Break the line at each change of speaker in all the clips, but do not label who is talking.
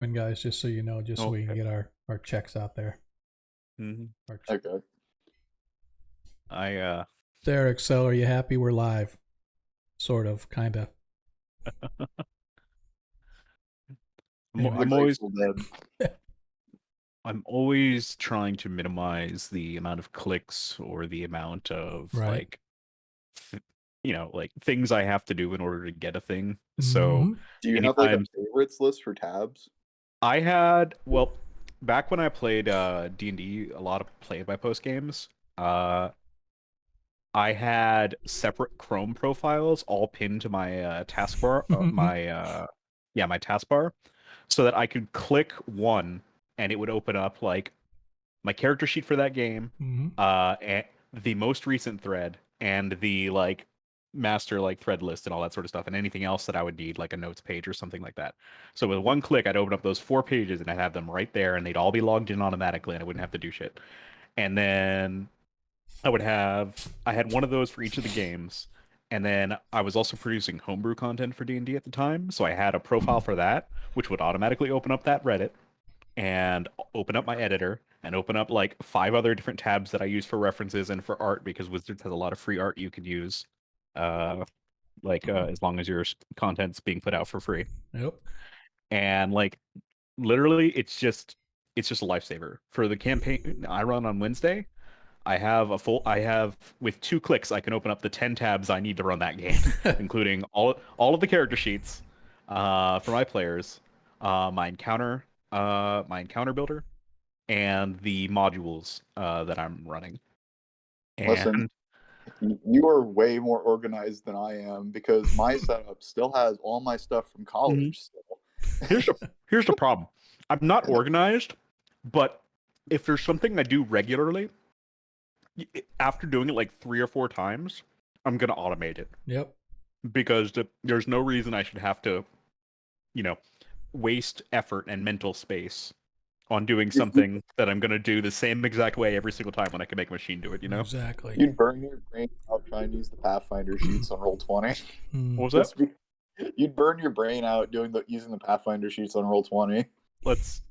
guys, just so you know, just so we can
Okay.
get our checks out there.
hmm
Our
Okay.
I
There, Excel, are you happy we're live? Sort of, kind of.
I'm,
Anyway.
The
I'm always
Grateful Dead.
I'm always trying to minimize the amount of clicks or the amount of
Right.
like like things I have to do in order to get a thing. So
Mm-hmm.
Do you have like a
anytime
favorites list for tabs?
I had, well, back when I played D&D, a lot of play by post games, uh I had separate Chrome profiles all pinned to my taskbar, my taskbar, so that I could click one and it would open up like my character sheet for that game,
Mm-hmm.
and the most recent thread, and the like master like thread list and all that sort of stuff, and anything else that I would need, like a notes page or something like that. So with one click, I'd open up those 4 pages and I'd have them right there, and they'd all be logged in automatically, and I wouldn't have to do shit. And then I had one of those for each of the games, and then I was also producing homebrew content for D&D at the time, so I had a profile for that, which would automatically open up that Reddit and open up my editor and open up like 5 other different tabs that I use for references and for art, because Wizards has a lot of free art you can use, uh, as long as your content's being put out for free.
Yep.
And like literally, it's just a lifesaver for the campaign I run on Wednesday. I have, with 2 clicks, I can open up the 10 tabs I need to run that game, including all of the character sheets for my players, my encounter builder, and the modules that I'm running.
Listen,
And
you are way more organized than I am because my setup still has all my stuff from
Mhm.
college still.
here's the problem. I'm not organized, but if there's something I do regularly, after doing it like 3 or 4 times, I'm gonna automate it,
Yep.
because there's no reason I should have to, you know, waste effort and mental space on doing something that I'm gonna do the same exact way every single time when I can make a machine do it.
Exactly.
You'd burn your brain out trying to use the Pathfinder sheets on Roll20.
Mm.
What was that?
You'd burn your brain out using the Pathfinder sheets on Roll20.
Let's.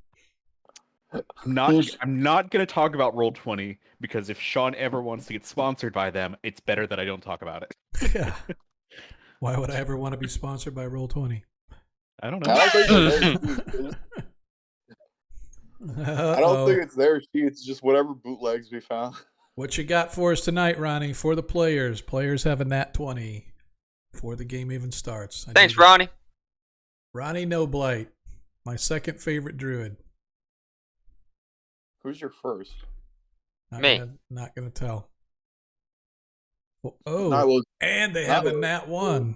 I'm not gonna talk about Roll20, because if Sean ever wants to get sponsored by them, it's better that I don't talk about it.
Yeah. Why would I ever want to be sponsored by Roll20?
I don't
I
know.
don't think it's their sheets. I don't think it's their sheets. It's just whatever bootlegs we found.
What you got for us tonight, Ronnie? For the players. Players have a nat 20 before the game even starts.
Thanks, Ronnie.
Ronnie No Blight, my second favorite druid.
Who's your first?
Me.
Not gonna tell. And they have a nat 1.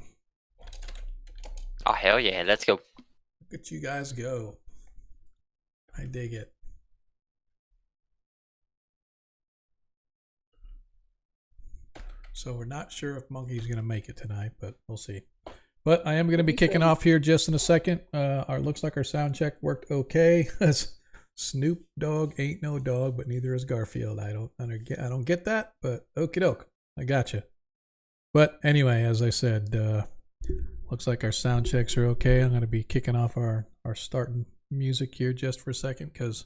Oh, hell yeah. Let's go.
Look at you guys go. I dig it. So we're not sure if Monkey's going to make it tonight, but we'll see. But I am going to be kicking off here just in a second. Looks like our sound check worked okay. Snoop Dogg ain't no dog, but neither is Garfield. I don't get that, but okie doke. I gotcha. But anyway, as I said, looks like our sound checks are okay. I'm going to be kicking off our starting music here just for a second, because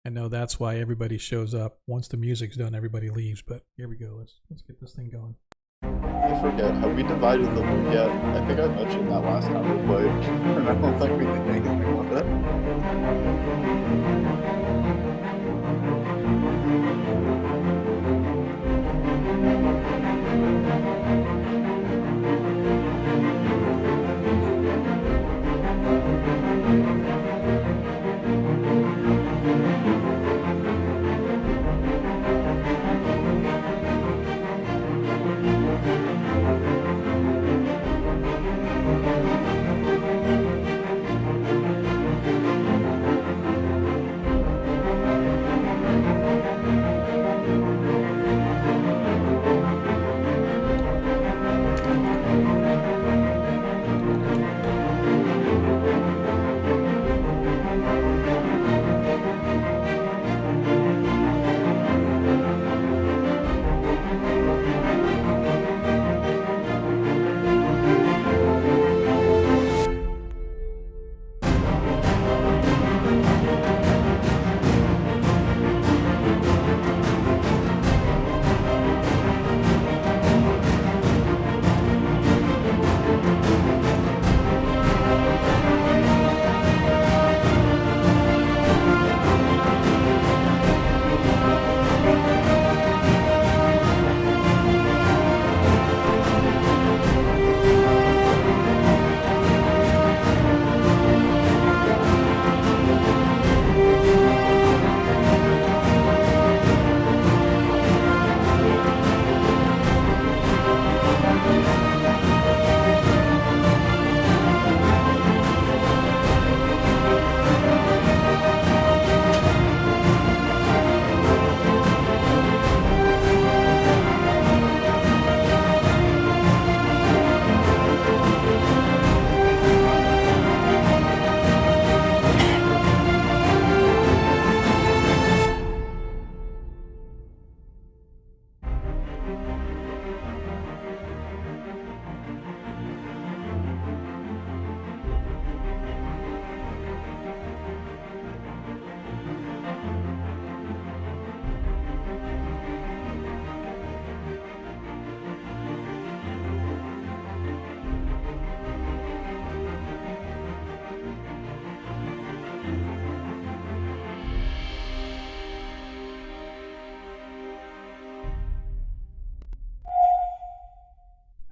I know that's why everybody shows up. Once the music's done, everybody leaves. But here we go. Let's get this thing going.
I forget. Have we divided the loot yet? I think I mentioned that last time we played. I don't think we did anything with it.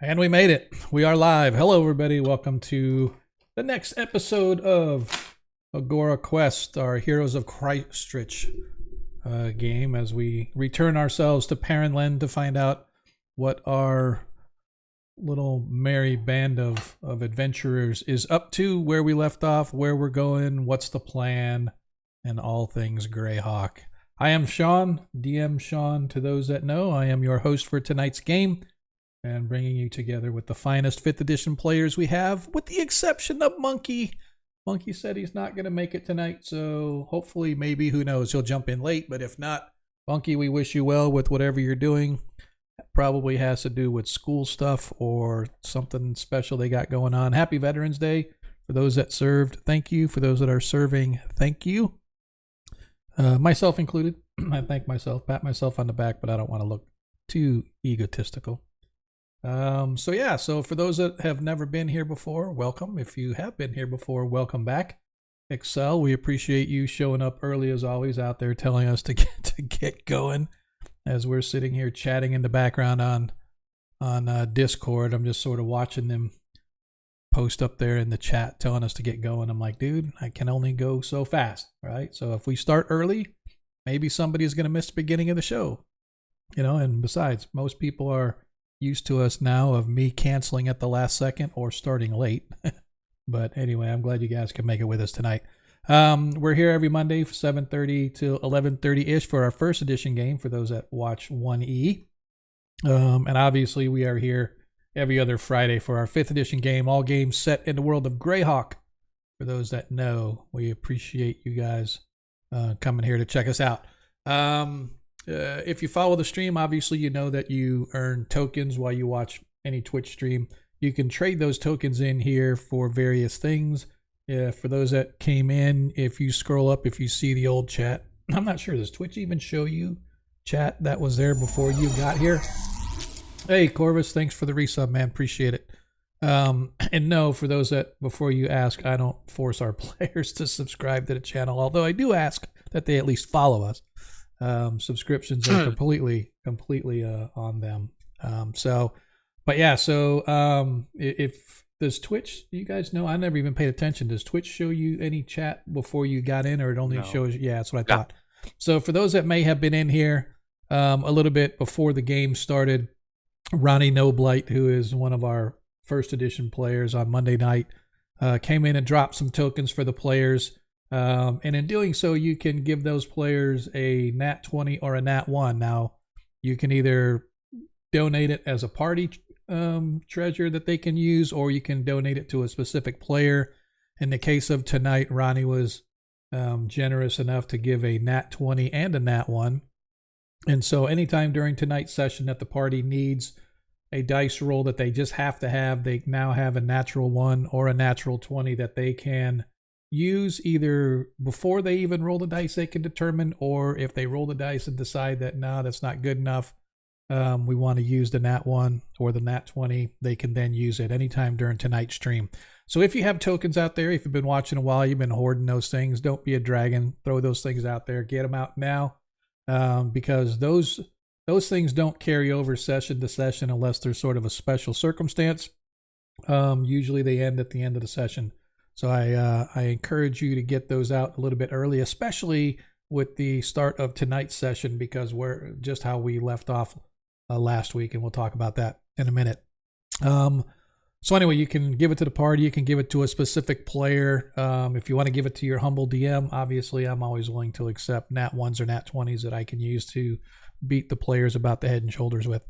And we made it. We are live. Hello, everybody. Welcome to the next episode of Agora Quest, our Heroes of Kreistrich game, as we return ourselves to Perrinland to find out what our little merry band of adventurers is up to, where we left off, where we're going, what's the plan, and all things Greyhawk. I am Sean, DM Sean to those that know. I am your host for tonight's game, and bringing you together with the finest 5th edition players we have, with the exception of Monkey. Monkey said he's not going to make it tonight, so hopefully, maybe, who knows, he'll jump in late. But if not, Monkey, we wish you well with whatever you're doing. Probably has to do with school stuff or something special they got going on. Happy Veterans Day for those that served. Thank you. For those that are serving, thank you. Myself included. I thank myself, pat myself on the back, but I don't want to look too egotistical. So for those that have never been here before, welcome. If you have been here before, welcome back. Excel, we appreciate you showing up early as always out there telling us to get going as we're sitting here chatting in the background on Discord. I'm just sort of watching them post up there in the chat telling us to get going. I'm like, dude, I can only go so fast, right? So if we start early, maybe somebody's going to miss the beginning of the show, and besides, most people are used to us now of me canceling at the last second or starting late. But anyway, I'm glad you guys can make it with us tonight. We're here every Monday from 7:30 to 11:30-ish for our first edition game for those that watch 1E. And obviously we are here every other Friday for our 5th edition game, all games set in the world of Greyhawk. For those that know, we appreciate you guys coming here to check us out. If you follow the stream, obviously you know that you earn tokens while you watch any Twitch stream. You can trade those tokens in here for various things. For those that came in, if you scroll up, if you see the old chat, I'm not sure, does Twitch even show you chat that was there before you got here? Hey, Corvus, thanks for the resub, man. Appreciate it. And no, for those that, before you ask, I don't force our players to subscribe to the channel, although I do ask that they at least follow us. Subscriptions are completely on them. If does Twitch, you guys know, I never even paid attention. Does Twitch show you any chat before you got in, or it only shows? Yeah, that's what I thought. So for those that may have been in here a little bit before the game started, Ronnie Noblight, who is one of our first edition players on Monday night, came in and dropped some tokens for the players. And in doing so, you can give those players a Nat 20 or a Nat 1. Now, you can either donate it as a party treasure that they can use, or you can donate it to a specific player. In the case of tonight, Ronnie was generous enough to give a Nat 20 and a Nat 1. And so anytime during tonight's session that the party needs a dice roll that they just have to have, they now have a natural 1 or a natural 20 that they can use either before they even roll the dice they can determine, or if they roll the dice and decide that no, that's not good enough, we want to use the Nat 1 or the Nat 20, they can then use it anytime during tonight's stream. So if you have tokens out there, if you've been watching a while, you've been hoarding those things, don't be a dragon, throw those things out there, get them out now, because those things don't carry over session to session unless there's sort of a special circumstance. Usually they end at the end of the session. So I encourage you to get those out a little bit early, especially with the start of tonight's session, because we're just how we left off last week, and we'll talk about that in a minute. So anyway, you can give it to the party, you can give it to a specific player. If you want to give it to your humble DM, obviously I'm always willing to accept Nat 1s or Nat 20s that I can use to beat the players about the head and shoulders with.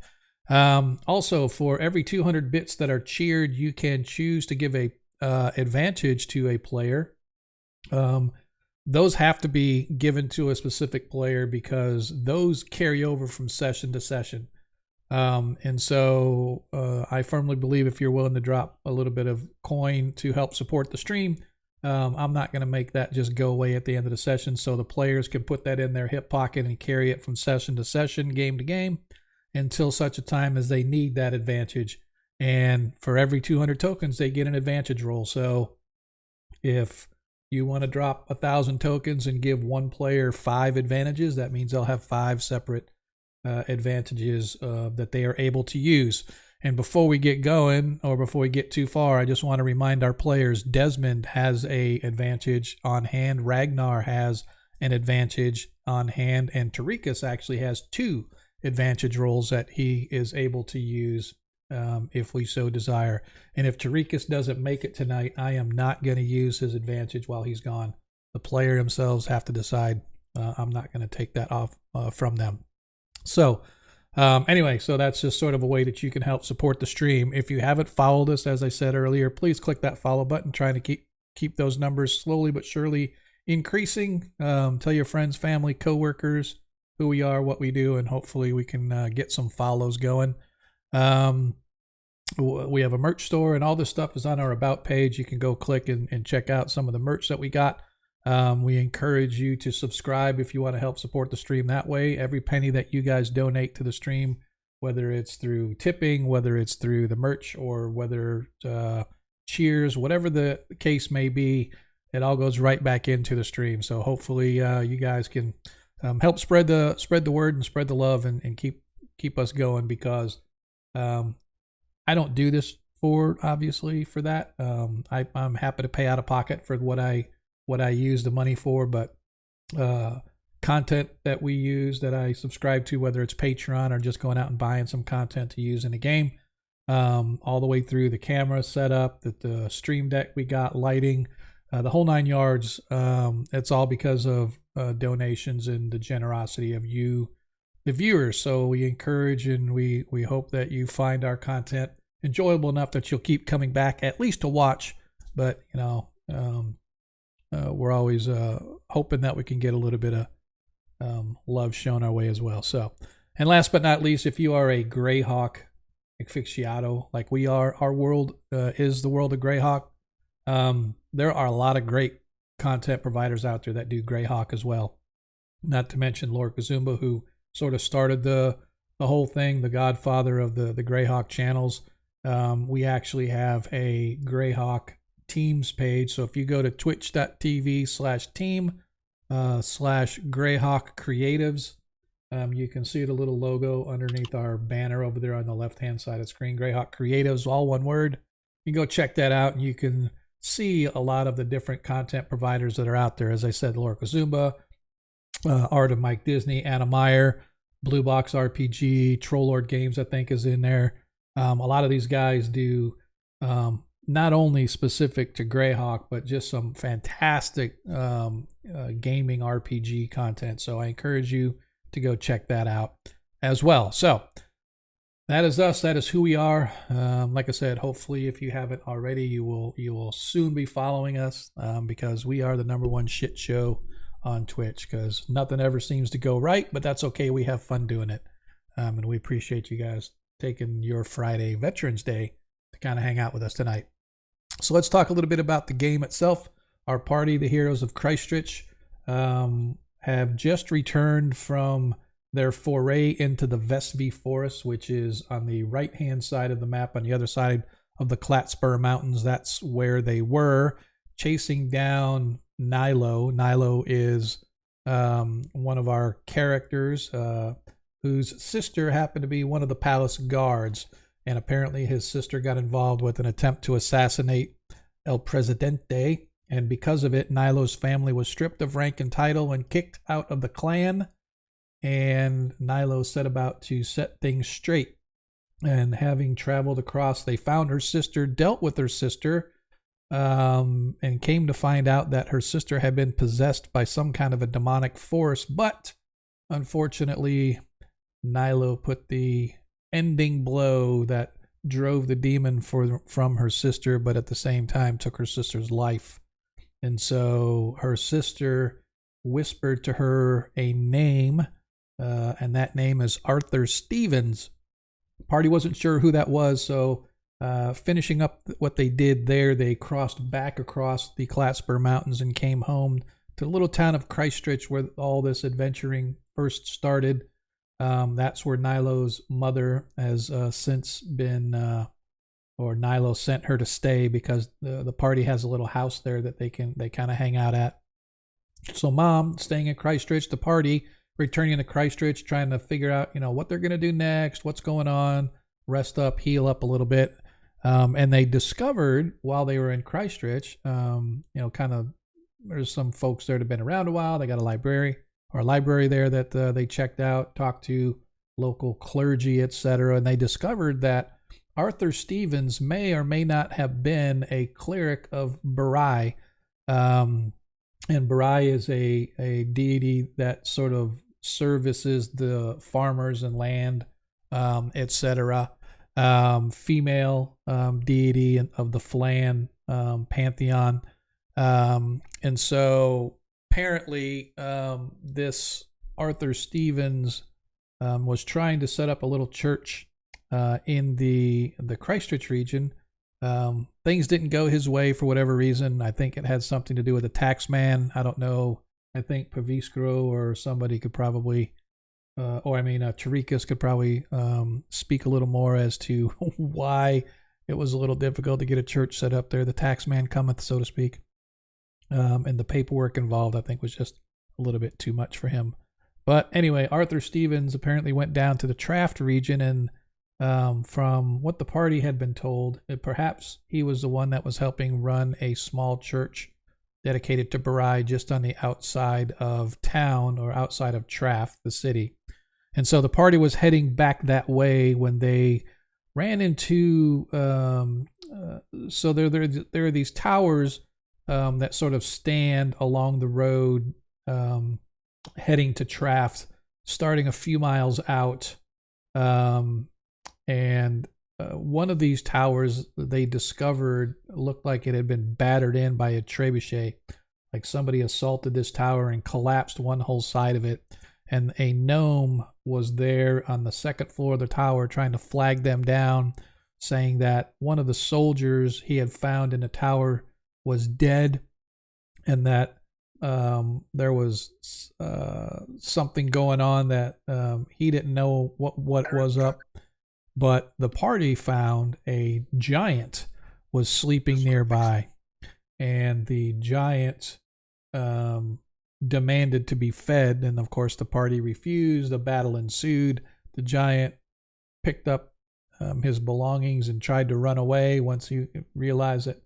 Also, for every 200 bits that are cheered, you can choose to give a advantage to a player. Those have to be given to a specific player because those carry over from session to session. And so I firmly believe if you're willing to drop a little bit of coin to help support the stream, I'm not going to make that just go away at the end of the session, so the players can put that in their hip pocket and carry it from session to session, game to game, until such a time as they need that advantage. And for every 200 tokens, they get an advantage roll. So if you want to drop 1,000 tokens and give one player 5 advantages, that means they'll have 5 separate advantages that they are able to use. And before we get going, or before we get too far, I just want to remind our players, Desmond has a advantage on hand. Ragnar has an advantage on hand. And Tarikas actually has 2 advantage rolls that he is able to use if we so desire. And if Tarikas doesn't make it tonight, I am not going to use his advantage while he's gone. The player themselves have to decide. I'm not going to take that off from them. So anyway, so that's just sort of a way that you can help support the stream. If you haven't followed us, as I said earlier, please click that follow button, trying to keep those numbers slowly but surely increasing. Tell your friends, family, coworkers who we are, what we do, and hopefully we can get some follows going. We have a merch store, and all this stuff is on our About page. You can go click and check out some of the merch that we got. We encourage you to subscribe if you want to help support the stream that way. Every penny that you guys donate to the stream, whether it's through tipping, whether it's through the merch, or whether cheers, whatever the case may be, it all goes right back into the stream. So hopefully you guys can help spread the word and spread the love and keep us going, because I don't do this obviously for that. I'm happy to pay out of pocket for what I use the money for, but content that we use, that I subscribe to, whether it's Patreon or just going out and buying some content to use in a game, all the way through the camera setup, the stream deck we got, lighting, the whole 9 yards. It's all because of donations and the generosity of you, the viewers. So we encourage and we hope that you find our content enjoyable enough that you'll keep coming back, at least to watch. But we're always hoping that we can get a little bit of love shown our way as well. So, and last but not least, if you are a Greyhawk aficionado like we are, our world is the world of Greyhawk. There are a lot of great content providers out there that do Greyhawk as well. Not to mention Lord Kazumba, who sort of started the whole thing, the godfather of the Greyhawk channels. We actually have a Greyhawk teams page. So if you go to twitch.tv/team/Greyhawk Creatives, you can see the little logo underneath our banner over there on the left-hand side of the screen. Greyhawk Creatives, all one word. You can go check that out, and you can see a lot of the different content providers that are out there. As I said, Lord Kazumba, Art of Mike Disney, Anna Meyer, Blue Box RPG, Trollord Games, I think, is in there. A lot of these guys do not only specific to Greyhawk, but just some fantastic gaming RPG content. So I encourage you to go check that out as well. So that is us. That is who we are. Like I said, hopefully if you haven't already, you will soon be following us, because we are the #1 shit show on Twitch, because nothing ever seems to go right, but that's okay. We have fun doing it. And we appreciate you guys taking your Friday Veterans Day to kind of hang out with us tonight. So let's talk a little bit about the game itself. Our party, the Heroes of Kreistrich, have just returned from their foray into the Vesvi Forest, which is on the right-hand side of the map, on the other side of the Klatspur Mountains. That's where they were, chasing down Nilo. Nilo is one of our characters whose sister happened to be one of the palace guards. And apparently his sister got involved with an attempt to assassinate El Presidente. And because of it, Nilo's family was stripped of rank and title and kicked out of the clan. And Nilo set about to set things straight. And having traveled across, they found her sister, dealt with her sister, and came to find out that her sister had been possessed by some kind of a demonic force. But unfortunately, Nilo put the ending blow that drove the demon from her sister, but at the same time took her sister's life. And so her sister whispered to her a name, and that name is Arthur Stevens. The party wasn't sure who that was, so finishing up what they did there, they crossed back across the Klatspur Mountains and came home to the little town of Kreistrich, where all this adventuring first started. That's where Nilo's mother has since been, or Nilo sent her to stay, because the party has a little house there that they kind of hang out at. So mom staying in Kreistrich, the party returning to Kreistrich, trying to figure out what they're going to do next, what's going on. rest up, heal up a little bit. And they discovered while they were in Kreistrich, kind of, there's some folks there that have been around a while. They got a library there that they checked out, talked to local clergy, etc. And they discovered that Arthur Stevens may or may not have been a cleric of Barai. And Barai is a deity that sort of services the farmers and land, etc. Female deity of the Flan pantheon. And so apparently this Arthur Stevens was trying to set up a little church in the Kreistrich region. Things didn't go his way for whatever reason. I think it had something to do with the tax man. I don't know. I think Paviskro or somebody could probably, Charikas could probably speak a little more as to why it was a little difficult to get a church set up there. The tax man cometh, so to speak. And the paperwork involved, I think, was just a little bit too much for him. But anyway, Arthur Stevens apparently went down to the Traft region, and from what the party had been told, perhaps he was the one that was helping run a small church dedicated to Barai just on the outside of town or outside of Traft, the city. And so the party was heading back that way when they ran into, so there are these towers that sort of stand along the road heading to Traft, starting a few miles out. And one of these towers they discovered looked like it had been battered in by a trebuchet. Like somebody assaulted this tower and collapsed one whole side of it. And a gnome was there on the second floor of the tower trying to flag them down, saying that one of the soldiers he had found in the tower was dead, and that there was something going on that he didn't know what was up. But the party found a giant was sleeping nearby, and the giant demanded to be fed, and of course the party refused. A battle ensued. The giant picked up his belongings and tried to run away once he realized that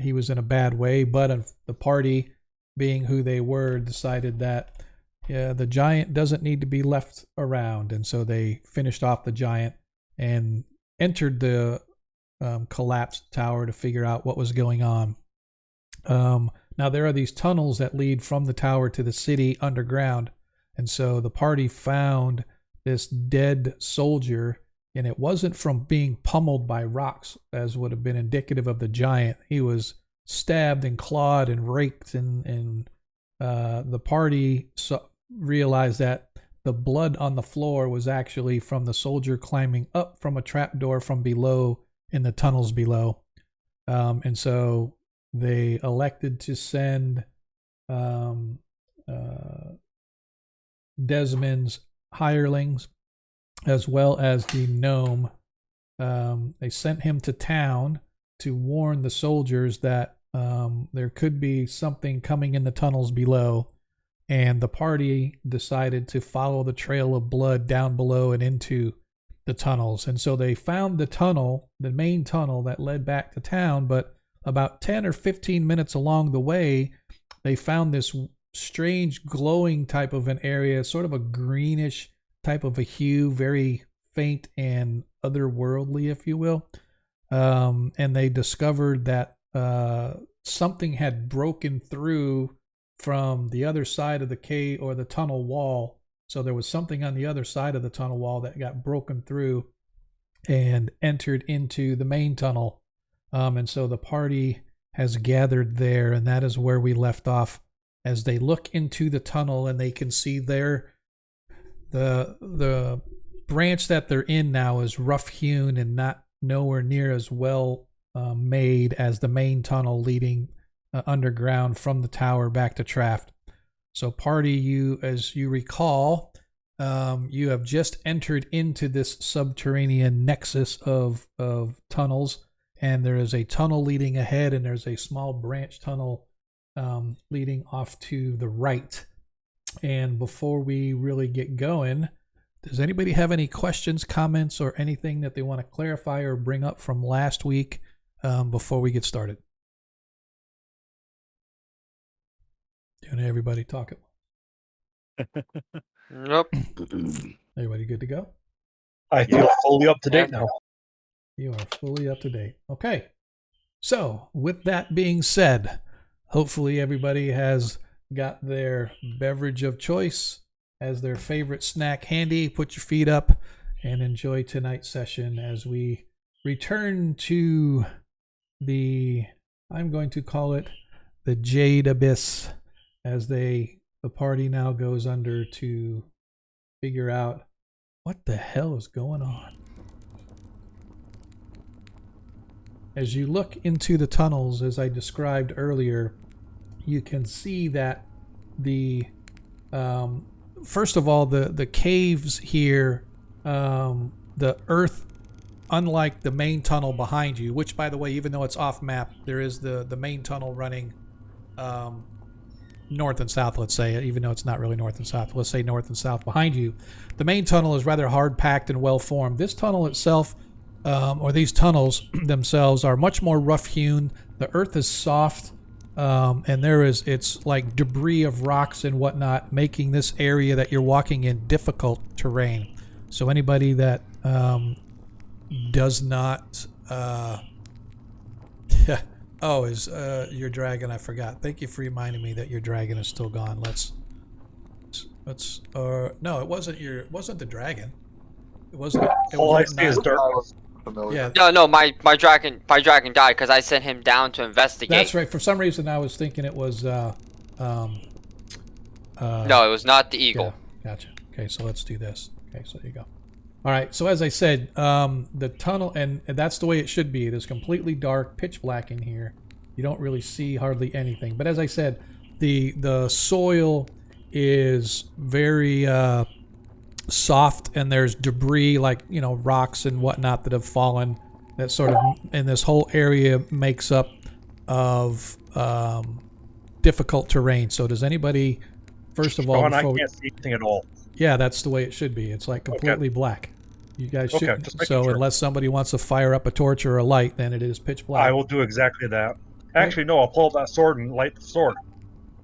he was in a bad way, but the party, being who they were, decided that the giant doesn't need to be left around, and so they finished off the giant and entered the collapsed tower to figure out what was going on. Now there are these tunnels that lead from the tower to the city underground, and so the party found this dead soldier, and it wasn't from being pummeled by rocks as would have been indicative of the giant. He was stabbed and clawed and raked, and the party realized that the blood on the floor was actually from the soldier climbing up from a trapdoor from below in the tunnels below. And so they elected to send Desmond's hirelings as well as the gnome. They sent him to town to warn the soldiers that there could be something coming in the tunnels below. And the party decided to follow the trail of blood down below and into the tunnels. And so they found the tunnel, the main tunnel that led back to town. But about 10 or 15 minutes along the way, they found this strange glowing type of an area, sort of a greenish type of a hue, very faint and otherworldly, if you will. And they discovered that something had broken through from the other side of the cave or the tunnel wall. So there was something on the other side of the tunnel wall that got broken through and entered into the main tunnel. And so the party has gathered there, and that is where we left off as they look into the tunnel, and they can see there the branch that they're in now is rough hewn and not nowhere near as well made as the main tunnel leading underground from the tower back to Traft. So party, as you recall, you have just entered into this subterranean nexus of tunnels, and there is a tunnel leading ahead, and there's a small branch tunnel leading off to the right. And before we really get going, Does anybody have any questions, comments, or anything that they want to clarify or bring up from last week before we get started? Don't everybody talk at once.
Nope.
Everybody good to go?
I feel fully up to date now.
You are fully up to date. Okay. So, with that being said, hopefully everybody has got their beverage of choice as their favorite snack handy. Put your feet up and enjoy tonight's session as we return to I'm going to call it the Jade Abyss, as the party now goes under to figure out what the hell is going on. As you look into the tunnels, as I described earlier, you can see that the first of all, the caves here, the earth, unlike the main tunnel behind you, which, by the way, even though it's off map, there is the main tunnel running north and south, let's say, even though it's not really north and south. Let's say north and south behind you. The main tunnel is rather hard packed and well formed. This tunnel itself, or these tunnels themselves, are much more rough hewn. The earth is soft, and it's like debris of rocks and whatnot, making this area that you're walking in difficult terrain. So anybody that does not is your dragon? I forgot. Thank you for reminding me that your dragon is still gone. Let's no, it wasn't the dragon. It wasn't.
All I see is dirt.
Yeah.
No, my dragon died because I sent him down to investigate.
That's right. For some reason, I was thinking it was.
No, it was not the eagle.
Yeah, gotcha. Okay, so let's do this. Okay, so there you go. All right. So as I said, the tunnel, and that's the way it should be. It is completely dark, pitch black in here. You don't really see hardly anything. But as I said, the soil is very soft, and there's debris like rocks and whatnot that have fallen. That sort of, and this whole area makes up of difficult terrain. So does anybody, first of all,
I can't see anything at all.
Yeah, that's the way it should be. It's like completely black. You guys should.
Okay, just making
so
sure.
Unless somebody wants to fire up a torch or a light, then it is pitch black.
I will do exactly that. Actually, no, I'll pull out that sword and light the sword.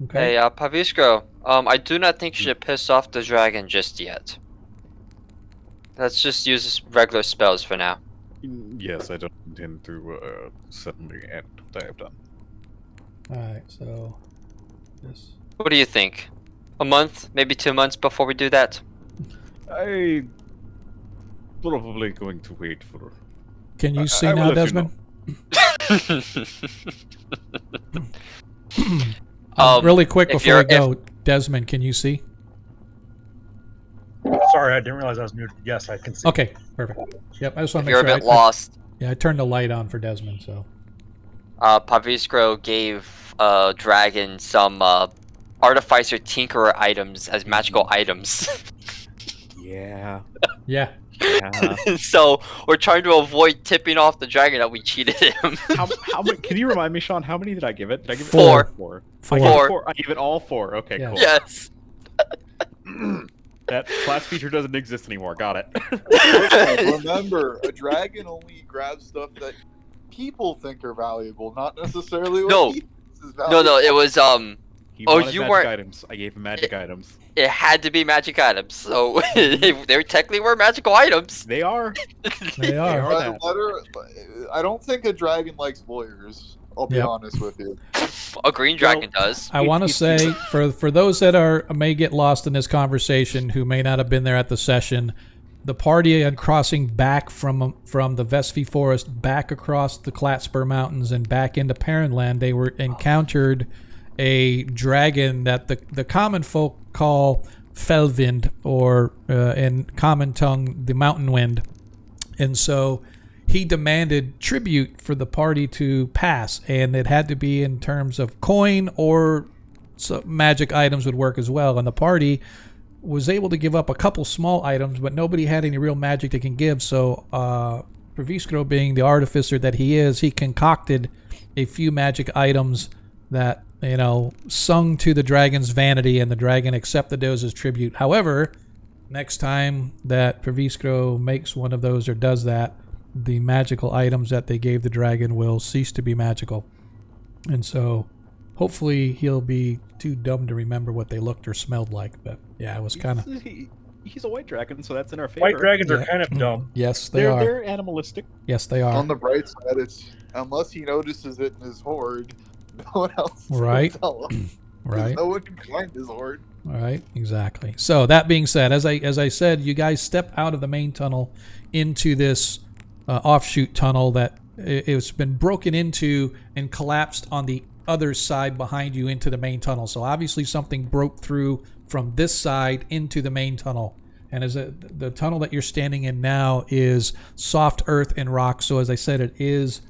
Okay.
Hey, Pavisco, I do not think you should piss off the dragon just yet. Let's just use regular spells for now.
Yes, I don't intend to suddenly end what I have done.
All right. So this.
What do you think? A month, maybe 2 months before we do that?
I probably going to wait for.
Can you see
I will
now,
let you
Desmond?
Know.
Really quick before I go, Desmond, can you see?
Sorry, I didn't realize I was muted. Yes, I can see.
Okay, perfect. Yep, I just want
If
to
you're
make
a
sure.
bit lost,
Yeah, I turned the light on for Desmond, so.
Pavisco gave dragon some artificer tinkerer items as magical items.
Yeah.
Yeah.
Yeah.
So we're trying to avoid tipping off the dragon that we cheated him.
how many? Can you remind me, Sean? How many did I give it? Did I give it
Four.
Four.
Four.
I gave it
Four.
four. I gave it all four. Okay,
Yeah.
cool.
Yes.
That class feature doesn't exist anymore. Got it.
Remember, a dragon only grabs stuff that people think are valuable, not necessarily what
No.
he thinks is valuable.
No, it was
He
Oh,
wanted
you
magic
weren't-
items. I gave him magic items.
it had to be magic items. So they technically were magical items.
They are.
They are.
are that.
I don't think a dragon likes lawyers. I'll be
Yep.
honest with you.
A green dragon does.
I want to say, for those that may get lost in this conversation, who may not have been there at the session, the party and crossing back from the Vespi Forest back across the Klatspur Mountains and back into Perrinland, they were encountered a dragon that the common folk call Felvind, or in common tongue, the Mountain Wind. And so he demanded tribute for the party to pass, and it had to be in terms of coin, or magic items would work as well. And the party was able to give up a couple small items, but nobody had any real magic they can give. So Praviskro, being the artificer that he is, he concocted a few magic items that, sung to the dragon's vanity, and the dragon accepted those as tribute. However, next time that Praviskro makes one of those or does that, the magical items that they gave the dragon will cease to be magical. And so hopefully he'll be too dumb to remember what they looked or smelled like. But yeah, it was kind of...
He's a white dragon, so that's in our favor.
White dragons are kind of dumb.
Yes, they are.
They're animalistic.
Yes, they are.
On the bright side, it's unless he notices it in his horde, no one else is
Right.
gonna tell him.
Right.
No one can find his horde.
Right, exactly. So that being said, as I said, you guys step out of the main tunnel into this offshoot tunnel that it's been broken into and collapsed on the other side behind you into the main tunnel. So obviously something broke through from this side into the main tunnel. And the tunnel that you're standing in now is soft earth and rock. So as I said, it is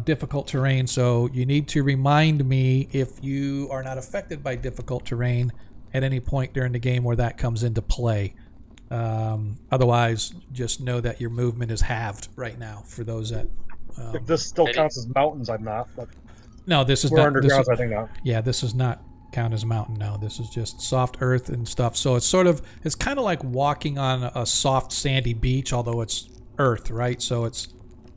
difficult terrain. So you need to remind me if you are not affected by difficult terrain at any point during the game where that comes into play. Otherwise, just know that your movement is halved right now for those that...
If this still counts as mountains, I'm not. But
no, this is
we're
not...
underground,
This is,
I think not.
yeah, this is not count as mountain now. This is just soft earth and stuff. So it's kind of like walking on a soft sandy beach, although it's earth, right? So it's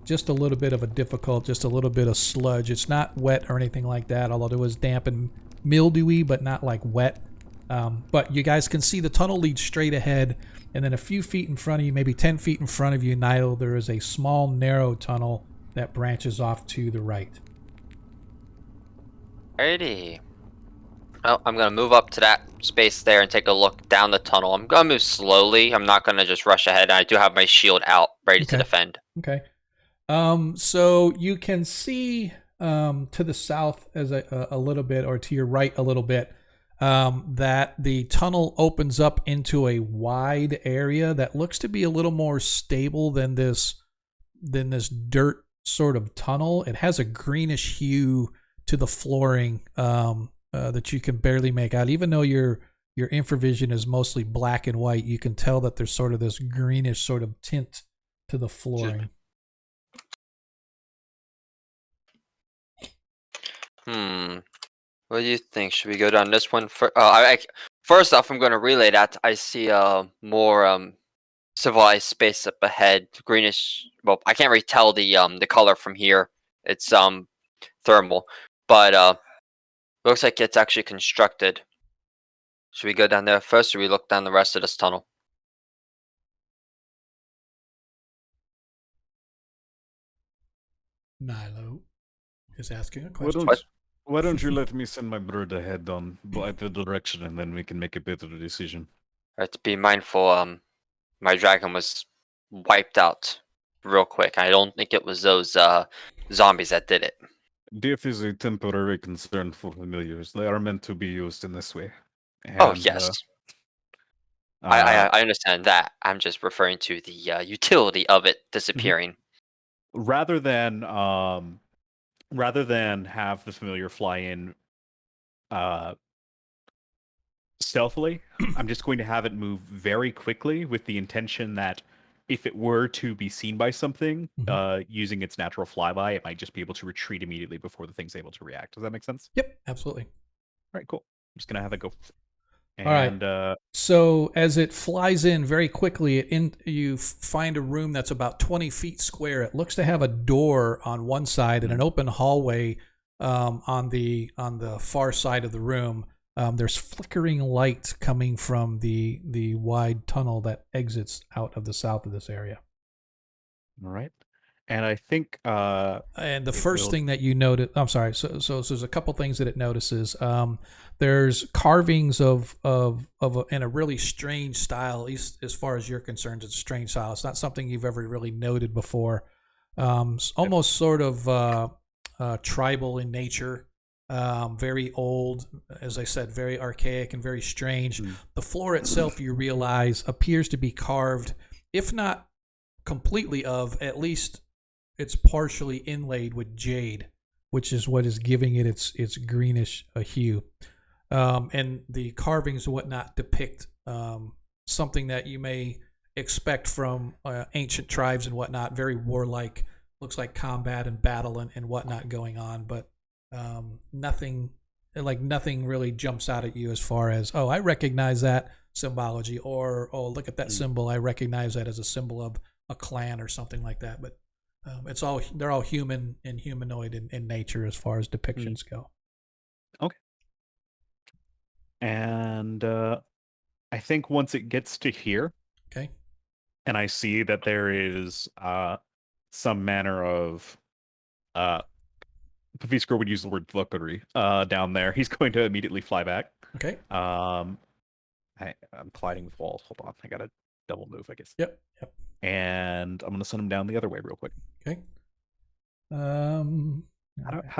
just a little bit of a difficult, just a little bit of sludge. It's not wet or anything like that, although it was damp and mildewy, but not like wet. But you guys can see the tunnel leads straight ahead, and then a few feet in front of you, maybe 10 feet in front of you, Niall, there is a small, narrow tunnel that branches off to the right.
Alrighty. Well, I'm gonna move up to that space there and take a look down the tunnel. I'm gonna move slowly. I'm not gonna just rush ahead. I do have my shield out, ready to defend.
Okay. So you can see to the south as a little bit, or to your right a little bit, that the tunnel opens up into a wide area that looks to be a little more stable than this dirt sort of tunnel. It has a greenish hue to the flooring that you can barely make out. Even though your infravision is mostly black and white, you can tell that there's sort of this greenish sort of tint to the flooring.
What do you think? Should we go down this one first? First off, I'm going to relay that I see more civilized space up ahead, greenish. Well, I can't really tell the color from here. It's thermal, but looks like it's actually constructed. Should we go down there first, or we look down the rest of this tunnel?
Nilo is asking a
Why
question.
why don't you let me send my bird ahead on the direction, and then we can make a better decision.
To be mindful, my dragon was wiped out real quick. I don't think it was those zombies that did it.
Death is a temporary concern for familiars. They are meant to be used in this way.
Oh,
And,
yes. I understand that. I'm just referring to the utility of it disappearing.
rather than have the familiar fly in stealthily, I'm just going to have it move very quickly with the intention that if it were to be seen by something, using its natural flyby, it might just be able to retreat immediately before the thing's able to react. Does that make sense?
Yep, absolutely.
All right, cool. I'm just going to have it go.
All right. So as it flies in very quickly, you find a room that's about 20 feet square. It looks to have a door on one side and an open hallway on the far side of the room. There's flickering light coming from the wide tunnel that exits out of the south of this area.
All right. And I think
and the first thing that you noted, I'm sorry. So there's a couple things that it notices. There's carvings of in a really strange style. At least as far as you're concerned, it's a strange style. It's not something you've ever really noted before. Almost sort of tribal in nature. Very old, as I said, very archaic and very strange. The floor itself, you realize, appears to be carved, if not completely at least it's partially inlaid with jade, which is what is giving it its greenish hue. And the carvings and whatnot depict something that you may expect from ancient tribes and whatnot, very warlike, looks like combat and battle and whatnot going on, but nothing really jumps out at you as far as, oh, I recognize that. symbology, or oh, look at that symbol, I recognize that as a symbol of a clan or something like that. But they're all human and humanoid in nature as far as depictions go.
Okay. And I think once it gets to here,
Okay.
and I see that there is some manner of Paviskor would use the word fuckery down there, he's going to immediately fly back.
Okay.
I'm colliding with walls. Hold on, I gotta double move, I guess.
Yep.
And I'm gonna send him down the other way real quick.
Okay.
How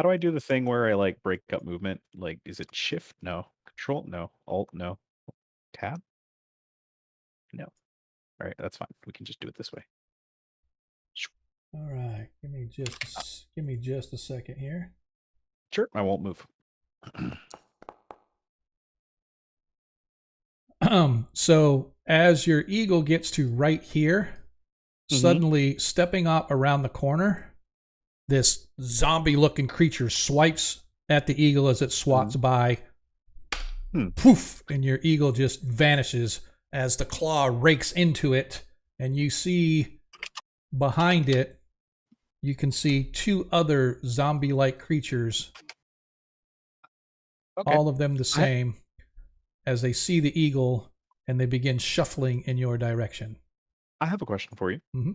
do I do the thing where I like break up movement? Like, is it shift? No. Control? No. Alt? No. Tab? No. All right, that's fine. We can just do it this way.
All right. Give me just a second here.
Sure, I won't move.
So as your eagle gets to right here, suddenly stepping up around the corner, this zombie-looking creature swipes at the eagle as it swats by. Poof! And your eagle just vanishes as the claw rakes into it, and you see behind it, you can see two other zombie-like creatures, all of them the same, as they see the eagle and they begin shuffling in your direction.
I have a question for you.
Mm-hmm.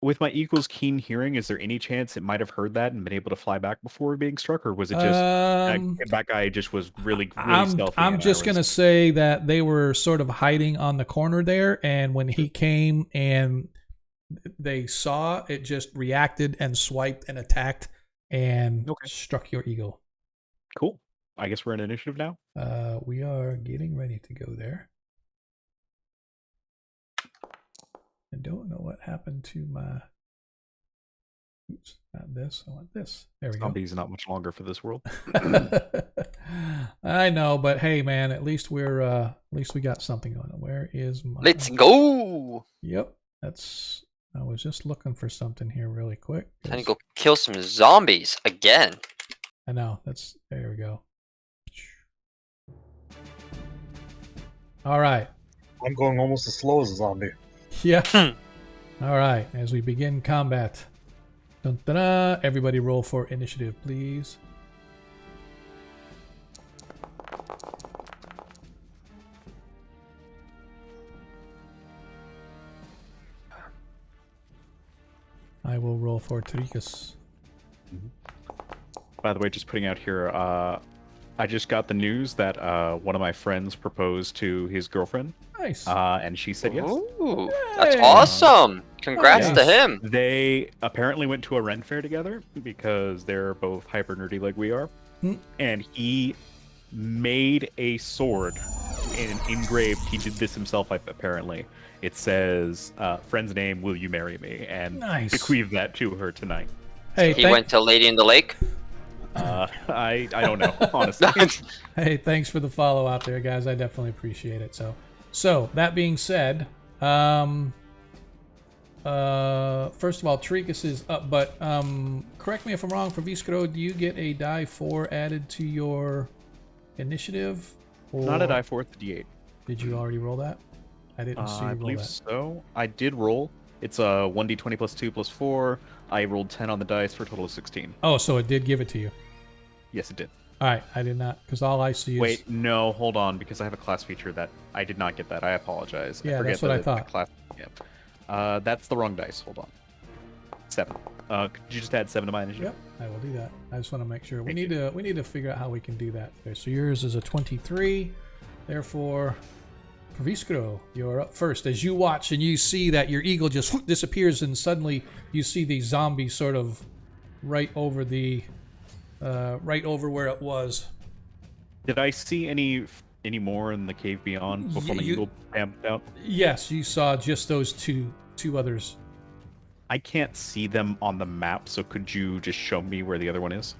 With my eagle's keen hearing, is there any chance it might have heard that and been able to fly back before being struck, or was it just that guy just was really stealthy?
I'm just going to say that they were sort of hiding on the corner there, and when he came and they saw it, just reacted and swiped and attacked and struck your eagle.
Cool. I guess we're in initiative now.
We are getting ready to go there. I don't know what happened to my. Oops, not this. I want this. There we go.
Zombies not much longer for this world.
I know, but hey, man, at least we got something on it. Where is my?
Let's go.
Yep, I was just looking for something here really quick.
Time to go kill some zombies again.
I know. There we go. All right.
I'm going almost as slow as a zombie.
Yeah. All right. As we begin combat. Dun, dun, dun. Everybody roll for initiative, please. I will roll for Tarikas.
By the way, just putting out here, I just got the news that one of my friends proposed to his girlfriend.
Nice.
And she said yes.
Ooh, that's awesome. Congrats to him.
They apparently went to a Ren fair together because they're both hyper nerdy like we are. And he made a sword and engraved. He did this himself, apparently. It says, friend's name, will you marry me? And bequeath that to her tonight.
Hey,
he went to Lady in the Lake?
I don't know, honestly.
Hey, thanks for the follow out there, guys. I definitely appreciate it. So that being said, first of all, Trikas is up, but correct me if I'm wrong, for Viskro, do you get a die 4 added to your initiative? Or
not a die 4, it's a D8.
Did you already roll that? I didn't see you roll that.
I believe so. I did roll. It's a 1d20 plus 2 plus 4. I rolled 10 on the dice for a total of 16.
Oh, so it did give it to you.
Yes, it did.
All right, I did not, because all I see is...
Wait, no, hold on, because I have a class feature that I did not get that. I apologize.
Yeah, that's what I thought.
Class... Yeah. That's the wrong dice. Hold on. 7. Could you just add 7 to my initiative?
Yep, I will do that. I just want to make sure. We need to figure out how we can do that. Okay, so yours is a 23. Therefore, Viskro, you're up first. As you watch and you see that your eagle just disappears, and suddenly you see the zombie sort of right over where it was.
Did I see any more in the cave beyond before my eagle amped out?
Yes, you saw just those two others.
I can't see them on the map, so could you just show me where the other one is?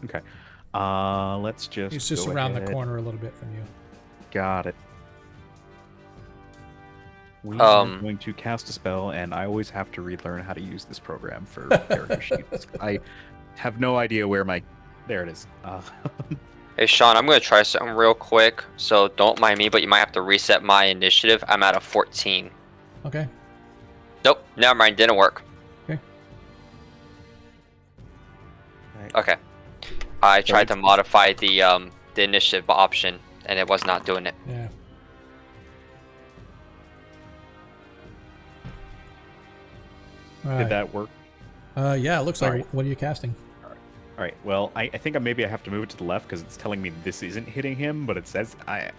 Okay. Let's just.
It's just around the corner a little bit from you.
Got it. We are going to cast a spell, and I always have to relearn how to use this program for character sheets. I have no idea where my... There it is.
Hey Sean, I'm gonna try something real quick, so don't mind me, but you might have to reset my initiative. I'm at a 14.
Okay.
Nope, never mind, didn't work.
Okay.
Okay. I tried to modify the initiative option, and it was not doing it.
Yeah. All right.
Did that work?
Yeah, it looks like.
All right.
What are you casting?
All right. Well, I think maybe I have to move it to the left because it's telling me this isn't hitting him, but it says I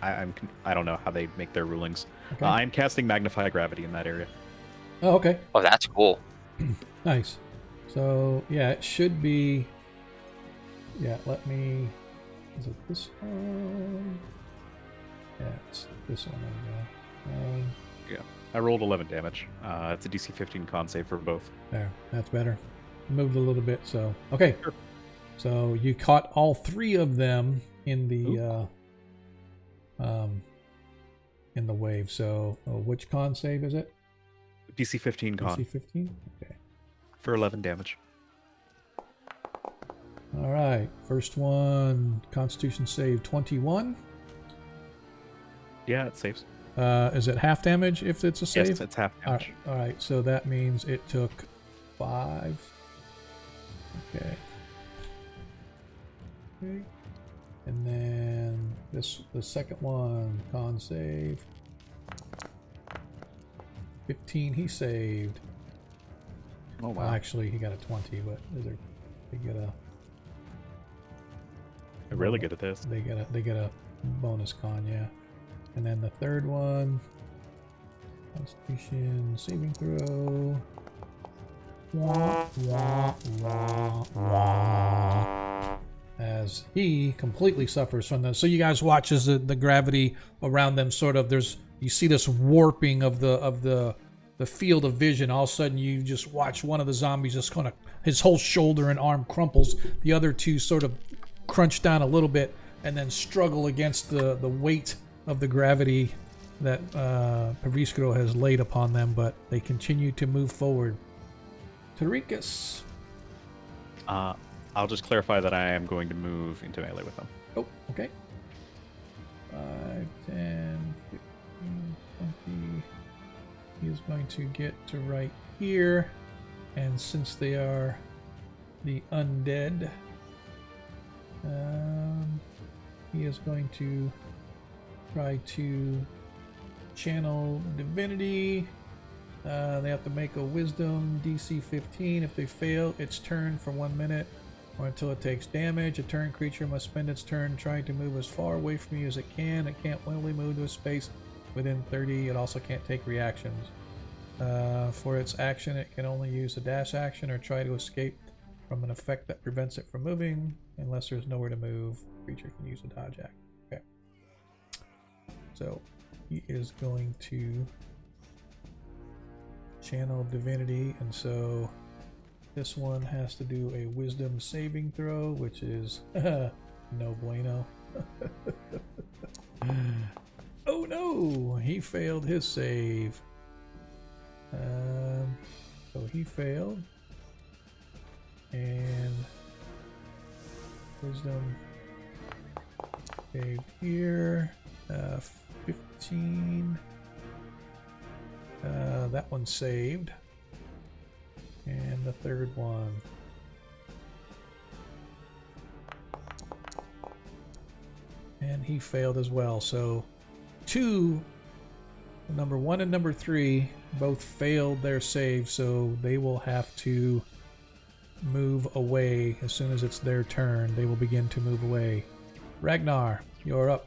don't know how they make their rulings.
Okay.
I'm casting Magnify Gravity in that area.
Oh, okay.
Oh, that's cool.
Nice. So yeah, it should be. Yeah, let me. Is it this one? Yeah, it's this one. There we go.
Yeah. I rolled 11 damage. It's a DC 15 con save for both.
There, that's better. Moved a little bit, so okay.
Sure.
So you caught all three of them in the wave. So which con save is it?
DC 15 con
DC 15. Okay.
for 11 damage.
All right. First one, Constitution save 21.
Yeah, it saves.
Is it half damage if it's a save?
Yes, it's half damage.
All right. So that means it took 5. Okay. Okay. And then the second one, con save 15. He saved.
Oh wow.
Well, actually, he got a 20, but they get a.
They're really good at this.
They get a bonus con, yeah. And then the third one, Constitution saving throw. Wah, wah, wah, wah. As he completely suffers from this. So you guys watch as the gravity around them sort of you see this warping of the field of vision. All of a sudden you just watch one of the zombies just kind of his whole shoulder and arm crumples. The other two sort of crunch down a little bit and then struggle against the weight of the gravity that Paviskro has laid upon them, but they continue to move forward. Tarikas.
I'll just clarify that I am going to move into melee with them.
Oh, okay. 5, 10, 15, 20. He is going to get to right here. And since they are the undead, he is going to try to channel divinity. They have to make a wisdom DC 15. If they fail, it's turn for 1 minute or until it takes damage. A turn creature must spend its turn trying to move as far away from you as it can. It can't willingly move to a space within 30. It also can't take reactions. For its action, it can only use a dash action or try to escape from an effect that prevents it from moving. Unless there's nowhere to move, the creature can use a dodge action. Okay. So he is going to channel divinity, and so this one has to do a wisdom saving throw, which is no bueno. Oh no, he failed his save. So he failed, and wisdom save here. 15. That one saved. And the third one. And he failed as well. So number 1 and number 3 both failed their save, so they will have to move away. As soon as it's their turn, they will begin to move away. Ragnar, you're up.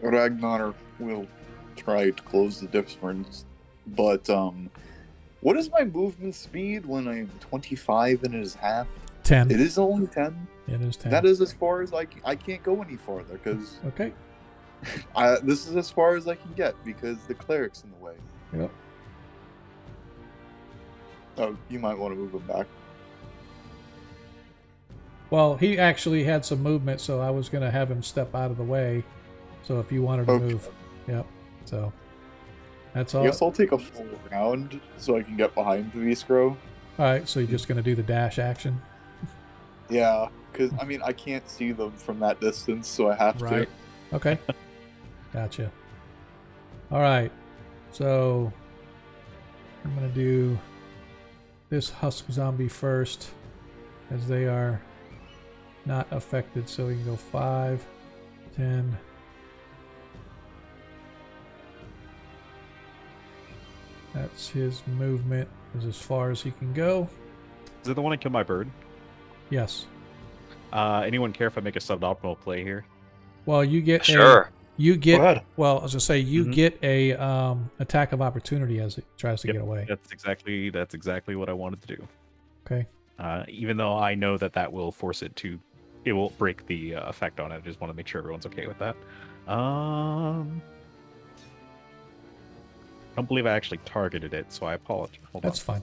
Ragnar will try to close the difference, but what is my movement speed when I'm 25 and it is half?
10.
It is only 10?
It is 10.
That is as far as I can't go any farther, because
Okay.
this is as far as I can get, because the cleric's in the way.
Yep.
Oh, you might want to move him back.
Well, he actually had some movement, so I was going to have him step out of the way. So if you wanted to move. Yep. So that's all.
I guess I'll take a full round so I can get behind the Viscro.
All right, so you're just going to do the dash action?
Yeah. Because, I mean, I can't see them from that distance, so I have
Right.
to.
Okay. Gotcha. All right. So I'm going to do this husk zombie first, as they are not affected. So we can go 5, 10. That's his movement, is as far as he can go.
Is it the one that killed my bird?
Yes.
Anyone care if I make a suboptimal play here?
Well, you get
Sure.
you
Go
get
ahead.
well, as I say, you
Mhm.
get a attack of opportunity as it tries to
Yep,
get away.
That's exactly what I wanted to do.
Okay.
Even though I know that will force it will break the effect on it. I just want to make sure everyone's okay with that. I don't believe I actually targeted it, so I apologize. Hold
That's fine.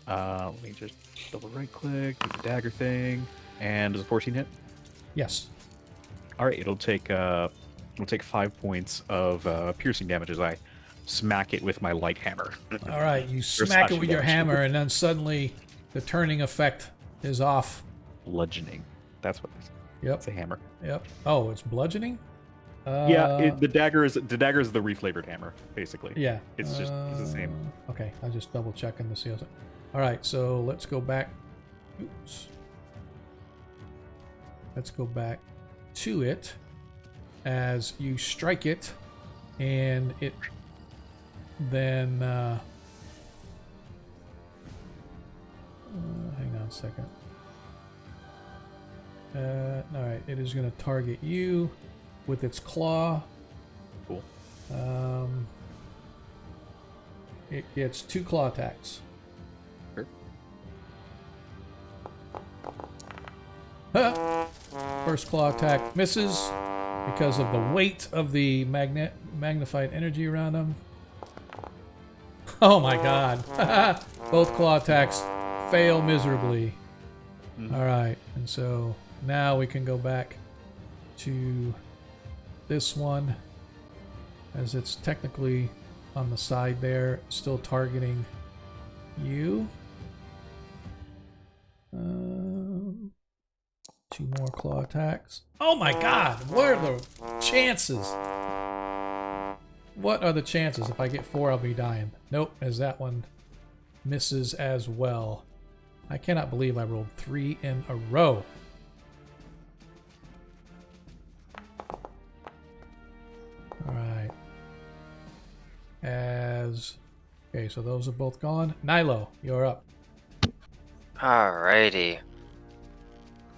on. Let me just double right click, do the dagger thing, and does a 14 hit?
Yes.
All right, it'll take 5 points of piercing damage as I smack it with my light hammer.
All right, you smack it
slashing
with your
damage.
hammer, and then suddenly the turning effect is off.
Bludgeoning. That's what it is.
Yep.
It's a hammer.
Yep. Oh, it's bludgeoning.
The dagger is the reflavored hammer, basically.
Yeah.
It's the same.
Okay, I just double checking to see. All right, so let's go back. Oops. Let's go back to it as you strike it, and it then. Hang on a second. All right, it is going to target you with its claw.
Cool.
It gets 2 claw attacks.
Sure.
First claw attack misses because of the weight of the magnified energy around him. Oh my god. Both claw attacks fail miserably. All right, and so now we can go back to this one, as it's technically on the side there, still targeting you. 2 more claw attacks. Oh my god, what are the chances? What are the chances? If I get 4, I'll be dying. Nope, as that one misses as well. I cannot believe I rolled 3 in a row. Alright. Okay, so those are both gone. Nilo, you're up.
Alrighty.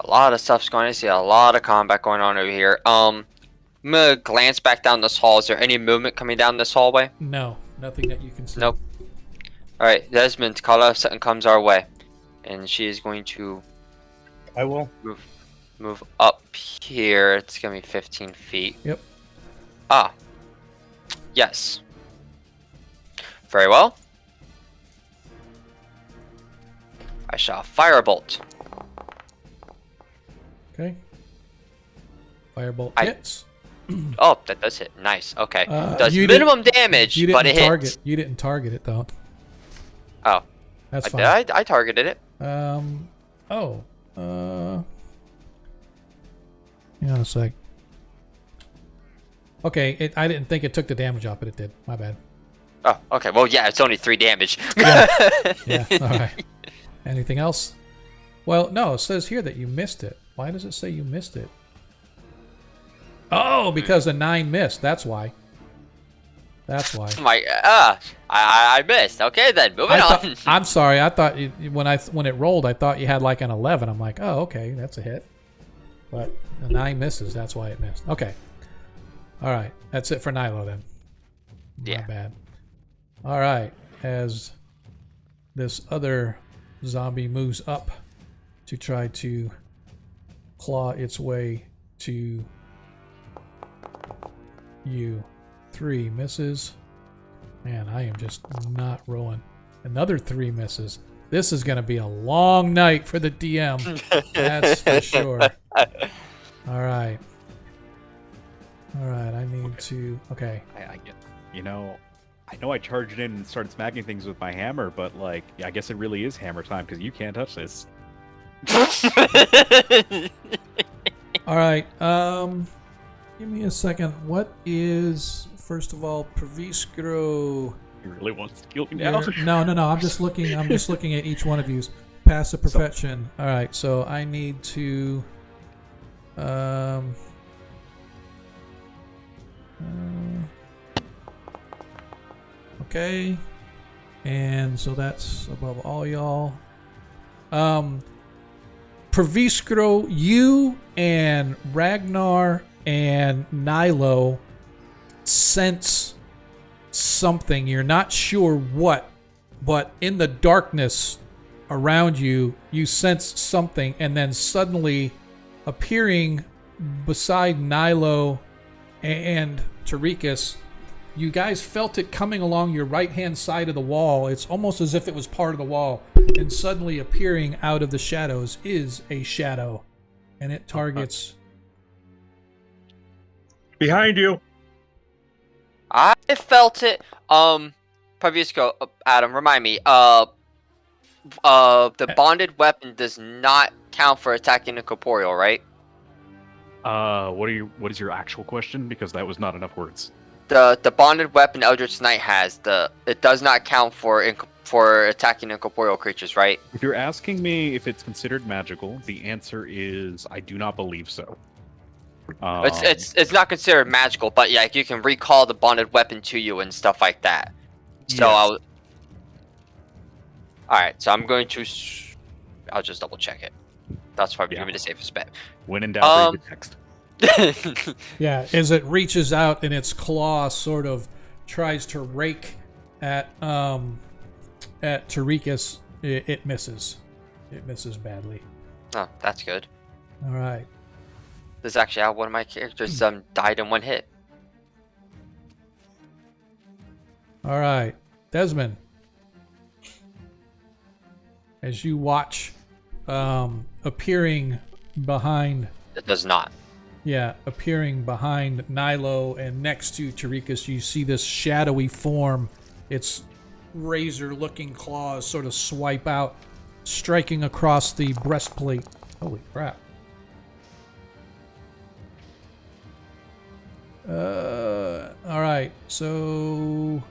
A lot of stuff's going on. I see a lot of combat going on over here. I'm gonna glance back down this hall. Is there any movement coming down this hallway?
No, nothing that you can see.
Nope. Alright, Desmond, call out something comes our way. And she is going to
I will.
move up here. It's gonna be 15 feet.
Yep.
Ah. Yes. Very well. I shall firebolt.
Okay. Firebolt
I-
hits.
Oh, that does hit. Nice. Okay. Does
you
minimum damage,
You
but
didn't
it
target.
hits.
You didn't target it though.
Oh.
That's fine.
I targeted it.
Oh. Hang on a sec. Okay, I didn't think it took the damage off, but it did. My bad.
Oh, okay. Well, yeah, it's only 3 damage.
Yeah. Yeah. All right. Anything else? Well, no. It says here that you missed it. Why does it say you missed it? Oh, because the 9 missed. That's why. That's why.
I missed. Okay, then moving on.
I'm sorry. I thought when it rolled, I thought you had like an 11. I'm like, oh, okay, that's a hit. But the 9 misses. That's why it missed. Okay. All right. That's it for Nilo then.
Yeah.
My bad. All right. As this other zombie moves up to try to claw its way to you. 3 misses. Man, I am just not rolling. Another 3 misses. This is going to be a long night for the DM. That's for sure. All right. All right, I need to... Okay.
I get, I know I charged in and started smacking things with my hammer, but like, I guess it really is hammer time because you can't touch this.
All right. Give me a second. What is, first of all, Proviskro?
He really wants to kill me now.
No. I'm just looking at each one of yous. Passive perfection. All right. So I need to. Okay. And so that's above all y'all. Proviskro, you and Ragnar and Nilo sense something. You're not sure what, but in the darkness around you, you sense something, and then suddenly appearing beside Nilo and Tarikas, you guys felt it coming along your right-hand side of the wall. It's almost as if it was part of the wall, and suddenly appearing out of the shadows is a shadow, and it targets...
Behind you.
I felt it. Pavisco, Adam, remind me. The bonded weapon does not count for attacking a corporeal, right?
What is your actual question? Because that was not enough words.
The bonded weapon Eldritch Knight has, it does not count for attacking incorporeal creatures, right?
If you're asking me if it's considered magical, the answer is I do not believe so.
It's not considered magical, but yeah, you can recall the bonded weapon to you and stuff like that. So
yes.
Alright, so I'm going to... I'll just double check it. That's probably going to be the safest bet.
When in doubt, read the text.
Yeah, as it reaches out and its claw sort of tries to rake at Tarikas, it misses. It misses badly.
Oh, that's good.
All right.
This is actually how one of my characters died in one hit.
All right, Desmond. As you watch, appearing behind.
It does not.
Yeah, appearing behind Nilo and next to Tarikas, you see this shadowy form. Its razor-looking claws sort of swipe out, striking across the breastplate. Holy crap. All right, so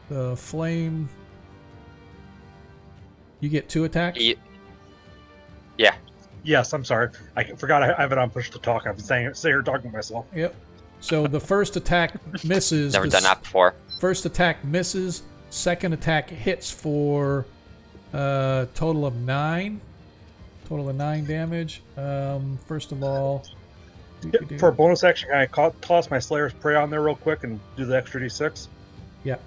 the flame. You get 2 attacks?
Yeah.
Yes, I'm sorry. I forgot I have it on push to talk. I've been saying here talking to myself.
Yep. So the first attack misses.
Never done that before.
First attack misses. Second attack hits for total of 9. Total of 9 damage. First of all,
For a bonus action, can I toss my Slayer's Prey on there real quick and do the extra D6?
Yep.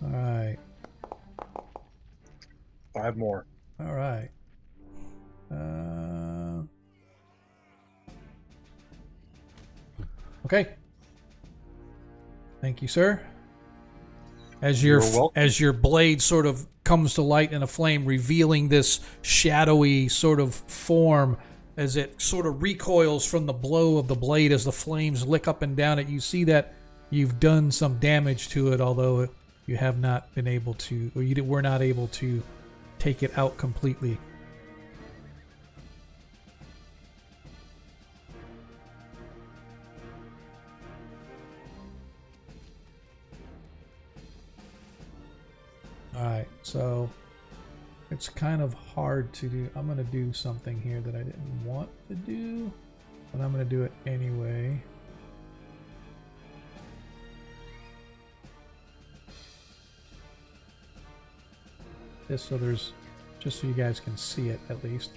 All right.
5 more.
All right. Okay. Thank you, sir. As your blade sort of comes to light in a flame, revealing this shadowy sort of form, as it sort of recoils from the blow of the blade as the flames lick up and down it, you see that you've done some damage to it, although you have not been able to, or you were not able to take it out completely. Alright, so it's kind of hard to do. I'm going to do something here that I didn't want to do, but I'm going to do it anyway. Just so you guys can see it at least.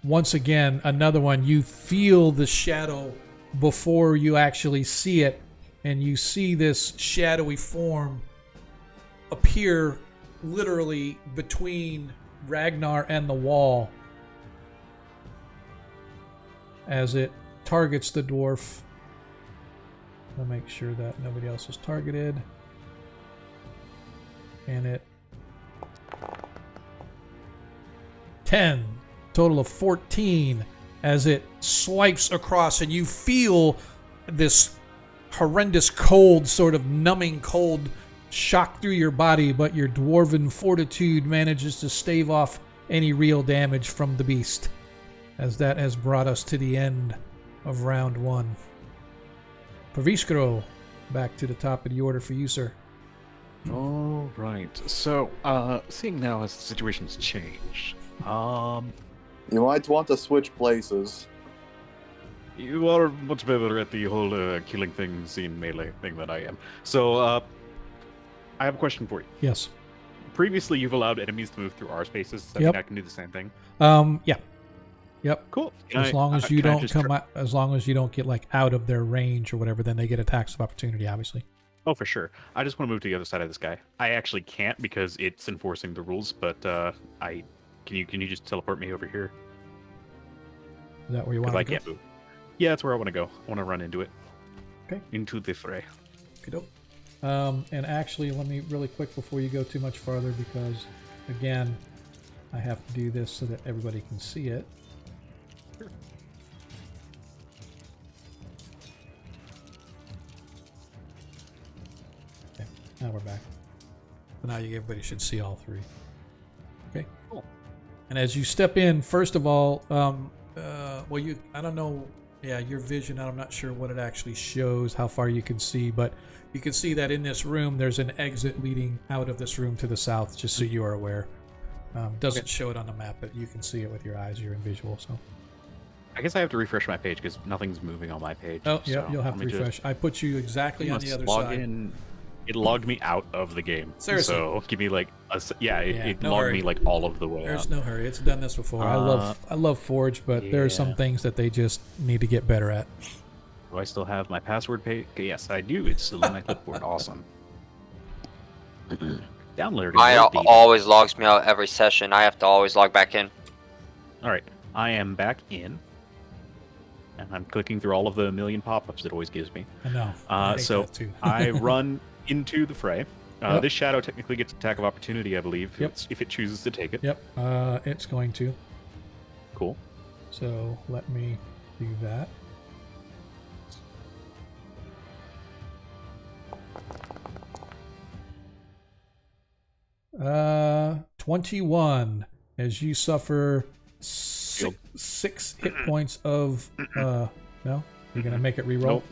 Once again, another one. You feel the shadow before you actually see it, and you see this shadowy form appear literally between Ragnar and the wall as it targets the dwarf. I'll make sure that nobody else is targeted. And it 10, total of 14 as it swipes across, and you feel this horrendous cold, sort of numbing cold shock through your body, but your dwarven fortitude manages to stave off any real damage from the beast, as that has brought us to the end of round 1. Praviskro, back to the top of the order for you, sir.
All right. So, seeing now as the situation's changed,
You might want to switch places.
you are much better at the whole killing things in melee thing than I am. So, I have a question for you.
Yes.
Previously, you've allowed enemies to move through our spaces. Does that
Yep.
mean I can do the same thing?
Yeah. Yep.
Cool.
As long as you don't as long as you don't get like out of their range or whatever, then they get attacks of opportunity, obviously.
Oh, for sure. I just want to move to the other side of this guy. I actually can't because it's enforcing the rules, but can you just teleport me over here?
Is that where you
Because
want
I
to go?
can't move. Yeah, that's where I want to go. I want to run into it.
Okay.
Into the fray.
Okey-doke. And actually, let me really quick before you go too much farther, because again, I have to do this so that everybody can see it.
Sure.
Okay, now we're back. So now everybody should see all 3. Okay.
Cool.
And as you step in, first of all, I don't know, your vision, I'm not sure what it actually shows, how far you can see, but you can see that in this room, there's an exit leading out of this room to the south, just so you are aware. Doesn't show it on the map, but you can see it with your eyes, you're in visual, so.
I guess I have to refresh my page because nothing's moving on my page.
Oh, yeah,
so
you'll have to refresh. I put you exactly on the other side.
It logged me out of the game.
Seriously?
So give me like it
no
logged
hurry.
me like all of the way
There's
out.
no hurry. It's done this before. I love Forge, but there are some
yeah.
things that they just need to get better at.
Do I still have my password page? Yes, I do. It's still in my clipboard. Awesome. Downloading.
Mine always logs me out every session. I have to always log back in.
All right, I am back in, and I'm clicking through all of the million pop-ups it always gives me.
I know. I hate
So
that too.
I run into the fray.
Yep.
This shadow technically gets attack of opportunity, I believe,
Yep.
if it chooses to take it.
Yep. It's going to.
Cool.
So let me do that. Uh, 21. As you suffer six hit points of no, you're gonna make it reroll.
Nope.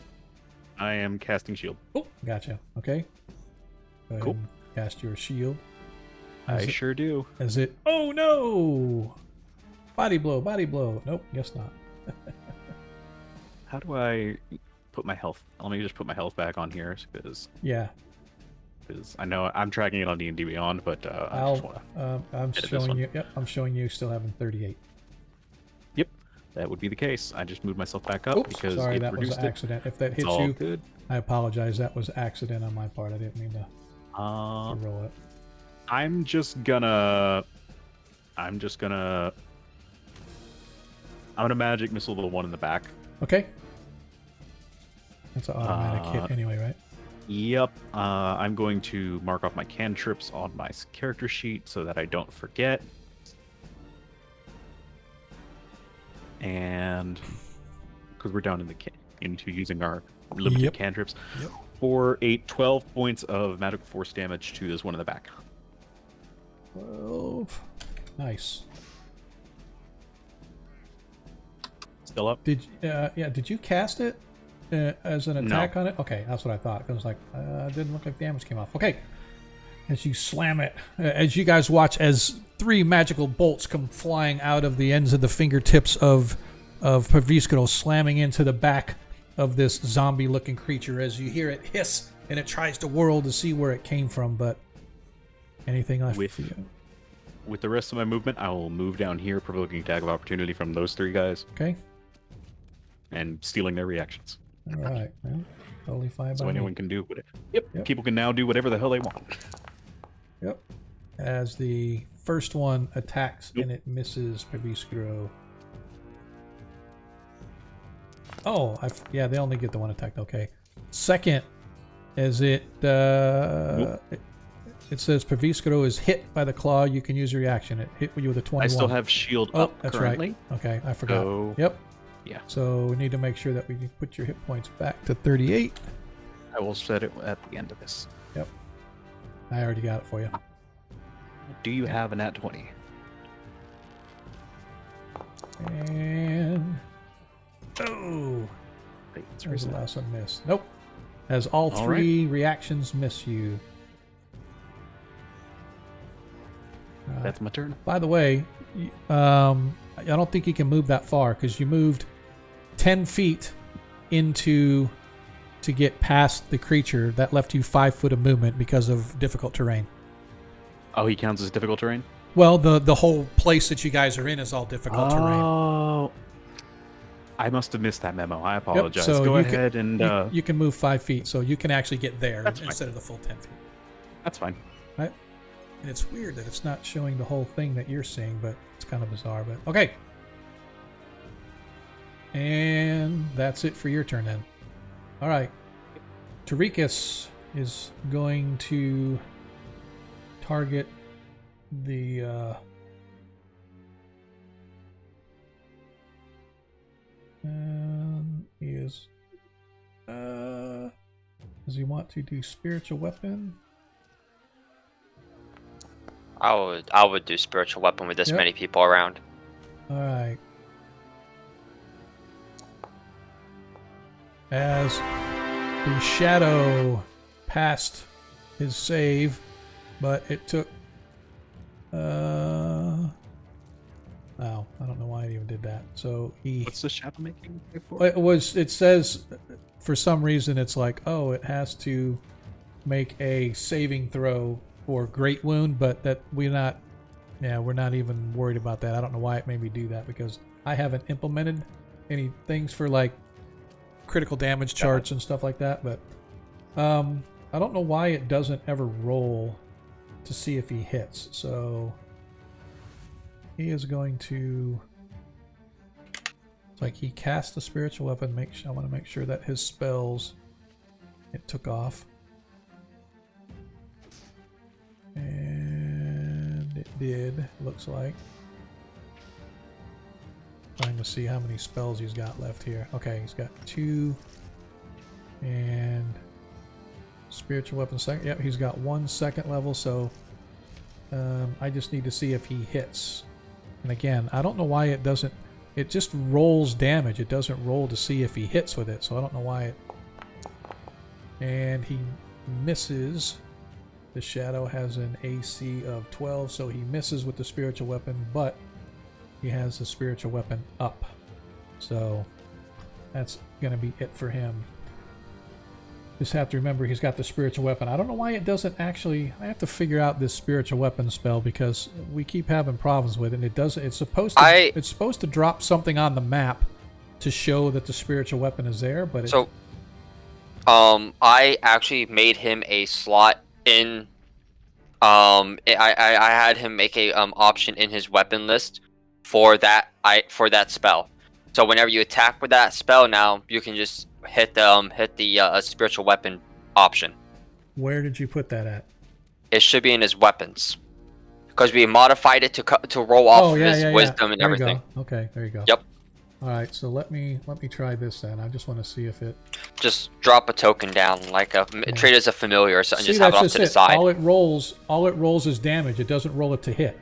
I am casting shield.
Oh, gotcha. Okay. Go ahead
Cool.
and cast your shield.
I sure do.
As it. Oh no! Body blow. Body blow. Nope. Guess not.
How do I put my health? Let me just put my health back on here because
Yeah.
I know I'm tracking it on D&D Beyond, but I just want to.
I'm
edit this
showing
one.
you. Yep. I'm showing you still having 38.
Yep, that would be the case. I just moved myself back up
Oops.
because
Sorry,
it
that was
reduced
an
it.
accident. If that
It's
hits
all
you,
good.
I apologize. That was accident on my part. I didn't mean to roll it.
I'm gonna magic missile the one in the back.
Okay. That's an automatic hit anyway, right?
Yep. I'm going to mark off my cantrips on my character sheet so that I don't forget. And because we're down in the into using our limited
Yep.
cantrips,
Yep.
4, 8, 12 points of magical force damage to this one in the back.
12. Nice.
Still up?
Did you cast it as an attack on it? Okay, that's what I thought. I was like, didn't look like damage came off. Okay. As you slam it, as you guys watch as 3 magical bolts come flying out of the ends of the fingertips of Praviskro, slamming into the back of this zombie-looking creature as you hear it hiss, and it tries to whirl to see where it came from, but anything left for you?
With the rest of my movement, I will move down here, provoking attack of opportunity from those 3 guys,
Okay.
and stealing their reactions.
All right. Well, totally fine
So
by me.
anyone can do whatever. Yep.
Yep.
People can now do whatever the hell they want.
Yep. As the first one attacks
Nope.
and it misses Praviskro. Oh, yeah, they only get the one attack. Okay. Second, as it says Praviskro is hit by the claw, you can use your reaction. It hit you with a 21.
I still have shield
Oh,
up
that's
currently.
right. Okay, I forgot.
So,
Yep.
yeah.
So we need to make sure that we can put your hit points back to 38.
I will set it at the end of this.
Yep. I already got it for you.
Do you have a nat 20?
And oh,
Wait,
there's the last one missed. Nope. As all three reactions miss you.
That's my turn.
By the way, I don't think you can move that far because you moved 10 feet to get past the creature. That left you 5 foot of movement because of difficult terrain.
Oh, he counts as difficult terrain?
Well, the whole place that you guys are in is all difficult terrain.
Oh, I must have missed that memo. I apologize.
So
Go
you
ahead and...
you can move 5 feet, so you can actually get there
That's
instead of the full 10 feet.
That's fine.
Right? And it's weird that it's not showing the whole thing that you're seeing, but it's kind of bizarre. But okay. And that's it for your turn then. All right. Tarikas is going to target the he is does he want to do spiritual weapon?
I would do spiritual weapon with this many people around.
All right. As the shadow passed his save, but it took I don't know why I even did that. So
What's the shadow making for?
it says for some reason it's like, oh, it has to make a saving throw for great wound, but that we're not even worried about that. I don't know why it made me do that because I haven't implemented any things for like critical damage charts and stuff like that, but I don't know why it doesn't ever roll to see if he hits. So he is going to, it's like he cast the spiritual weapon. I want to make sure that his spells, it took off. And it did, looks like. Trying to see how many spells he's got left here. Okay, he's got 2 and spiritual weapon second. Yep, he's got 1 second level, so I just need to see if he hits. And again, I don't know why it doesn't, it just rolls damage. It doesn't roll to see if he hits with it, so I don't know why it. And he misses. The shadow has an AC of 12, so he misses with the spiritual weapon, but he has the spiritual weapon up. So that's going to be it for him. Just have to remember he's got the spiritual weapon. I don't know why it doesn't actually. I have to figure out this spiritual weapon spell because we keep having problems with it. And it doesn't. It's supposed to. It's supposed to drop something on the map to show that the spiritual weapon is there. But
I actually made him a slot in. I had him make a option in his weapon list for that spell. So whenever you attack with that spell, now you can just hit the spiritual weapon option.
Where did you put that at?
It should be in his weapons because we modified it to roll off his wisdom and everything.
Go. Okay, there you go.
Yep.
All right, so let me try this then. I just want to see if it.
Just drop a token down, treat it as a familiar or something. Just have it off to the side.
All it rolls is damage. It doesn't roll it to hit.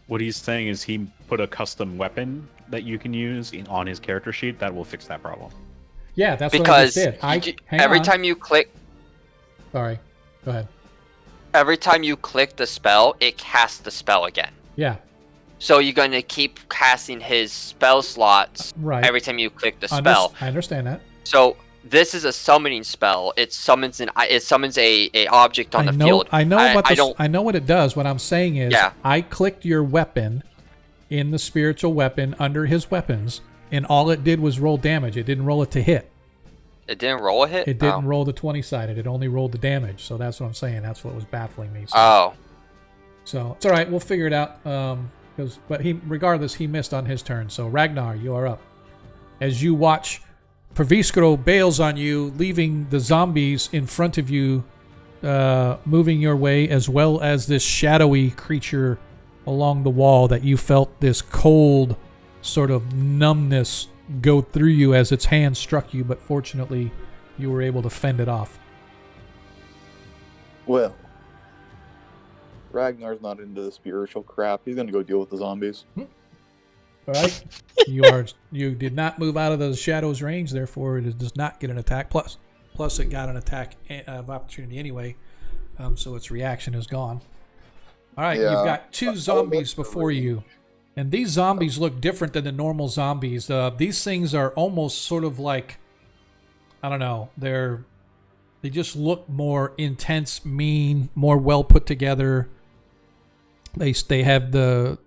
What he's saying is he put a custom weapon that you can use on his character sheet that will fix that problem.
Yeah, that's what I just did.
Every time you click.
Sorry, go ahead.
Every time you click the spell, it casts the spell again.
Yeah.
So you're going to keep casting his spell slots every time you click the spell.
I understand that.
So this is a summoning spell. It summons a object on the field.
I know what it does. What I'm saying is I clicked your weapon in the spiritual weapon under his weapons, and all it did was roll damage. It didn't roll it to hit.
It didn't roll a hit?
It didn't roll the 20-sided. It only rolled the damage. So that's what I'm saying. That's what was baffling me. So it's all right. We'll figure it out. But regardless, he missed on his turn. So Ragnar, you are up. As you watch, Praviskro bails on you, leaving the zombies in front of you, moving your way, as well as this shadowy creature along the wall that you felt this cold sort of numbness go through you as its hand struck you, but fortunately you were able to fend it off.
Well, Ragnar's not into the spiritual crap. He's gonna go deal with the zombies.
All right. You did not move out of the shadow's range, therefore it does not get an attack. Plus it got an attack of opportunity anyway, so its reaction is gone. All right,
Yeah.
you've got two zombies before you, and these zombies look different than the normal zombies. These things are almost sort of like, I don't know, they just look more intense, mean, more well put together. They have the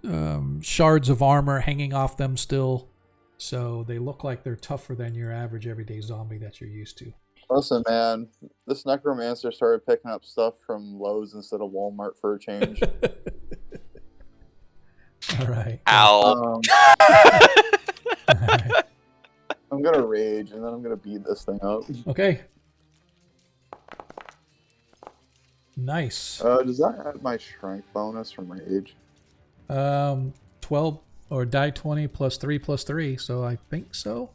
shards of armor hanging off them still, so they look like they're tougher than your average everyday zombie that you're used to.
Listen, man, this necromancer started picking up stuff from Lowe's instead of Walmart for a change.
All right.
Ow.
All right.
I'm gonna rage and then I'm gonna beat this thing up.
Okay. Nice.
Does that add my strength bonus from rage?
12 or die 20 plus 3, so I think so.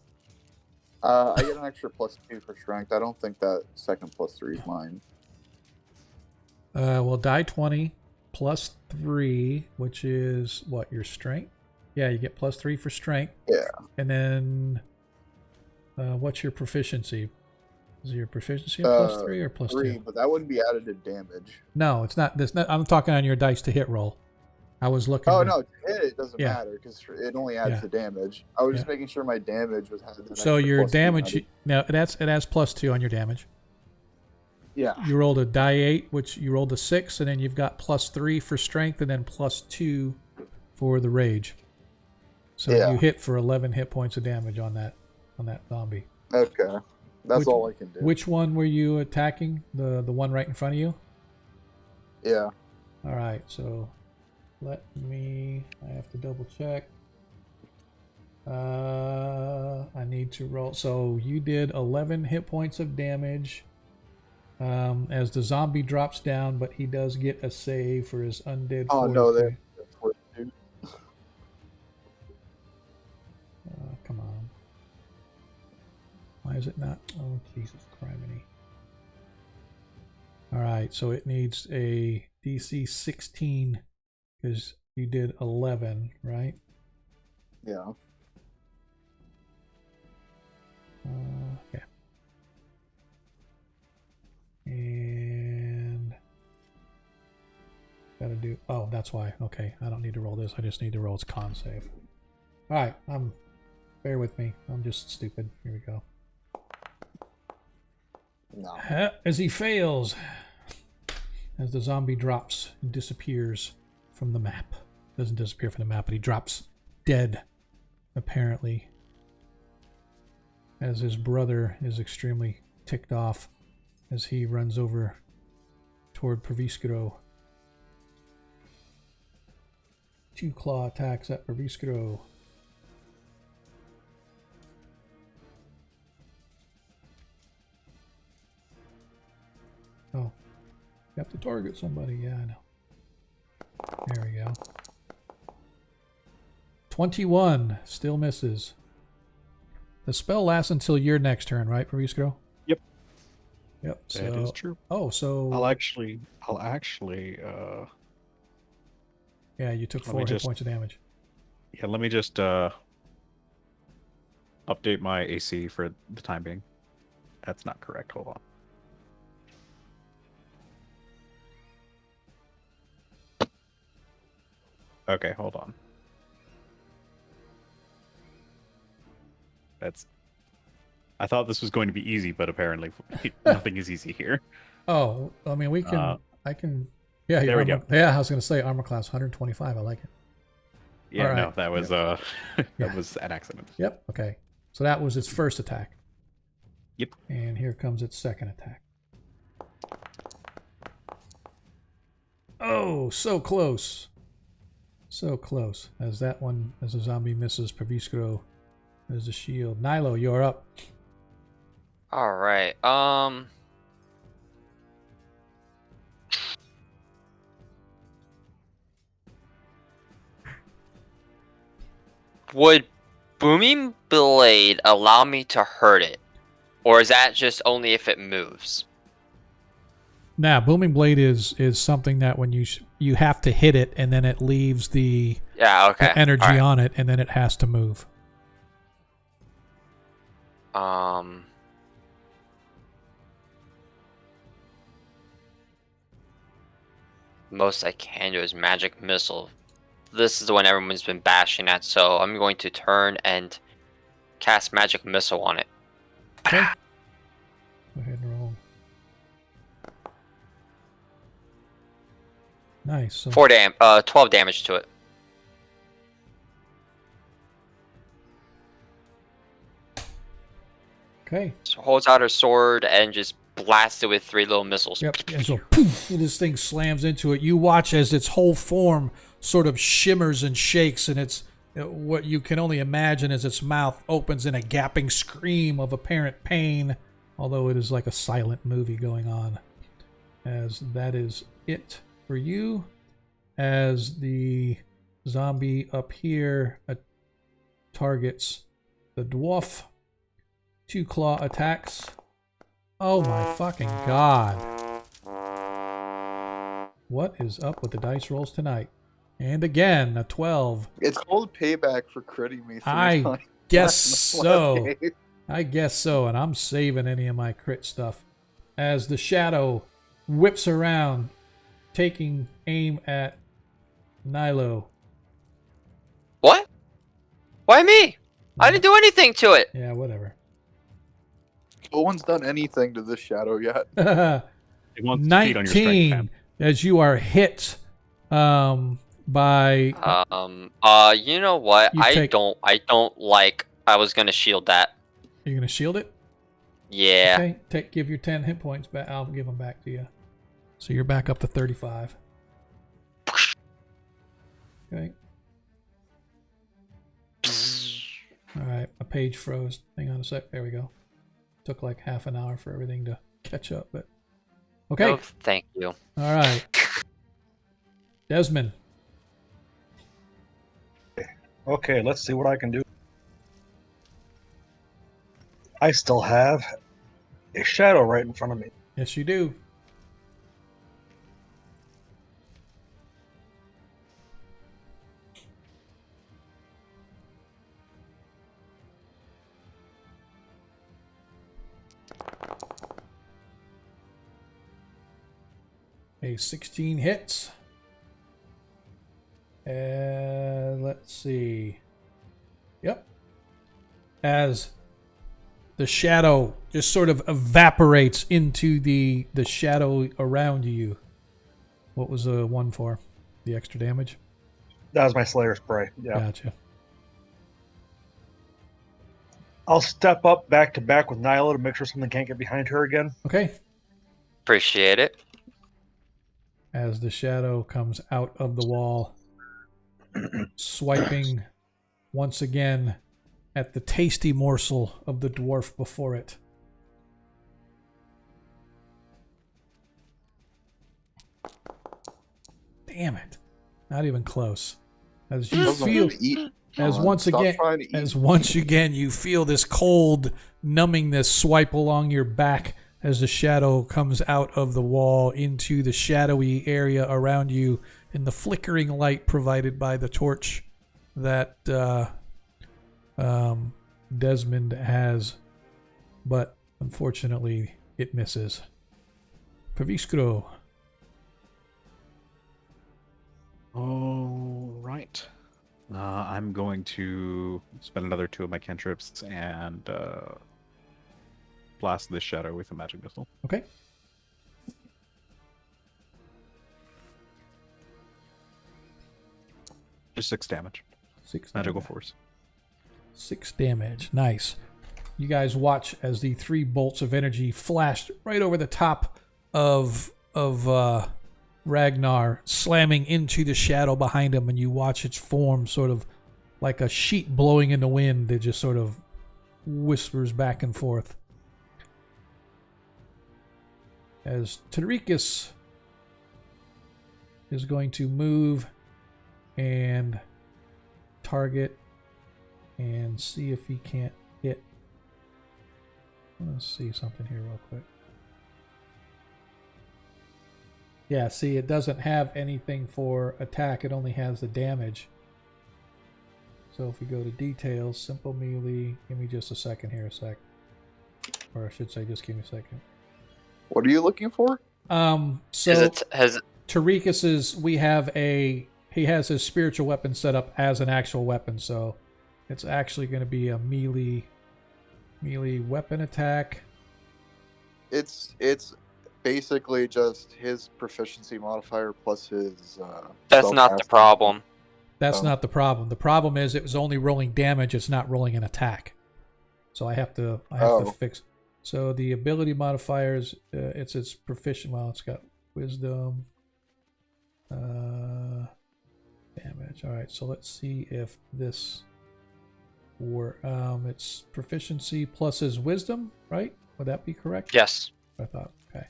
I get an extra +2 for strength. I don't think that second +3 is mine.
Well, die 20 plus 3, which is what, your strength? Yeah, you get +3 for strength.
Yeah.
And then what's your proficiency? Is your proficiency a +3 or +2?
3, but that wouldn't be added to damage.
No, it's not. This. I'm talking on your dice to hit roll. I was looking.
Oh
at,
no, to hit it doesn't
Yeah.
matter because it only adds
Yeah.
to damage. I was just
Yeah.
making sure my damage was had.
So your damage. Now it adds +2 on your damage.
Yeah.
You rolled a die 8, which you rolled a 6, and then you've got +3 for strength, and then +2 for the rage. So
Yeah.
you hit for 11 hit points of damage on that zombie.
Okay. That's all I can do.
Which one were you attacking? The one right in front of you?
Yeah.
All right, so I have to double check. I need to roll. So you did 11 hit points of damage as the zombie drops down, but he does get a save for his undead
Oh no,
fortitude.
that's fortitude.
Come on. Why is it not? Oh, Jesus criminy. All right, so it needs a DC 16 because you did 11, right?
Yeah.
Okay. And gotta do. Oh, that's why. Okay, I don't need to roll this. I just need to roll its con save. All right, bear with me. I'm just stupid. Here we go.
No.
As he fails, as the zombie drops and disappears from the map. Doesn't disappear from the map, but he drops dead, apparently. As his brother is extremely ticked off as he runs over toward Praviskro. 2 claw attacks at Praviskro. Oh, you have to target somebody. Yeah, I know. There we go. 21 still misses. The spell lasts until your next turn, right, Praviskro?
Yep.
Yep.
That is true.
Oh, so
I'll actually.
yeah, you took
let
4
me
hit
just-
points of damage.
Yeah, let me just update my AC for the time being. That's not correct. Hold on. Okay, hold on. I thought this was going to be easy, but apparently nothing is easy here.
Oh, I mean, we can. I can. Yeah,
there
your
we
armor,
go.
Yeah, I was going to say armor class 125. I like it.
Yeah,
All
no,
right.
that was
Yeah.
that was an accident.
Yep. Okay. So that was its first attack.
Yep.
And here comes its second attack. Oh, so close. So close. As the zombie misses Praviskro, there's the shield. Nilo, you're up.
All right. Would Booming Blade allow me to hurt it? Or is that just only if it moves?
Now, Booming Blade is something that when you have to hit it, and then it leaves the
Okay.
the energy
Alright.
on it, and then it has to move.
Most I can do is magic missile. This is the one everyone's been bashing at, so I'm going to turn and cast magic missile on it.
Okay. Go ahead and roll. Nice. So
12 damage to it.
okay.
So holds out her sword and just blasts it with 3 little missiles.
Yep. And so poof, this thing slams into it. You watch as its whole form sort of shimmers and shakes, and it's what you can only imagine as its mouth opens in a gapping scream of apparent pain, although it is like a silent movie going on. As that is it for you. As the zombie up here targets the dwarf. 2 claw attacks. Oh my fucking god. What is up with the dice rolls tonight? And again, a 12.
It's called payback for critting me 3
I
times.
guess so. I guess so, and I'm saving any of my crit stuff. As the shadow whips around, taking aim at Nilo.
What? Why me? I didn't do anything to it.
Yeah, whatever.
No one's done anything to this shadow yet.
It wants to feed on your strength
19
tab.
as you are hit by
You know what?
You take-
I don't like. I was gonna shield that.
you're gonna shield it.
Yeah.
Okay, give your 10 hit points back. I'll give them back to you. So you're back up to 35. Okay. All right, my page froze. Hang on a sec. There we go. Took like half an hour for everything to catch up, but okay.
Oh, thank you.
All right. Desmond.
Okay, let's see what I can do. I still have a shadow right in front of me.
Yes, you do. A 16 hits. Let's see. Yep. As the shadow just sort of evaporates into the shadow around you. What was a 1 for? The extra damage?
That was my Slayer spray. Yeah.
Gotcha.
I'll step up back to back with Nyla to make sure something can't get behind her again.
Okay.
Appreciate it.
As the shadow comes out of the wall, swiping once again at the tasty morsel of the dwarf before it. Damn it. Not even close. As you feel, once again you feel this cold numbingness swipe along your back as the shadow comes out of the wall into the shadowy area around you in the flickering light provided by the torch that Desmond has, but unfortunately it misses. Paviskro.
All right. I'm going to spend another 2 of my cantrips and blast this shadow with a magic missile.
Okay.
Just 6 damage.
6
Magical
damage.
force.
6 damage. Nice. You guys watch as the 3 bolts of energy flashed right over the top of Ragnar, slamming into the shadow behind him, and you watch its form sort of like a sheet blowing in the wind that just sort of whispers back and forth. As Tarikas is going to move and target and see if he can't hit. Let's see something here real quick. Yeah, see, it doesn't have anything for attack. It only has the damage. So if we go to details, simple melee, give me just a second here, or I should say, just give me a second.
What are you looking for?
So Tarikas's, he has his spiritual weapon set up as an actual weapon, so it's actually going to be a melee weapon attack.
It's basically just his proficiency modifier plus his.
That's not the problem.
That's not the problem. The problem is it was only rolling damage. It's not rolling an attack. So I have to fix. So the ability modifiers, it's proficient. Well, it's got wisdom, damage. All right. So let's see if this were it's proficiency plus his wisdom, right? Would that be correct?
Yes.
I thought. Okay.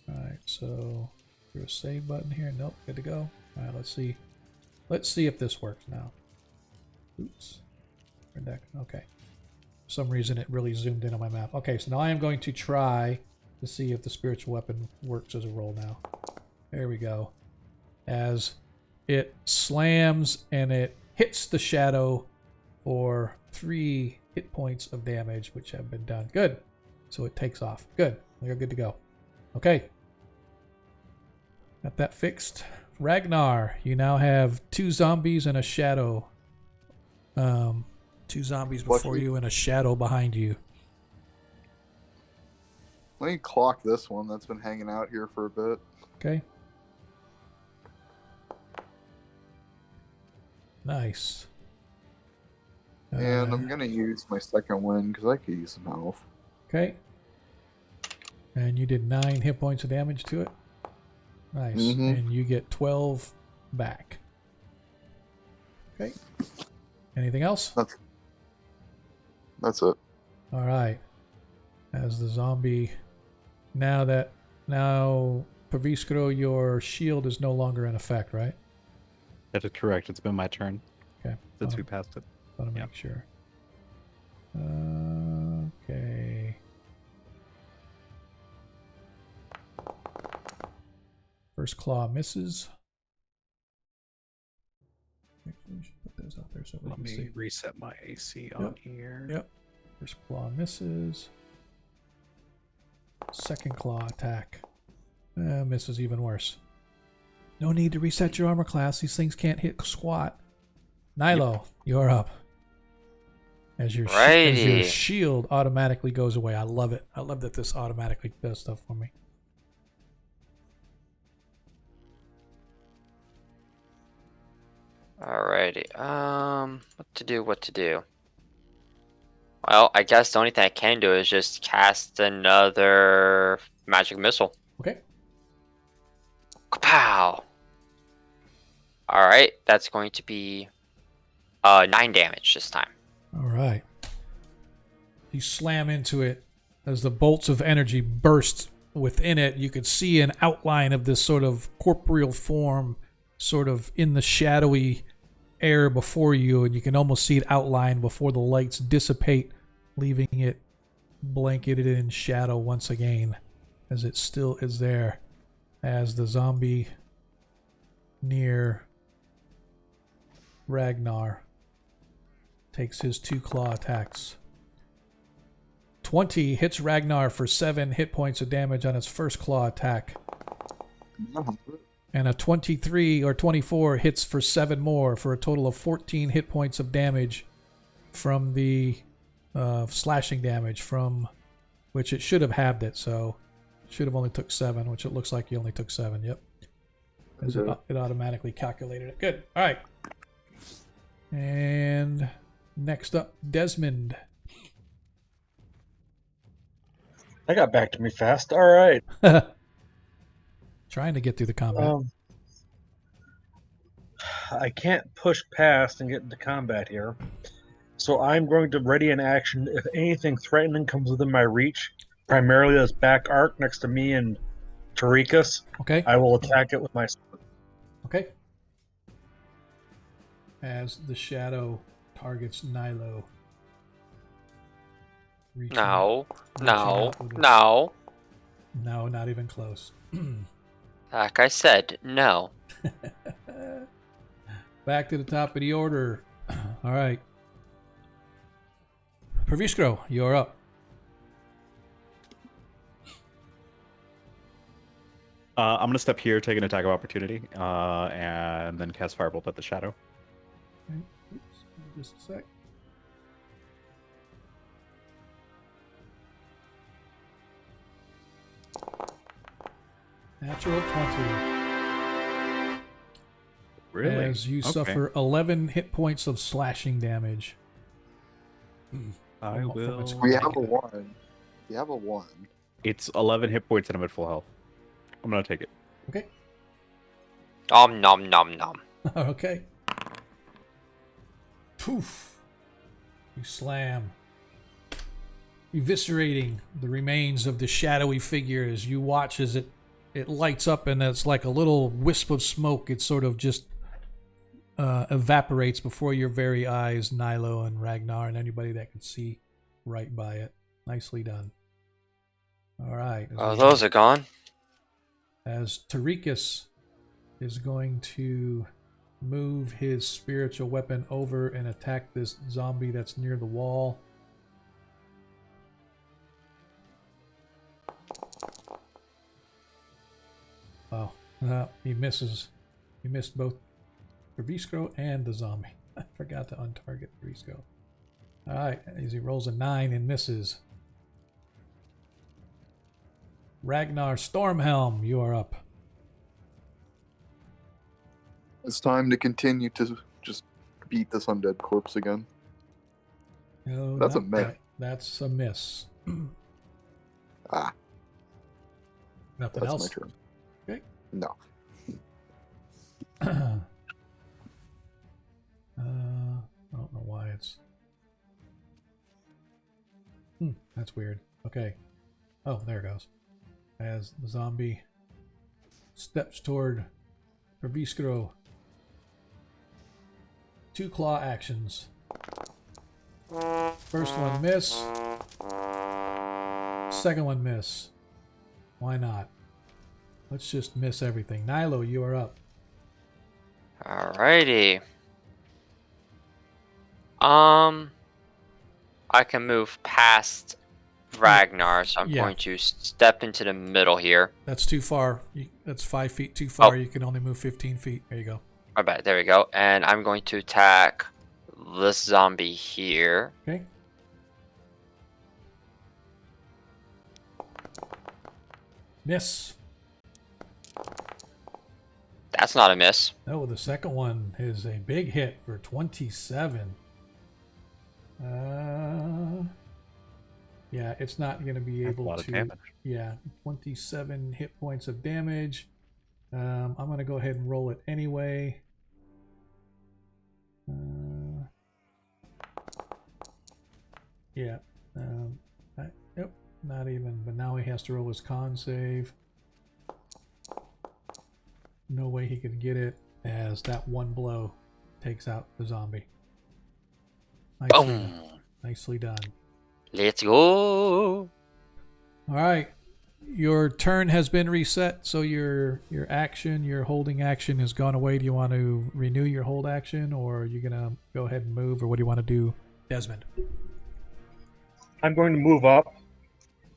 All right. So there's a save button here. Nope. Good to go. All right. Let's see. Let's see if this works now. Oops. Okay. For some reason it really zoomed in on my map. Okay, so now I am going to try to see if the spiritual weapon works as a roll now. There we go. As it slams and it hits the shadow for 3 hit points of damage, which have been done. Good. So it takes off. Good. We're good to go. Okay. Got that fixed. Ragnar, you now have 2 zombies and a shadow. 2 zombies before you and a shadow behind you.
Let me clock this one that's been hanging out here for a bit.
Okay. Nice.
And I'm going to use my second win because I could use some health.
Okay. And you did 9 hit points of damage to it. Nice.
Mm-hmm.
And you get 12 back. Okay. Anything else?
That's it.
All right. As the zombie, now Paviskro, your shield is no longer in effect, right?
That is correct. It's been my turn.
Okay.
Since we passed it.
Want to make sure. Okay. First claw misses. We should put those out there so we
Let
can
me
see.
reset my AC on here.
Yep. First claw misses. Second claw attack. Misses even worse. No need to reset your armor class. These things can't hit squat. Nilo, you're up. As your shield automatically goes away. I love it. I love that this automatically does stuff for me.
Alrighty. What to do? Well, I guess the only thing I can do is just cast another magic missile.
Okay.
Kapow! Alright, that's going to be 9 damage this time.
Alright. You slam into it. As the bolts of energy burst within it, you could see an outline of this sort of corporeal form sort of in the shadowy air before you, and you can almost see it outlined before the lights dissipate, leaving it blanketed in shadow once again, as it still is there, as the zombie near Ragnar takes his 2 claw attacks. 20 hits Ragnar for 7 hit points of damage on its first claw attack. And a 23 or 24 hits for 7 more for a total of 14 hit points of damage from the slashing damage, from which it should have halved it, so it should have only took 7, which it looks like you only took 7. Yep. As it automatically calculated it. Good. All right. And next up, Desmond.
That got back to me fast. All right.
Trying to get through the combat.
I can't push past and get into combat here. So I'm going to ready an action if anything threatening comes within my reach, primarily this back arc next to me and Tarikas.
Okay.
I will attack it with my sword.
Okay. As the shadow targets Nilo.
No,
not
not even close. Like I said, no.
Back to the top of the order. All right. Perviskro, you're up.
I'm gonna step here, take an attack of opportunity, and then cast Firebolt at the shadow.
Okay. Oops. Just a sec. Natural 20.
Really?
As you
Okay.
suffer 11 hit points of slashing damage.
I
From
will.
its
We have a
negative.
1. We have a 1.
It's 11 hit points and I'm at full health. I'm gonna take it.
Okay.
Nom nom nom nom.
Okay. Poof. You slam, eviscerating the remains of the shadowy figure as you watch as it lights up, and it's like a little wisp of smoke. It sort of just evaporates before your very eyes, Nilo and Ragnar and anybody that can see right by it. Nicely done. All right.
Oh, those are gone.
As Tarikas is going to move his spiritual weapon over and attack this zombie that's near the wall. Oh, he misses. He missed both Perviskro and the zombie. I forgot to untarget Perviskro. Alright, as he rolls a 9 and misses. Ragnar Stormhelm, you are up.
It's time to continue to just beat this undead corpse again.
No,
That's a
not
miss.
quite. That's a miss.
Ah,
Nothing
that's
else?
my turn.
Okay.
No.
I don't know why it's... that's weird. Okay. Oh, there it goes. As the zombie steps toward Perviskro. 2 claw actions. First one miss. Second one miss. Why not? Let's just miss everything. Nilo, you are up.
Alrighty. I can move past Ragnar, so I'm
Yeah.
going to step into the middle here.
That's too far. That's 5 feet too far.
Oh.
You can only move 15 feet. There you go.
My bad. There we go. And I'm going to attack this zombie here.
Okay. Miss.
That's not a miss.
No, the second one is a big hit for 27. Yeah, it's not going to be
That's a
able
lot of
to.
damage.
Yeah, 27 hit points of damage. I'm going to go ahead and roll it anyway. Yeah. Yep, not even. But now he has to roll his con save. No way he could get it, as that one blow takes out the zombie.
Boom.
Nicely done.
Let's go.
All right, your turn has been reset, so your action, your holding action, has gone away. Do you want to renew your hold action, or are you gonna go ahead and move, or what do you want to do, Desmond?
I'm going to move up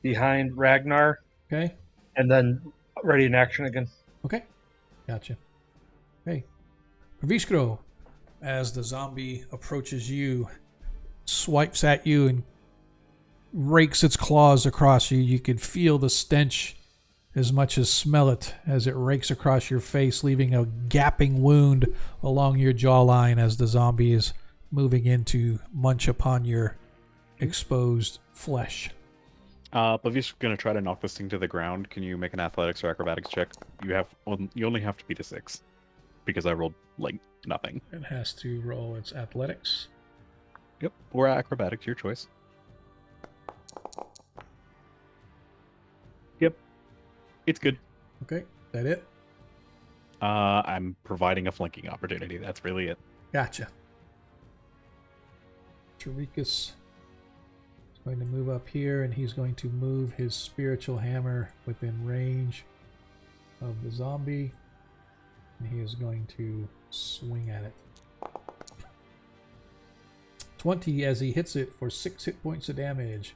behind Ragnar
Okay.
and then ready in action again.
Okay. Gotcha. Okay. Perviskro, as the zombie approaches you, swipes at you and rakes its claws across you. You can feel the stench as much as smell it as it rakes across your face, leaving a gaping wound along your jawline as the zombie is moving in to munch upon your exposed flesh.
Bavish's gonna try to knock this thing to the ground. Can you make an athletics or acrobatics check? You only have to beat a 6 because I rolled like nothing.
It has to roll its athletics.
Yep, or acrobatics, your choice. Yep, it's good.
Okay, is that it?
I'm providing a flanking opportunity. That's really it.
Gotcha. Tarikas is going to move up here, and he's going to move his spiritual hammer within range. of the zombie. And he is going to swing at it. 20 as he hits it for 6 hit points of damage.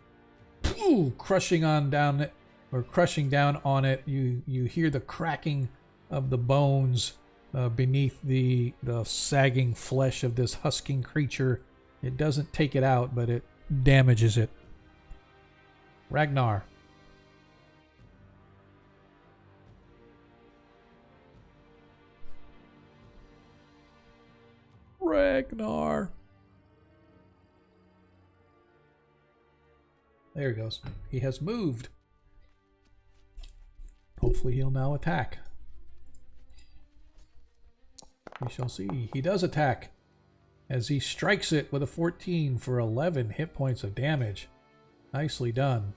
Ooh, crushing down on it. You hear the cracking of the bones beneath the sagging flesh of this husking creature. It doesn't take it out, but it damages it. Ragnar. Ragnar. There he goes. He has moved. Hopefully he'll now attack. We shall see. He does attack as he strikes it with a 14 for 11 hit points of damage. Nicely done.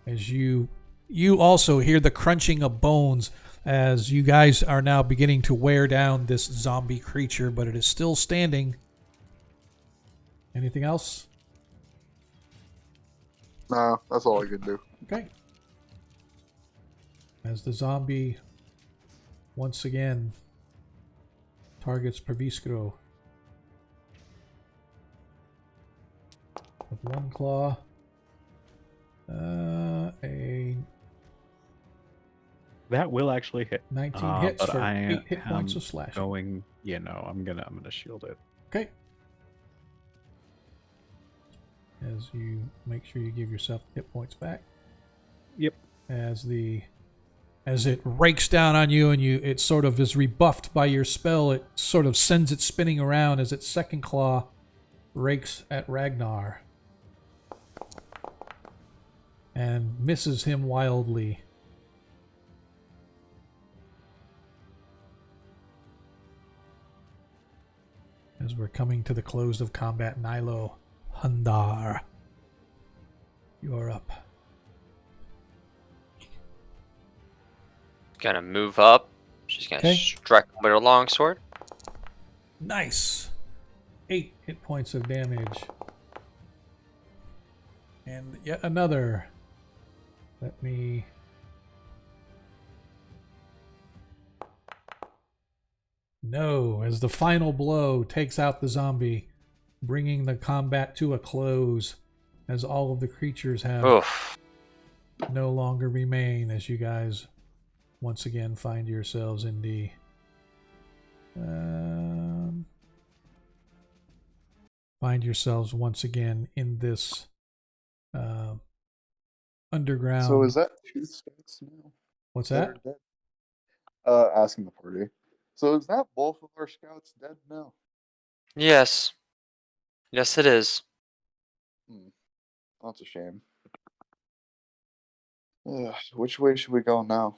As you also hear the crunching of bones as you guys are now beginning to wear down this zombie creature, but it is still standing. Anything else?
Nah, that's all I can do.
Okay. As the zombie once again targets Perviskro with one claw.
That will actually hit.
19 hits
but
for
I
8 hit
am
points of slash.
Going, I'm gonna shield it.
Okay. As you make sure you give yourself hit points back.
Yep.
As it rakes down on you and it sort of is rebuffed by your spell, it sort of sends it spinning around as its second claw rakes at Ragnar. And misses him wildly. As we're coming to the close of combat, Nilo, Hundar, you're up.
Gonna move up. She's gonna strike him with her longsword.
Nice. 8 hit points of damage. And yet another. Let me... No, as the final blow takes out the zombie, bringing the combat to a close, as all of the creatures have no longer remain, as you guys once again find yourselves in the this underground.
So is that 2 scouts now?
What's that?
Asking the party. So is that both of our scouts dead now?
Yes. Yes, it is.
That's a shame. Which way should we go now?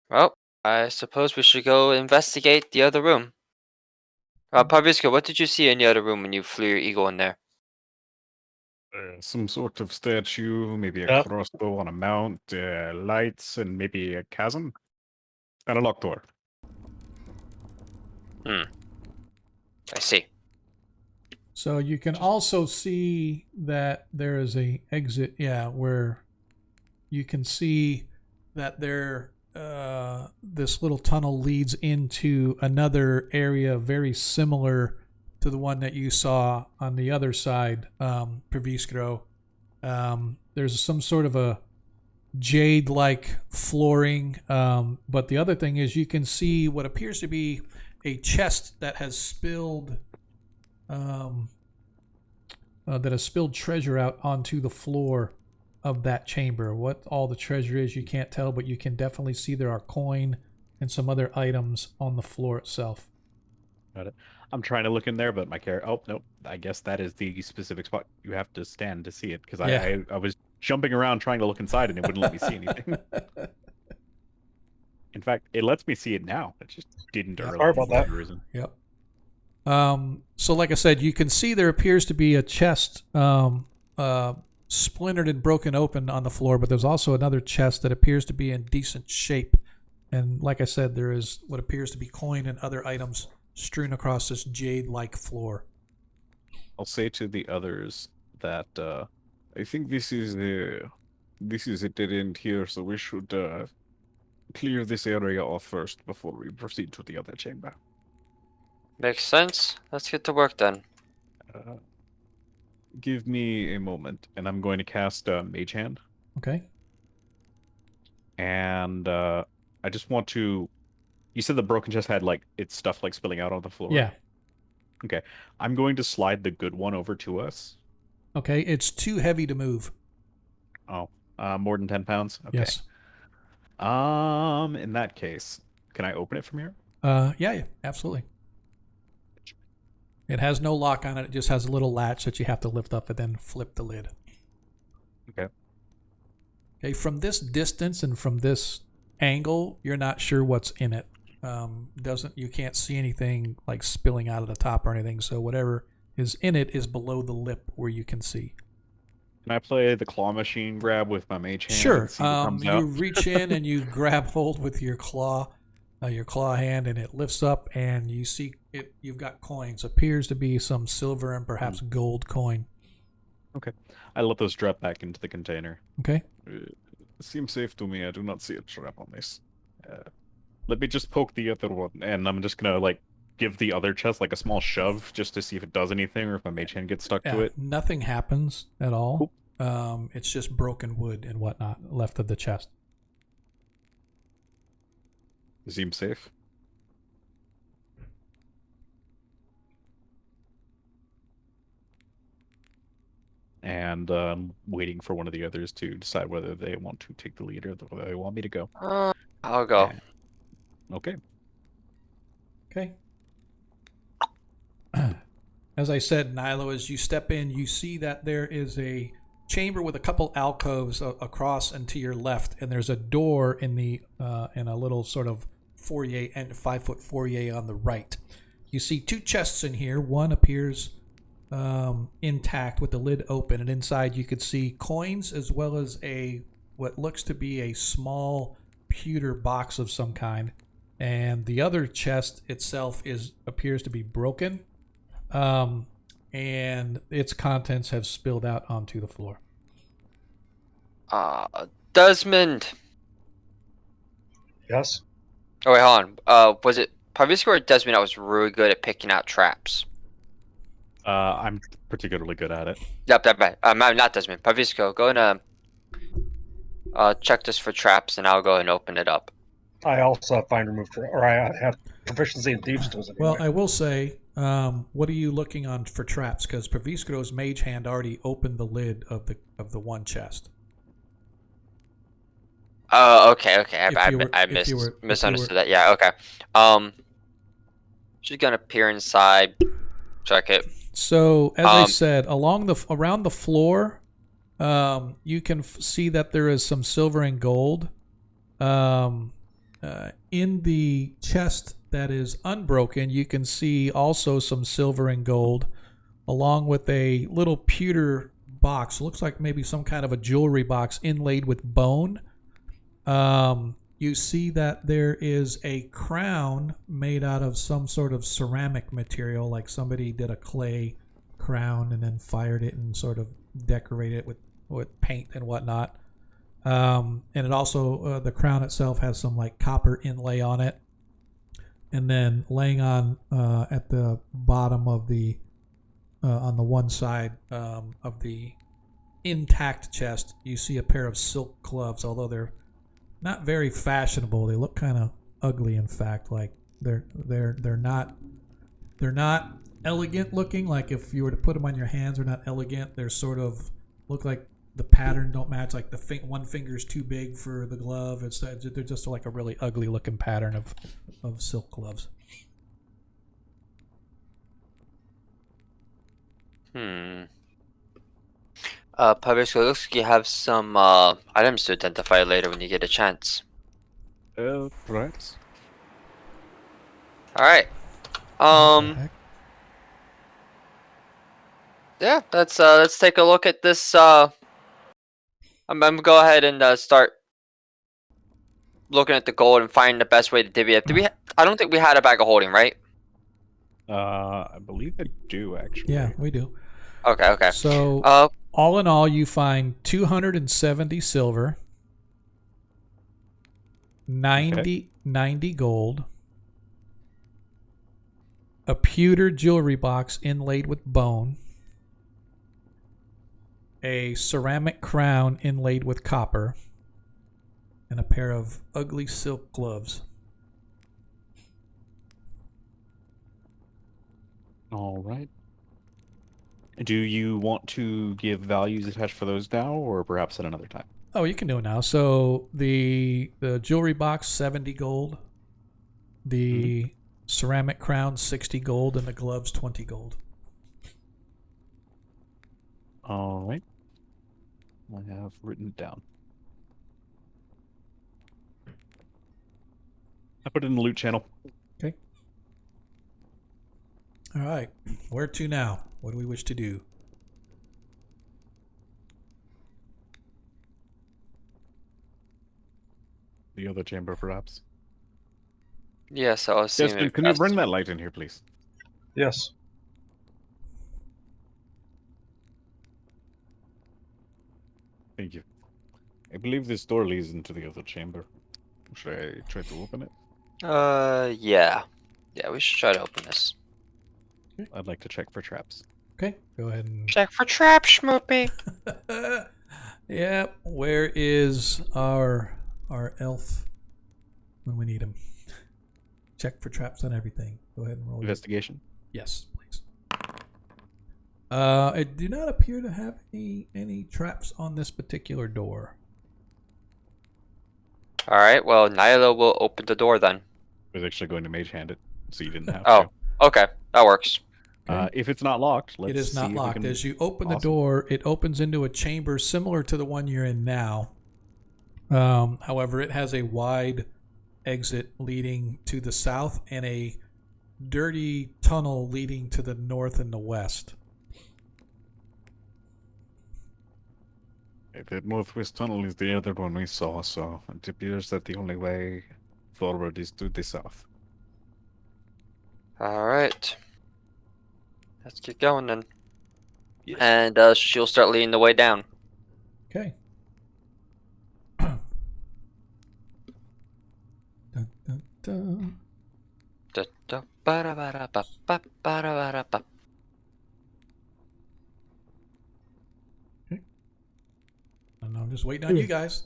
Well, I suppose we should go investigate the other room. Parviska, what did you see in the other room when you flew your eagle in there?
Some sort of statue, maybe a crossbow on a mount, lights, and maybe a chasm. And a locked door.
I see.
So you can also see that there is a exit, where you can see that this little tunnel leads into another area very similar to the one that you saw on the other side, Perviskro. There's some sort of a jade-like flooring, but the other thing is you can see what appears to be a chest that has spilled treasure out onto the floor of that chamber. What all the treasure is, you can't tell, but you can definitely see there are coin and some other items on the floor itself.
Got it. I'm trying to look in there, but my character... Oh, nope. I guess that is the specific spot. You have to stand to see it, because I was jumping around trying to look inside, and it wouldn't let me see anything. In fact, it lets me see it now. It just didn't earlier.
Sorry about that.
Reason.
Yep. So like I said, you can see there appears to be a chest splintered and broken open on the floor, but there's also another chest that appears to be in decent shape. And like I said, there is what appears to be coin and other items strewn across this jade-like floor.
I'll say to the others that I think this is a dead end here, so we should clear this area off first before we proceed to the other chamber.
Makes sense. Let's get to work then.
Give me a moment, and I'm going to cast Mage Hand.
Okay.
And I just want to... You said the broken chest had, like, its stuff, like, spilling out on the floor?
Yeah.
Okay. I'm going to slide the good one over to us.
Okay. It's too heavy to move.
Oh. More than 10 pounds? Okay.
Yes.
In that case, can I open it from here?
Yeah, absolutely. It has no lock on it. It just has a little latch that you have to lift up and then flip the lid.
Okay.
Okay, from this distance and from this angle, you're not sure what's in it. You can't see anything like spilling out of the top or anything. So whatever is in it is below the lip where you can see.
Can I play the claw machine grab with my mage hand?
Sure.
And see what comes
You
out?
reach in and you grab hold with your claw hand, and it lifts up, and you see it. You've got coins. Appears to be some silver and perhaps gold coin.
Okay. I let those drop back into the container.
Okay.
Seems safe to me. I do not see a trap on this. Let me just poke the other one, and I'm just gonna like give the other chest like a small shove just to see if it does anything or if my mage hand gets stuck to it.
Nothing happens at all.
Cool.
It's just broken wood and whatnot left of the chest.
Seems safe. And waiting for one of the others to decide whether they want to take the lead or whether they want me to go.
I'll go.
And- Okay.
Okay. As I said, Nilo, as you step in, you see that there is a chamber with a couple alcoves across and to your left, and there's a door in a little sort of foyer and 5-foot foyer on the right. You see two chests in here. One appears intact with the lid open, and inside you could see coins as well as what looks to be a small pewter box of some kind. And the other chest itself appears to be broken, and its contents have spilled out onto the floor.
Desmond.
Yes.
Oh wait, hold on. Was it Pavisco or Desmond that was really good at picking out traps?
I'm particularly good at it.
Yep, not Desmond. Pavisco, go and check this for traps, and I'll go and open it up.
I also have find remove, or I have proficiency in thieves tools.
Well, I will say, what are you looking on for traps? Because Pavisco's mage hand already opened the lid of the one chest.
Oh, okay. I misunderstood that. Yeah, okay. She's gonna peer inside, check it.
So, as I said, around the floor, you can see that there is some silver and gold. In the chest that is unbroken, you can see also some silver and gold, along with a little pewter box. Looks like maybe some kind of a jewelry box inlaid with bone. You see that there is a crown made out of some sort of ceramic material, like somebody did a clay crown and then fired it and sort of decorated it with paint and whatnot. And it also, the crown itself has some like copper inlay on it. And then laying on at the bottom of on the one side of the intact chest, you see a pair of silk gloves, although they're not very fashionable. They look kind of ugly, in fact. Like they're not elegant looking. Like if you were to put them on your hands, they're not elegant. They're sort of look like the pattern don't match. Like one finger is too big for the glove. They're just like a really ugly looking pattern of silk gloves.
Pavisco, looks like you have some items to identify later when you get a chance.
Right.
All right. Yeah, let's take a look at this. I'm gonna go ahead and start looking at the gold and find the best way to divvy up. I don't think we had a bag of holding, right?
I believe I do actually.
Yeah, we do.
Okay.
So, all in all, you find 270 silver, 90 gold, a pewter jewelry box inlaid with bone, a ceramic crown inlaid with copper, and a pair of ugly silk gloves.
All right. Do you want to give values attached for those now, or perhaps at another time?
Oh, you can do it now. So the jewelry box, 70 gold. The ceramic crown, 60 gold, and the gloves, 20 gold.
All right. I have written it down. I put it in the loot channel.
Okay. All right. Where to now? What do we wish to do?
The other chamber, perhaps.
Yes, I was seeing
Desmond,
it.
can you bring that light in here, please?
Yes.
Thank you. I believe this door leads into the other chamber. Should I try to open it?
Yeah. Yeah, we should try to open this.
I'd like to check for traps.
Okay. Go ahead and...
Check for traps, Schmoopy.
Yep. Where is our elf when we need him? Check for traps on everything. Go ahead and roll.
Investigation.
Yes, please. I do not appear to have any traps on this particular door.
All right. Well, Nyla will open the door then.
I was actually going to mage hand it, so you didn't have
Oh,
to.
okay. That works.
If it's not locked, let's
It is
see
not
if we
locked.
can-
As you open the
Awesome.
door, it opens into a chamber similar to the one you're in now. However, it has a wide exit leading to the south and a dirty tunnel leading to the north and the west.
The northwest tunnel is the other one we saw, so it appears that the only way forward is to the south.
All right. Let's get going then.
Yes.
And she'll start leading the way down.
Okay. Dun, dun, dun.
Da-da-ba-da-ba-da-ba-ba-ba-da-ba-da-ba.
And I'm just waiting on you guys.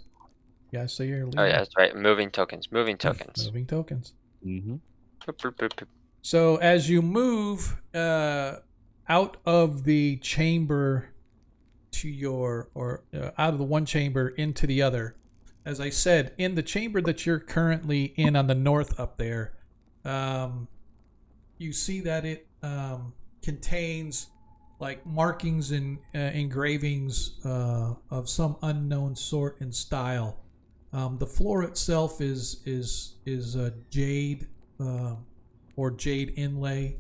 You guys say you're leaving.
Oh yeah, that's right. Moving tokens. Moving tokens.
Moving tokens.
Mm-hmm.
Boop, boop, boop, boop.
So as you move out of the chamber to your, or out of the one chamber into the other, as I said, in the chamber that you're currently in on the north up there, you see that it contains like markings and engravings of some unknown sort and style. The floor itself is jade or jade inlay,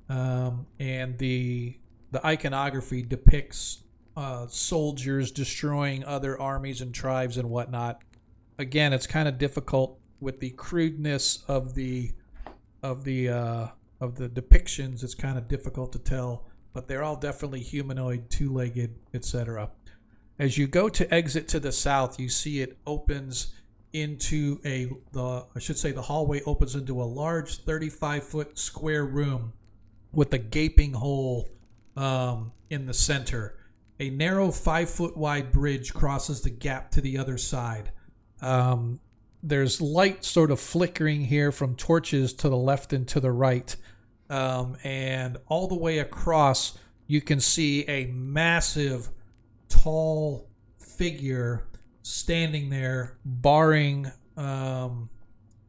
and the iconography depicts soldiers destroying other armies and tribes and whatnot. Again, it's kind of difficult with the crudeness of the depictions. It's kind of difficult to tell, but they're all definitely humanoid, two-legged, etc. As you go to exit to the south, you see it opens into the hallway opens into a large 35-foot square room with a gaping hole in the center. A narrow 5-foot wide bridge crosses the gap to the other side. There's light sort of flickering here from torches to the left and to the right. And all the way across, you can see a massive, tall figure standing there, barring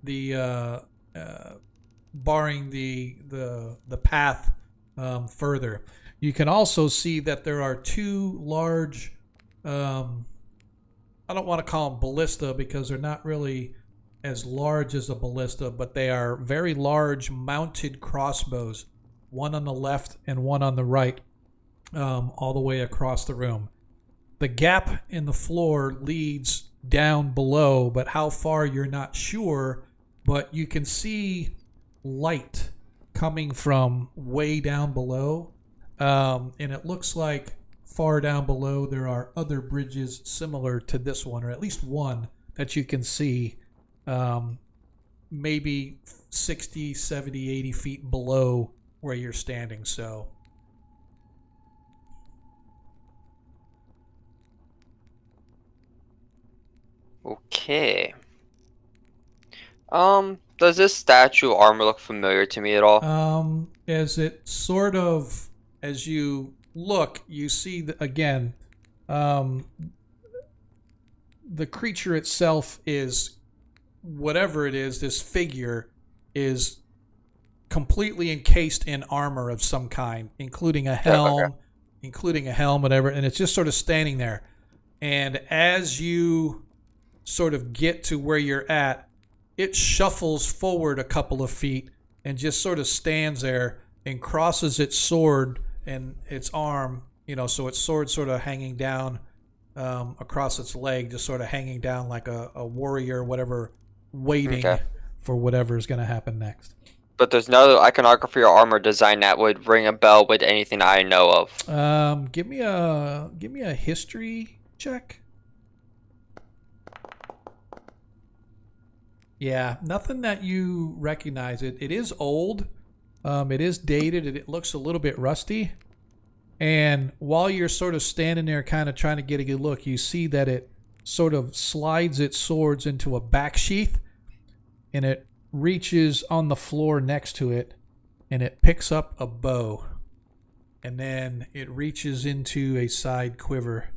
the path further. You can also see that there are two large, I don't want to call them ballista because they're not really as large as a ballista, but they are very large mounted crossbows, one on the left and one on the right, all the way across the room. The gap in the floor leads down below, but how far you're not sure, but you can see light coming from way down below, and it looks like far down below there are other bridges similar to this one, or at least one that you can see maybe 60, 70, 80 feet below where you're standing. So
Okay. Does this statue armor look familiar to me at all?
as it sort of, as you look, you see again, the creature itself is, whatever it is, this figure is completely encased in armor of some kind, including a helm, whatever, and it's just sort of standing there. And as you sort of get to where you're at, it shuffles forward a couple of feet and just sort of stands there and crosses its sword and its arm, so its sword sort of hanging down across its leg, just sort of hanging down like a warrior, whatever, waiting for whatever is going to happen next.
But there's no iconography or armor design that would ring a bell with anything I know of.
Give me a history check. Yeah, nothing that you recognize. It is old. It is dated. It looks a little bit rusty. And while you're sort of standing there kind of trying to get a good look, you see that it sort of slides its swords into a back sheath, and it reaches on the floor next to it, and it picks up a bow. And then it reaches into a side quiver,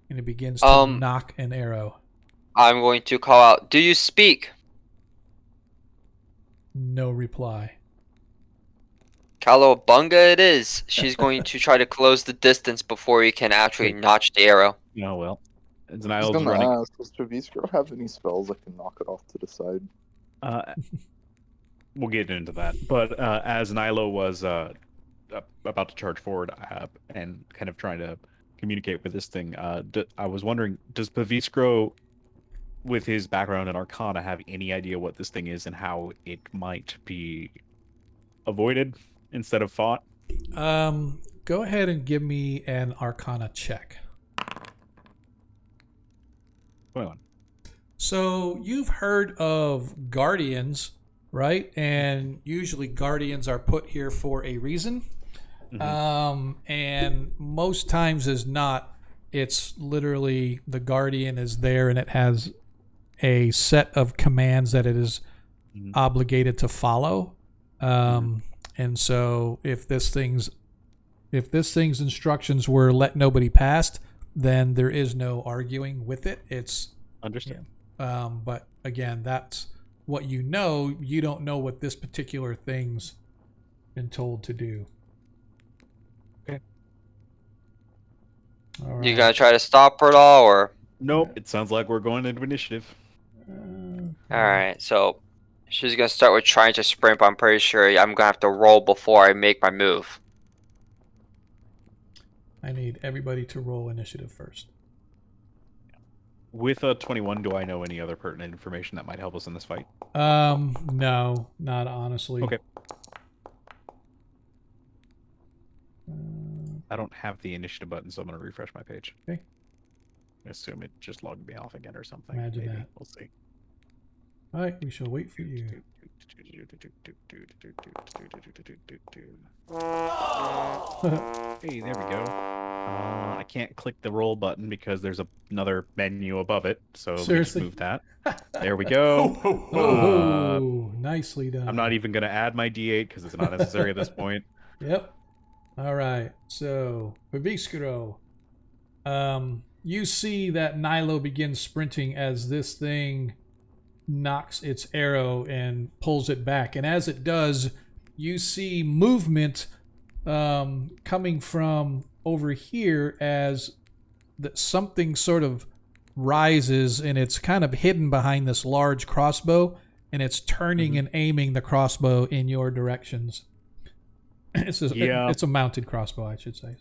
and it begins to knock an arrow.
I'm going to call out, "Do you speak?"
No reply.
Cowabunga it is. She's going to try to close the distance before he can actually notch the arrow.
Oh, well. It's an
I was
island's
gonna
running.
ask, does Travisco have any spells that can knock it off to the side?
We'll get into that. But as Nilo was about to charge forward and kind of trying to communicate with this thing, I was wondering, does Paviskro, with his background in Arcana, have any idea what this thing is and how it might be avoided instead of fought?
Go ahead and give me an Arcana check.
21.
So you've heard of guardians, right? And usually guardians are put here for a reason. Mm-hmm. And most times is not. It's literally the guardian is there and it has a set of commands that it is obligated to follow. And so if this thing's instructions were let nobody past, then there is no arguing with it. It's
understand.
But again, that's what you know. You don't know what this particular thing's been told to do.
Okay.
All right.
You gonna try to stop her at all, or?
Nope. It sounds like we're going into initiative.
Alright, so she's gonna start with trying to sprint, but I'm pretty sure I'm gonna have to roll before I make my move.
I need everybody to roll initiative first.
With a 21, do I know any other pertinent information that might help us in this fight?
No, not honestly.
Okay. I don't have the initiative button, so I'm going to refresh my page.
Okay.
I assume it just logged me off again or something.
Imagine
Maybe.
that.
We'll see.
All right, we shall wait for you.
Hey, there we go. I can't click the roll button because there's another menu above it, so let me just
Seriously?
move that. There we go.
Oh, nicely done.
I'm not even going to add my D8 because it's not necessary at this point.
Yep. All right. So, Paviskro, you see that Nilo begins sprinting as this thing knocks its arrow and pulls it back. And as it does, you see movement coming from over here as something sort of rises, and it's kind of hidden behind this large crossbow, and it's turning and aiming the crossbow in your directions. It's a mounted crossbow, I should say.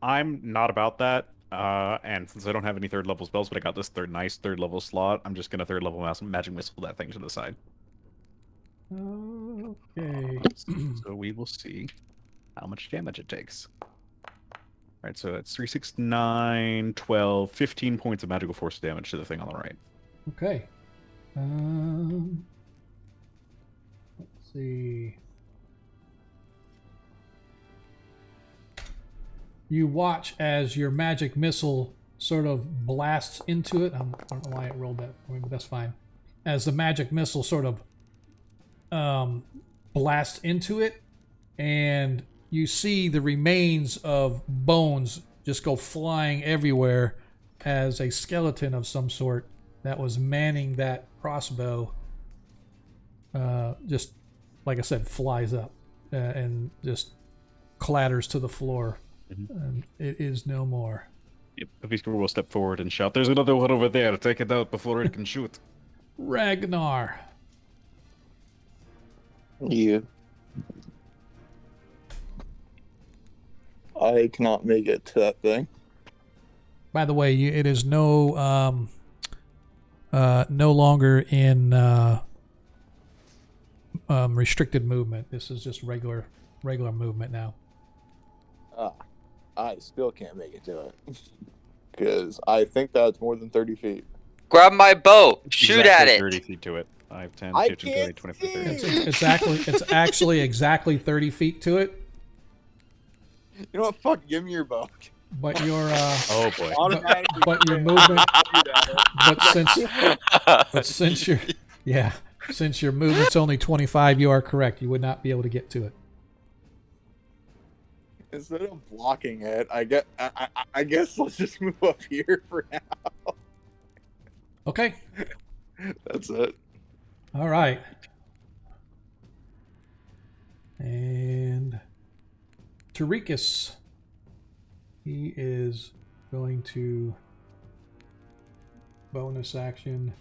I'm not about that. And since I don't have any third level spells, but I got this nice third level slot, I'm just gonna third level magic missile that thing to the side.
Okay.
So we will see how much damage it takes. Alright, so it's 3, 6, 9, 12, 15 points of magical force damage to the thing on the right.
Okay. Let's see. You watch as your magic missile sort of blasts into it. I don't know why it rolled that for me, but that's fine. As the magic missile sort of blasts into it, and you see the remains of bones just go flying everywhere as a skeleton of some sort that was manning that crossbow just, like I said, flies up and just clatters to the floor. And it is no more.
Yep. The Beastkeeper will step forward and shout, "There's another one over there. Take it out before it can shoot."
Ragnar.
Yeah. I cannot make it to that thing.
By the way, it is no longer in restricted movement. This is just regular movement now.
I still can't make it to it. Because I think that's more than 30 feet.
Grab my bow. Shoot
Exactly
at it.
30 feet to it. 5, 10,
I
15, 20,
can't
25,
see.
30.
It's actually exactly 30 feet to it.
You know what? Fuck, give me your bow.
But your
Oh boy.
Automatically.
but your movement
Shoot at it.
since your movement's only 25, you are correct. You would not be able to get to it.
Instead of blocking it, I guess let's just move up here for now.
Okay.
That's it.
All right. And Tarikus, he is going to bonus action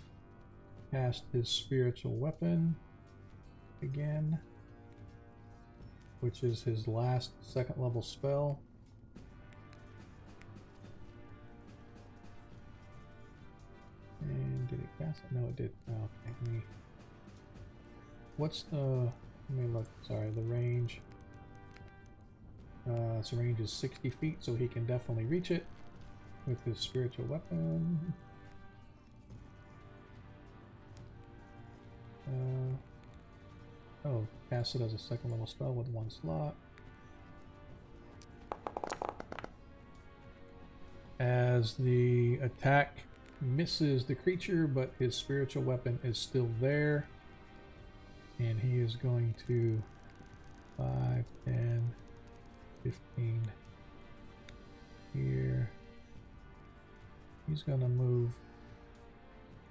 cast his spiritual weapon again, which is his last second level spell. And did it cast it? No, it did. Oh, okay. What's the... Let me look. Sorry, the range. So range is 60 feet, so he can definitely reach it with his spiritual weapon. Cast it as a second level spell with 1 slot. As the attack misses the creature, but his spiritual weapon is still there. And he is going to 5, 10, 15 here. He's going to move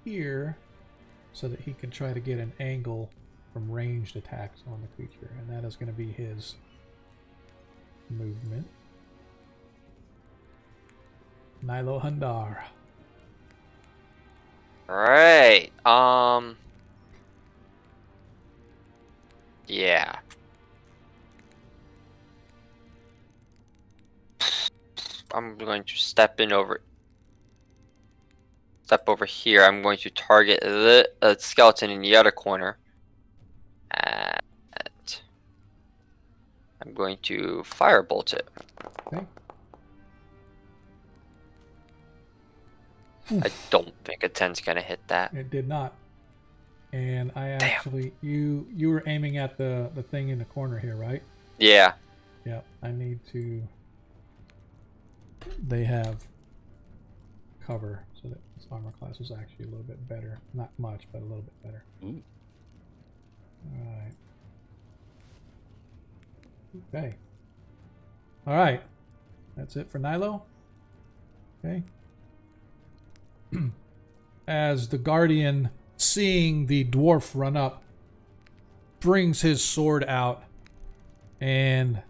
here so that he can try to get an angle from ranged attacks on the creature. And that is going to be his movement. Nilo Hundar.
Alright. Yeah. I'm going to step over here. I'm going to target the skeleton in the other corner. And I'm going to firebolt it.
Okay.
I don't think a 10's gonna hit that.
It did not. And I actually, you were aiming at the thing in the corner here, right?
Yeah.
Yeah, I need to... They have cover, so that this armor class is actually a little bit better. Not much, but a little bit better.
Ooh.
Alright. Okay. Alright. That's it for Nilo. Okay. As the Guardian, seeing the dwarf run up, brings his sword out and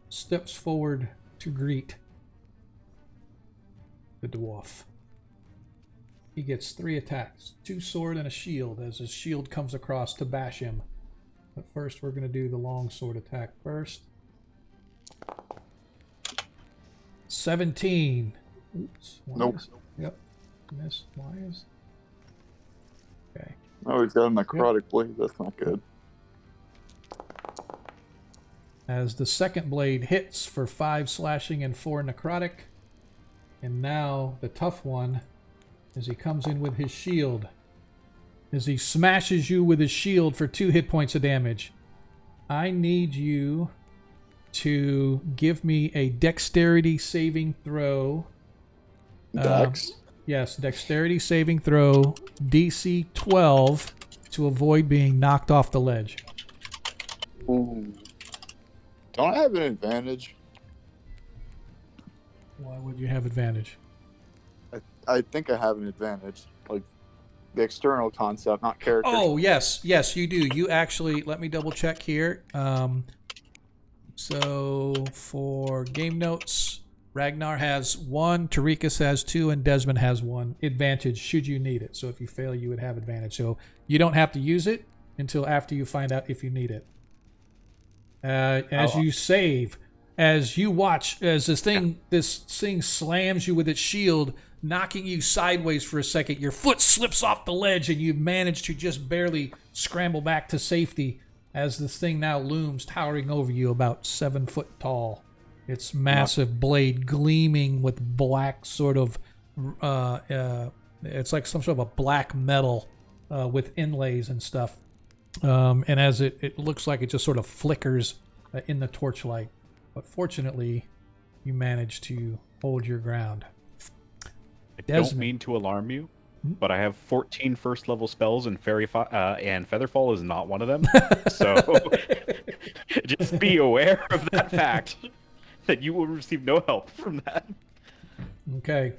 steps forward to greet the dwarf. He gets 3 attacks, 2 sword and a shield, as his shield comes across to bash him. But first we're going to do the long sword attack first. 17. Oops.
Nope.
Yep. Missed. Why is... Okay.
Oh, he's got a necrotic blade. That's not good.
As the second blade hits for 5 slashing and 4 necrotic. And now the tough one, as he comes in with his shield, as he smashes you with his shield for 2 hit points of damage. I need you to give me a dexterity saving throw.
Dex.
Yes, dexterity saving throw, DC 12, to avoid being knocked off the ledge.
Ooh. Don't I have an advantage?
Why would you have advantage?
I think I have an advantage. Like the external concept, not character.
Oh, yes, you do. You actually, let me double check here. So for game notes, Ragnar has 1, Tarikas has 2, and Desmond has 1 advantage should you need it. So if you fail, you would have advantage. So you don't have to use it until after you find out if you need it. As you save, as you watch, as this thing slams you with its shield, knocking you sideways for a second, your foot slips off the ledge and you manage to just barely scramble back to safety as this thing now looms towering over you, about 7 foot tall. Its massive blade gleaming with black sort of, it's like some sort of a black metal with inlays and stuff. And as it looks like it just sort of flickers in the torchlight. But fortunately, you manage to hold your ground.
I don't mean to alarm you, but I have 14 first level spells, and and Featherfall is not one of them. So just be aware of that fact, that you will receive no help from that.
Okay.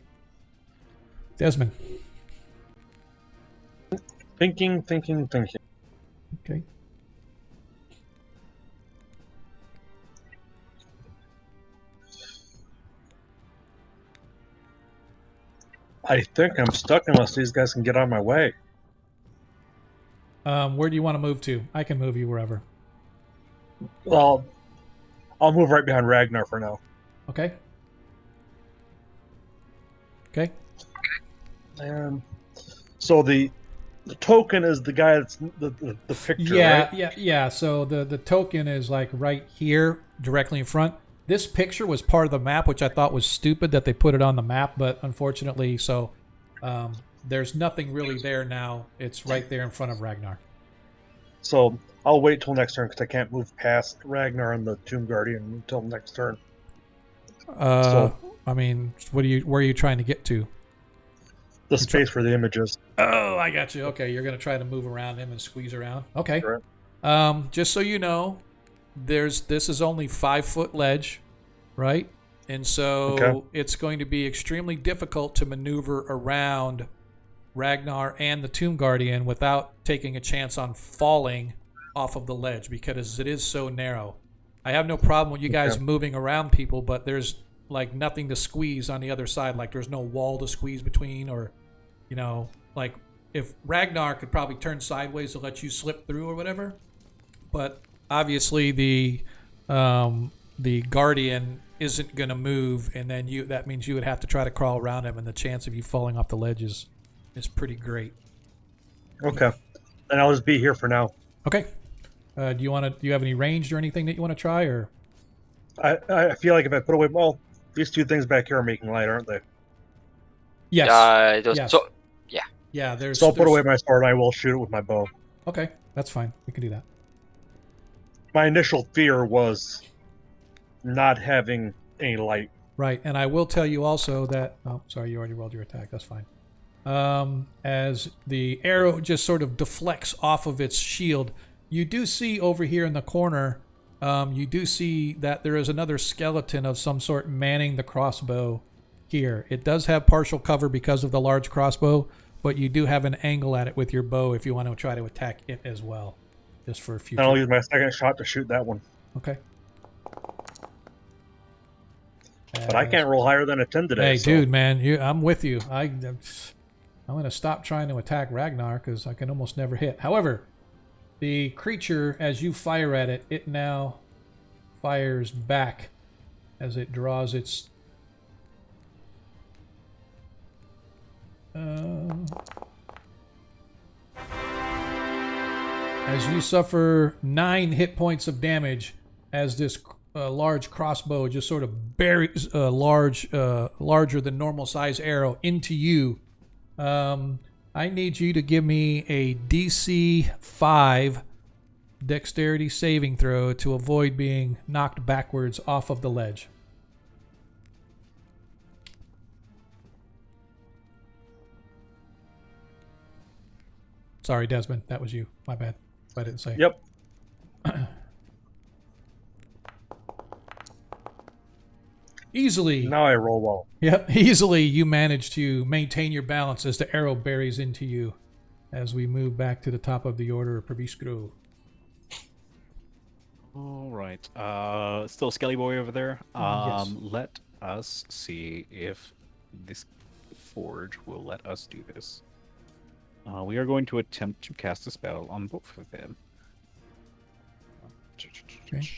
Desmond.
Thinking.
Okay.
I think I'm stuck unless these guys can get out of my way.
Where do you want to move to? I can move you wherever.
Well, I'll move right behind Ragnar for now.
Okay. Okay.
So the token is the guy that's the picture, right?
Yeah. So the token is like right here, directly in front. This picture was part of the map, which I thought was stupid that they put it on the map, but unfortunately, so there's nothing really there now. It's right there in front of Ragnar.
So I'll wait till next turn because I can't move past Ragnar and the Tomb Guardian until next turn.
I mean, where are you trying to get to?
The space for the images.
Oh, I got you. Okay, you're going to try to move around him and squeeze around. Okay.
Correct.
Just so you know, this is only 5-foot ledge, right? And so it's going to be extremely difficult to maneuver around Ragnar and the Tomb Guardian without taking a chance on falling off of the ledge because it is so narrow. I have no problem with you guys moving around people, but there's like nothing to squeeze on the other side. Like there's no wall to squeeze between, or like if Ragnar could probably turn sideways to let you slip through or whatever, but obviously the Guardian isn't going to move, and then that means you would have to try to crawl around him, and the chance of you falling off the ledge is pretty great.
Okay, and I'll just be here for now.
Okay. Do you have any ranged or anything that you want to try, or?
I feel like if I put away, these 2 things back here are making light, aren't they?
Yes.
Yes.
Yeah.
So I'll put away my sword and I will shoot it with my bow.
Okay, that's fine. We can do that.
My initial fear was not having any light.
Right, and I will tell you also that... Oh, sorry, you already rolled your attack. That's fine. As the arrow just sort of deflects off of its shield, you do see over here in the corner, you do see that there is another skeleton of some sort manning the crossbow here. It does have partial cover because of the large crossbow, but you do have an angle at it with your bow if you want to try to attack it as well. Just for a future.
I'll use my second shot to shoot that one.
Okay.
But I can't roll higher than a 10 today.
Hey, dude, man, I'm with you. I'm going to stop trying to attack Ragnar because I can almost never hit. However, the creature, as you fire at it, it now fires back as it draws its... as you suffer 9 hit points of damage as this large crossbow just sort of buries a larger than normal size arrow into you. I need you to give me a DC 5 dexterity saving throw to avoid being knocked backwards off of the ledge. Sorry, Desmond. That was you. My bad. I didn't say.
Yep.
Easily.
Now I roll well.
Yep, easily you manage to maintain your balance as the arrow buries into you as we move back to the top of the order of Praviskro.
All right. Still Skelly Boy over there.
Yes.
Let us see if this forge will let us do this. We are going to attempt to cast a spell on both of them.
Okay.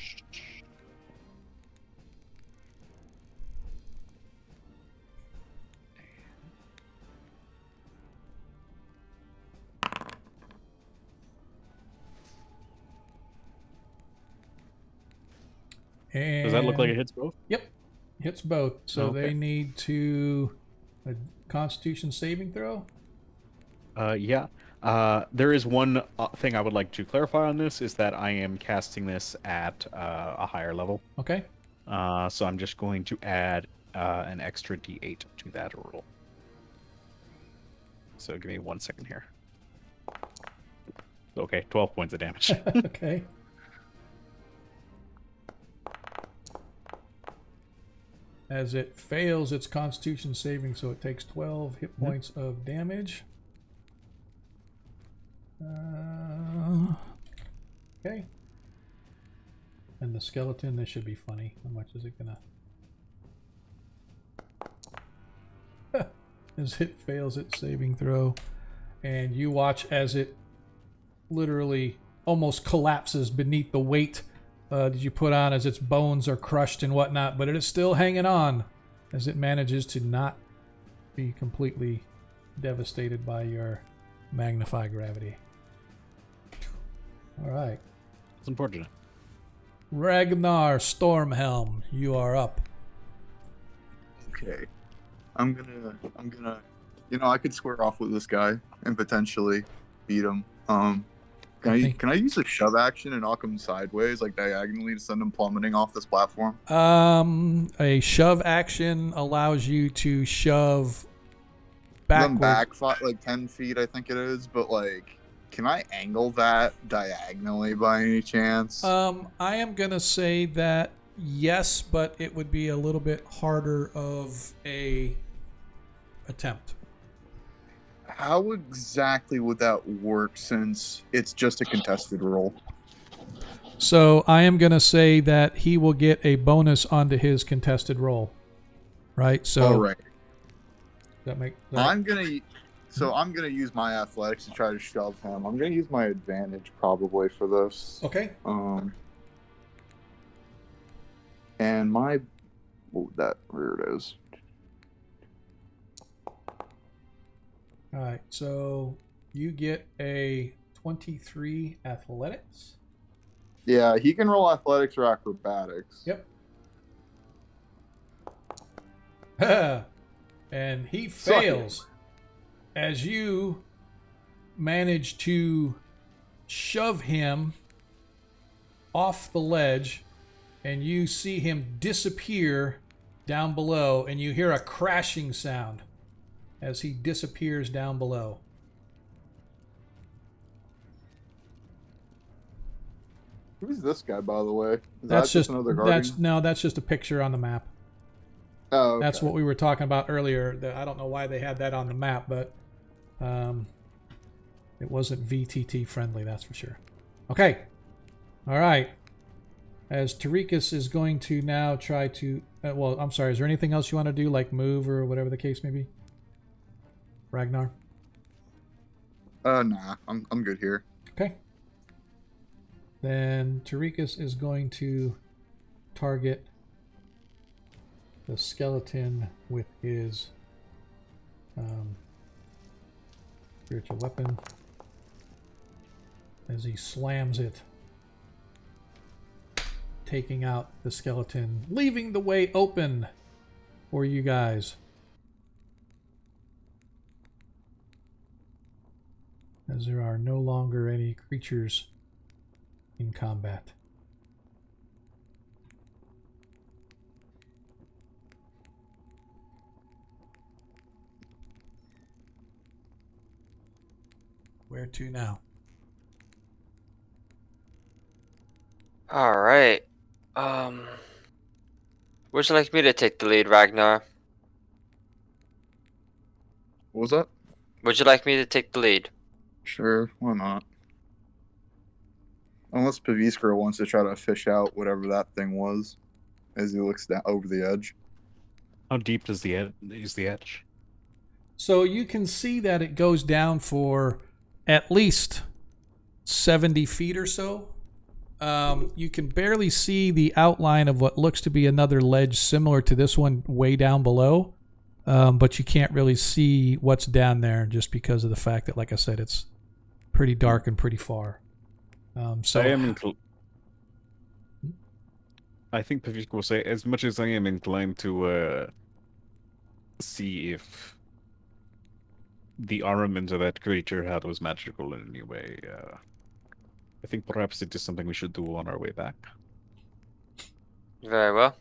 And
Does that look like it hits both?
Yep, hits both. So
Okay.
they need to a Constitution saving throw.
Yeah. There is one thing I would like to clarify on this is that I am casting this at a higher level.
Okay.
So I'm just going to add an extra D8 to that roll. So give me 1 second here. Okay, 12 points of damage.
Okay. As it fails its Constitution saving, so it takes 12 hit points of damage. Okay. And the skeleton, this should be funny. How much is it gonna... as it fails its saving throw. And you watch as it literally almost collapses beneath the weight that you put on as its bones are crushed and whatnot, but it is still hanging on as it manages to not be completely devastated by your magnify gravity. All right.
It's unfortunate.
Ragnar Stormhelm, you are up.
Okay. I'm gonna, I could square off with this guy and potentially beat him. Can I use a shove action and knock him sideways, like diagonally, to send him plummeting off this platform?
A shove action allows you to shove
Them
backward.
back like 10 feet, I think it is, but like, can I angle that diagonally by any chance?
I am gonna say that yes, but it would be a little bit harder of a attempt.
How exactly would that work since it's just a contested roll?
So I am gonna say that he will get a bonus onto his contested roll. Right? So
All right.
that make
I'm gonna use my athletics to try to shove him. I'm gonna use my advantage probably for this.
okay.
And my where it is.
All right. So you get a 23 athletics.
Yeah, he can roll athletics or acrobatics.
Yep. And he
Suck it.
fails as you manage to shove him off the ledge, and you see him disappear down below, and you hear a crashing sound as he disappears down below.
Who's this guy, by the way? Is
That's
that
just
another guardian?
that's just a picture on the map.
Oh, okay.
That's what we were talking about earlier. I don't know why they had that on the map, but it wasn't VTT friendly, that's for sure. Okay. All right. As Tarikas is going to now try to... well, I'm sorry. Is there anything else you want to do, like move or whatever the case may be? Ragnar?
Nah, I'm good here.
Okay. Then Tarikas is going to target the skeleton with his spiritual weapon as he slams it, taking out the skeleton, leaving the way open for you guys. as there are no longer any creatures in combat. Where to now?
All right. Would you like me to take the lead, Ragnar?
What was that?
Would you like me to take the lead?
Sure, why not? Unless Paviskra wants to try to fish out whatever that thing was as he looks down over the edge.
How deep is the edge?
So you can see that it goes down for at least 70 feet or so. You can barely see the outline of what looks to be another ledge similar to this one way down below, but you can't really see what's down there just because of the fact that, like I said, it's pretty dark and pretty far.
I think Pavik will say, as much as I am inclined to see if the armament of that creature had was magical in any way, I think perhaps it is something we should do on our way back.
Very well.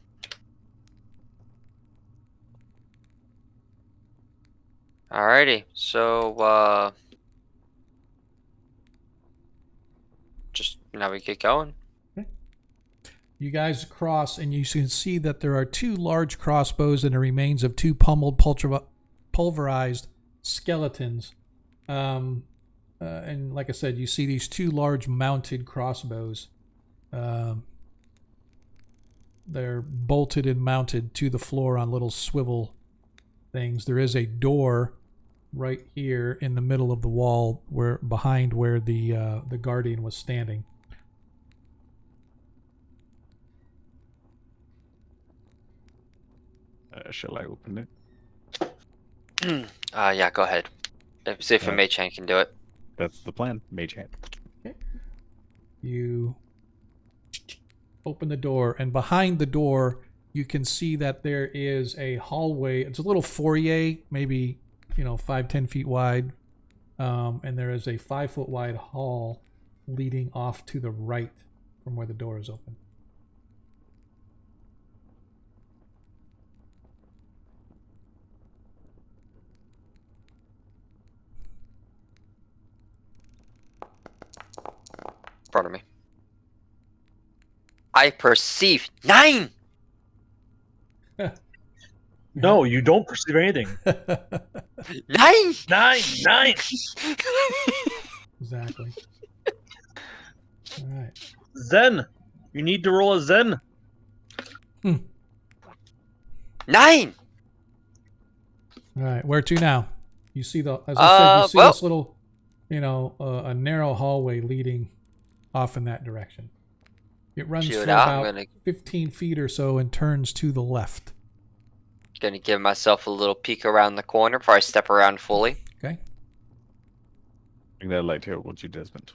Alrighty, so just now we get going.
You guys cross, and you can see that there are two large crossbows and the remains of two pummeled, pulverized skeletons. And like I said, you see these two large mounted crossbows. They're bolted and mounted to the floor on little swivel things. There is a door right here in the middle of the wall, behind where the guardian was standing.
Shall I open it?
Yeah, go ahead. See if a mage hand can do it.
That's the plan. Mage hand.
Okay. You open the door, and behind the door, you can see that there is a hallway. It's a little foyer, maybe 5-10 feet wide, and there is a 5-foot wide hall leading off to the right from where the door is open.
Pardon me. I perceive 9!
No, you don't perceive anything.
9!
9!
Exactly. All right.
Zen! You need to roll a Zen.
9!
All right. Where to now? You see as I said, you see this little, a narrow hallway leading off in that direction. It runs for about 15 feet or so and turns to the left.
Gonna give myself a little peek around the corner before I step around fully.
Okay.
Bring that light here, won't you, Desmond?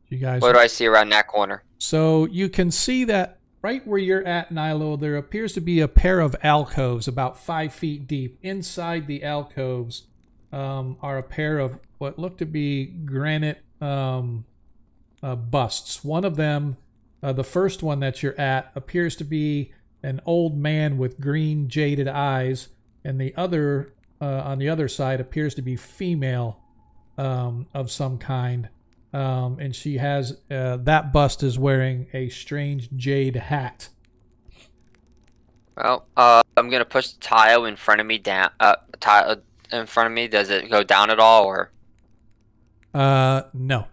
You guys.
What do I see around that corner?
So you can see that right where you're at, Nilo, there appears to be a pair of alcoves about 5 feet deep. Inside the alcoves are a pair of what look to be granite busts. One of them, the first one that you're at, appears to be an old man with green jaded eyes, and the other on the other side appears to be female of some kind. And she has that bust is wearing a strange jade hat.
Well, I'm gonna push the tile in front of me down. Tile in front of me. Does it go down at all, or?
No.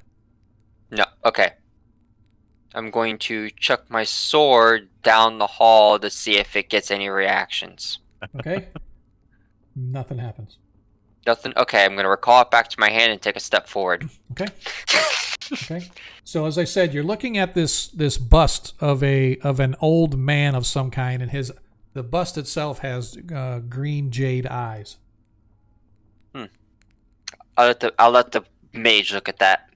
No. Okay. I'm going to chuck my sword down the hall to see if it gets any reactions.
Okay. Nothing happens.
Nothing. Okay, I'm gonna recall it back to my hand and take a step forward.
Okay. Okay. So as I said, you're looking at this bust of an old man of some kind, and the bust itself has green jade eyes.
I'll let the mage look at that,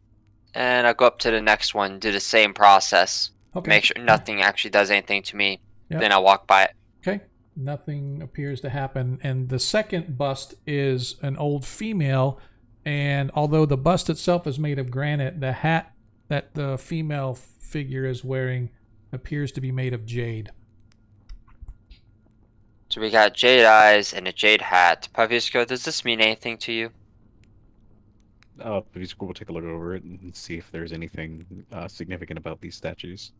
and I'll go up to the next one, do the same process.
Okay.
Make sure nothing actually does anything to me.
Yep.
Then I'll walk by it.
Okay. nothing appears to happen. And the second bust is an old female, and although the bust itself is made of granite, the hat that the female figure is wearing appears to be made of jade.
So we got jade eyes and a jade hat. Pavisco, does this mean anything to you?
We'll take a look over it and see if there's anything significant about these statues.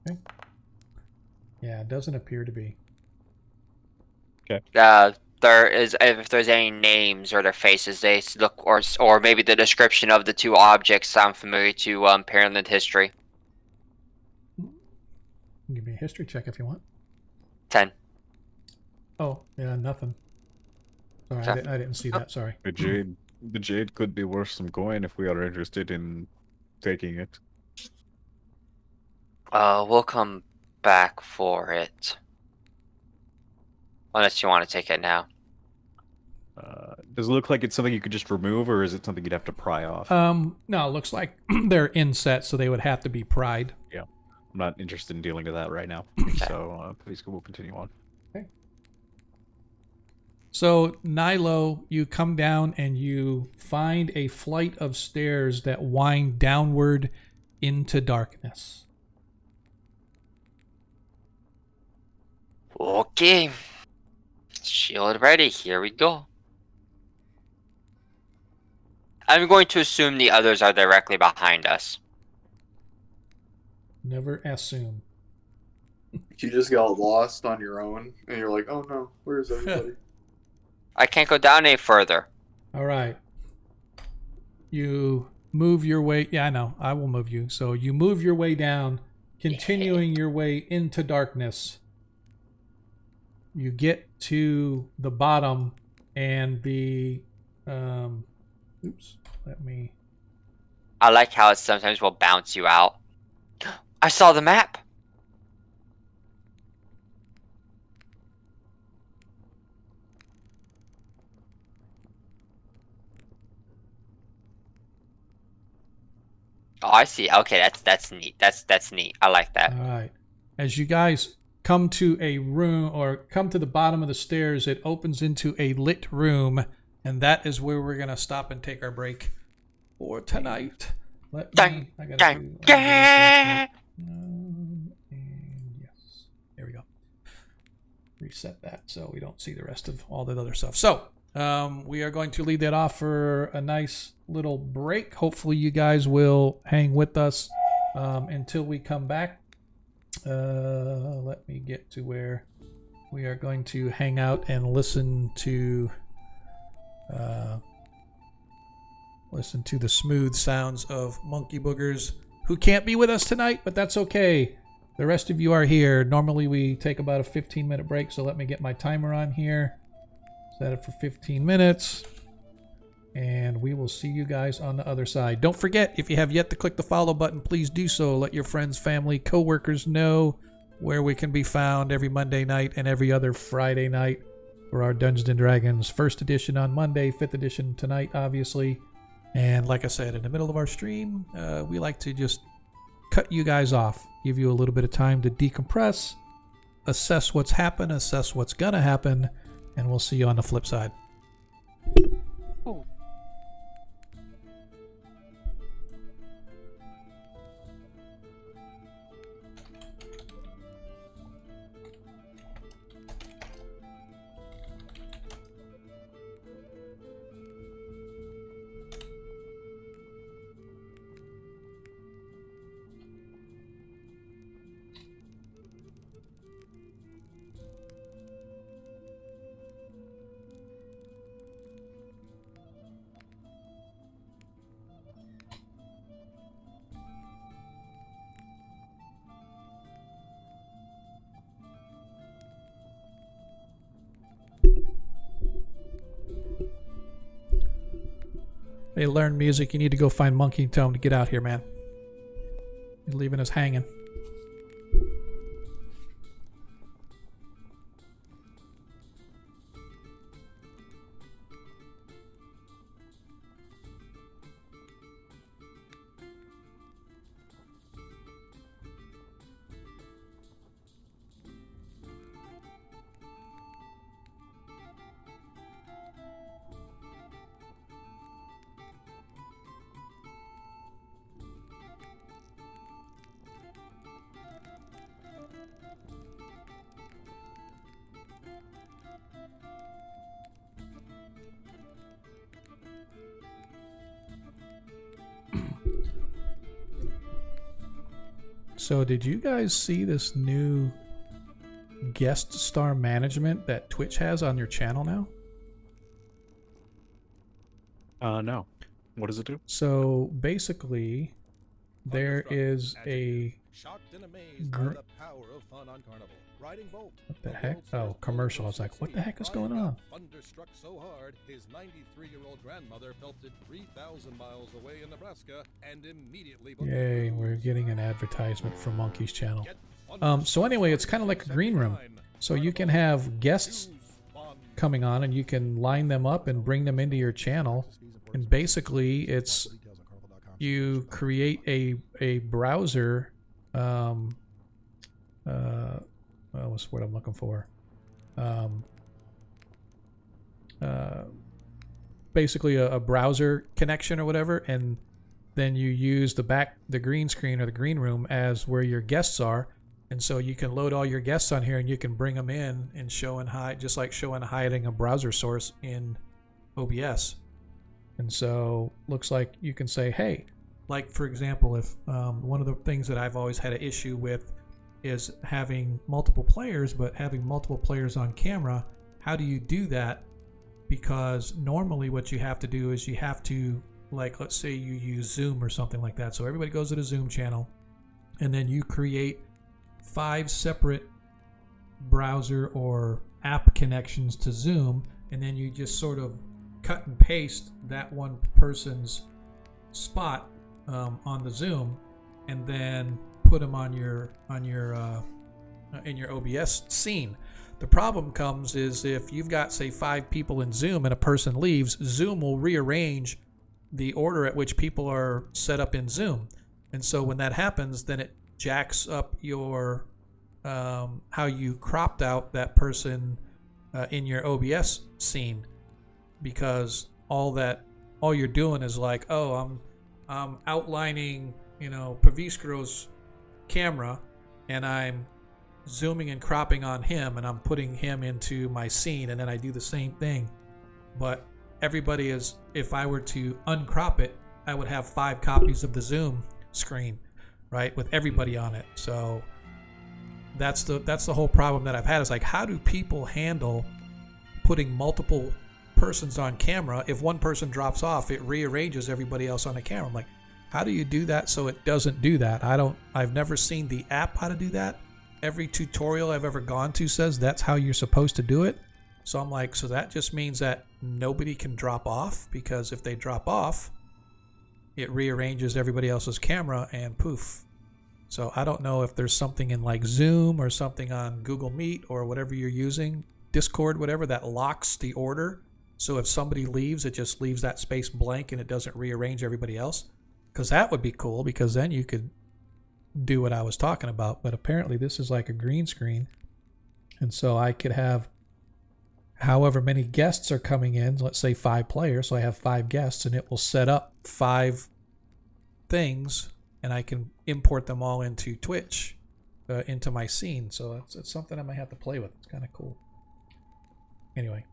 Okay. Yeah, it doesn't appear to be.
There is, if there's any names or their faces, they look, or maybe the description of the two objects sound familiar to Parentland history.
Give me a history check if you want.
10.
Oh, yeah, nothing. Sorry, I didn't see that. Sorry.
The jade could be worth some coin if we are interested in taking it.
We'll come back for it. Unless you want to take it now.
Does it look like it's something you could just remove, or is it something you'd have to pry off?
No, it looks like they're inset, so they would have to be pried.
Yeah. I'm not interested in dealing with that right now. So please we'll continue on.
Okay. So, Nilo, you come down and you find a flight of stairs that wind downward into darkness.
Okay. Shield ready. Here we go. I'm going to assume the others are directly behind us.
Never assume.
You just got lost on your own, and you're like, oh no, where's everybody?
I can't go down any further.
All right. You move your way. Yeah, I know. I will move you. So you move your way down, continuing your way into darkness. You get to the bottom, and the oops,
I like how it sometimes will bounce you out. I saw the map. Oh, I see. Okay, that's neat. That's neat. I like that.
All right. As you guys come to a room, or come to the bottom of the stairs, it opens into a lit room, and that is where we're gonna stop and take our break for tonight. And yes, there we go. Reset that so we don't see the rest of all that other stuff. So we are going to leave that off for a nice little break. Hopefully you guys will hang with us until we come back. Let me get to where we are going to hang out and listen to the smooth sounds of Monkey Boogers, who can't be with us tonight, but that's okay. The rest of you are here. Normally we take about a 15-minute break, so let me get my timer on here. Set it for 15 minutes. And we will see you guys on the other side. Don't forget, if you have yet to click the follow button, please do so. Let your friends, family, co-workers know where we can be found every Monday night and every other Friday night for our Dungeons & Dragons 1st edition on Monday, 5th edition tonight, obviously. And like I said, in the middle of our stream, we like to just cut you guys off, give you a little bit of time to decompress, assess what's happened, assess what's going to happen, and we'll see you on the flip side.
Ooh.
They learn music. You need to go find Monkey and tell him to get out here, man. You're leaving us hanging. So did you guys see this new guest star management that Twitch has on your channel now?
No. What does it do?
So basically, there is a what the heck? Oh, commercial. I was like, what the heck is going on?
Thunderstruck so hard, his 93-year-old grandmother felt it 3,000 miles away in Nebraska and immediately.
Yay, we're getting an advertisement for Monkey's channel. So anyway, it's kind of like a green room. So you can have guests coming on and you can line them up and bring them into your channel. And basically, it's you create a browser. What's the word I'm looking for? Basically, a browser connection or whatever, and then you use the green screen or the green room as where your guests are. And so you can load all your guests on here and you can bring them in and show and hide, just like show and hiding a browser source in OBS. And so looks like you can say, hey, like for example, if one of the things that I've always had an issue with is having multiple players, but having multiple players on camera, how do you do that? Because normally what you have to do is you have to, like, let's say you use Zoom or something like that. So everybody goes to the Zoom channel and then you create 5 separate browser or app connections to Zoom, and then you just sort of cut and paste that one person's spot on the Zoom, and then put them on your in your OBS scene. The problem comes is if you've got, say, 5 people in Zoom and a person leaves, Zoom will rearrange the order at which people are set up in Zoom, and so when that happens, then it jacks up your how you cropped out that person in your OBS scene, because all you're doing is like, oh, I'm outlining, Pavistro's camera, and I'm zooming and cropping on him, and I'm putting him into my scene, and then I do the same thing. But everybody is, if I were to uncrop it, I would have 5 copies of the Zoom screen, right, with everybody on it. So that's the whole problem that I've had, is like, how do people handle putting multiple persons on camera? If one person drops off, it rearranges everybody else on the camera. I'm like, how do you do that so it doesn't do that? I've never seen the app how to do that. Every tutorial I've ever gone to says that's how you're supposed to do it. So I'm like, so that just means that nobody can drop off, because if they drop off, it rearranges everybody else's camera and poof. So I don't know if there's something in like Zoom or something on Google Meet or whatever you're using, Discord, whatever, that locks the order. So if somebody leaves, it just leaves that space blank and it doesn't rearrange everybody else. Because that would be cool, because then you could do what I was talking about. But apparently this is like a green screen. And so I could have however many guests are coming in, let's say 5 players. So I have 5 guests, and it will set up 5 things, and I can import them all into Twitch, into my scene. So it's something I might have to play with. It's kind of cool. Anyway.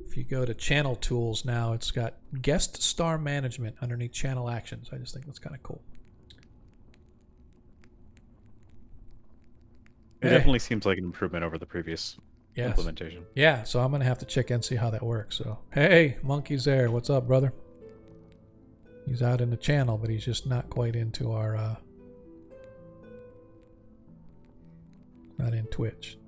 If you go to channel tools now, it's got guest star management underneath channel actions. I just think that's kind of cool.
It definitely seems like an improvement over the previous implementation.
Yeah, so I'm going to have to check and see how that works. So, hey, Monkey's there. What's up, brother? He's out in the channel, but he's just not quite into our, not in Twitch.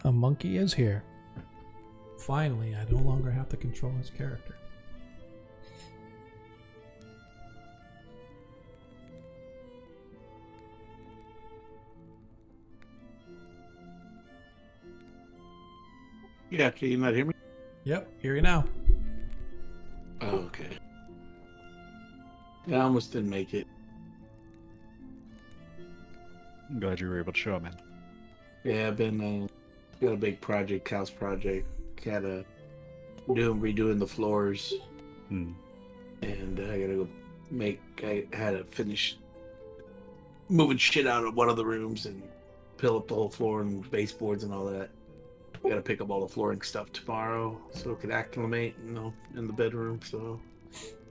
A monkey is here. Finally, I no longer have to control his character.
Yeah, can you not hear me?
Yep, hear you now.
Oh, okay. Yeah, I almost didn't make it.
I'm glad you were able to show up, man.
Yeah, I've been got a big project, house project. Had to redoing the floors,
Hmm.
and I gotta go I had to finish moving shit out of one of the rooms and fill up the whole floor and baseboards and all that. I gotta pick up all the flooring stuff tomorrow so it could acclimate, in the bedroom. So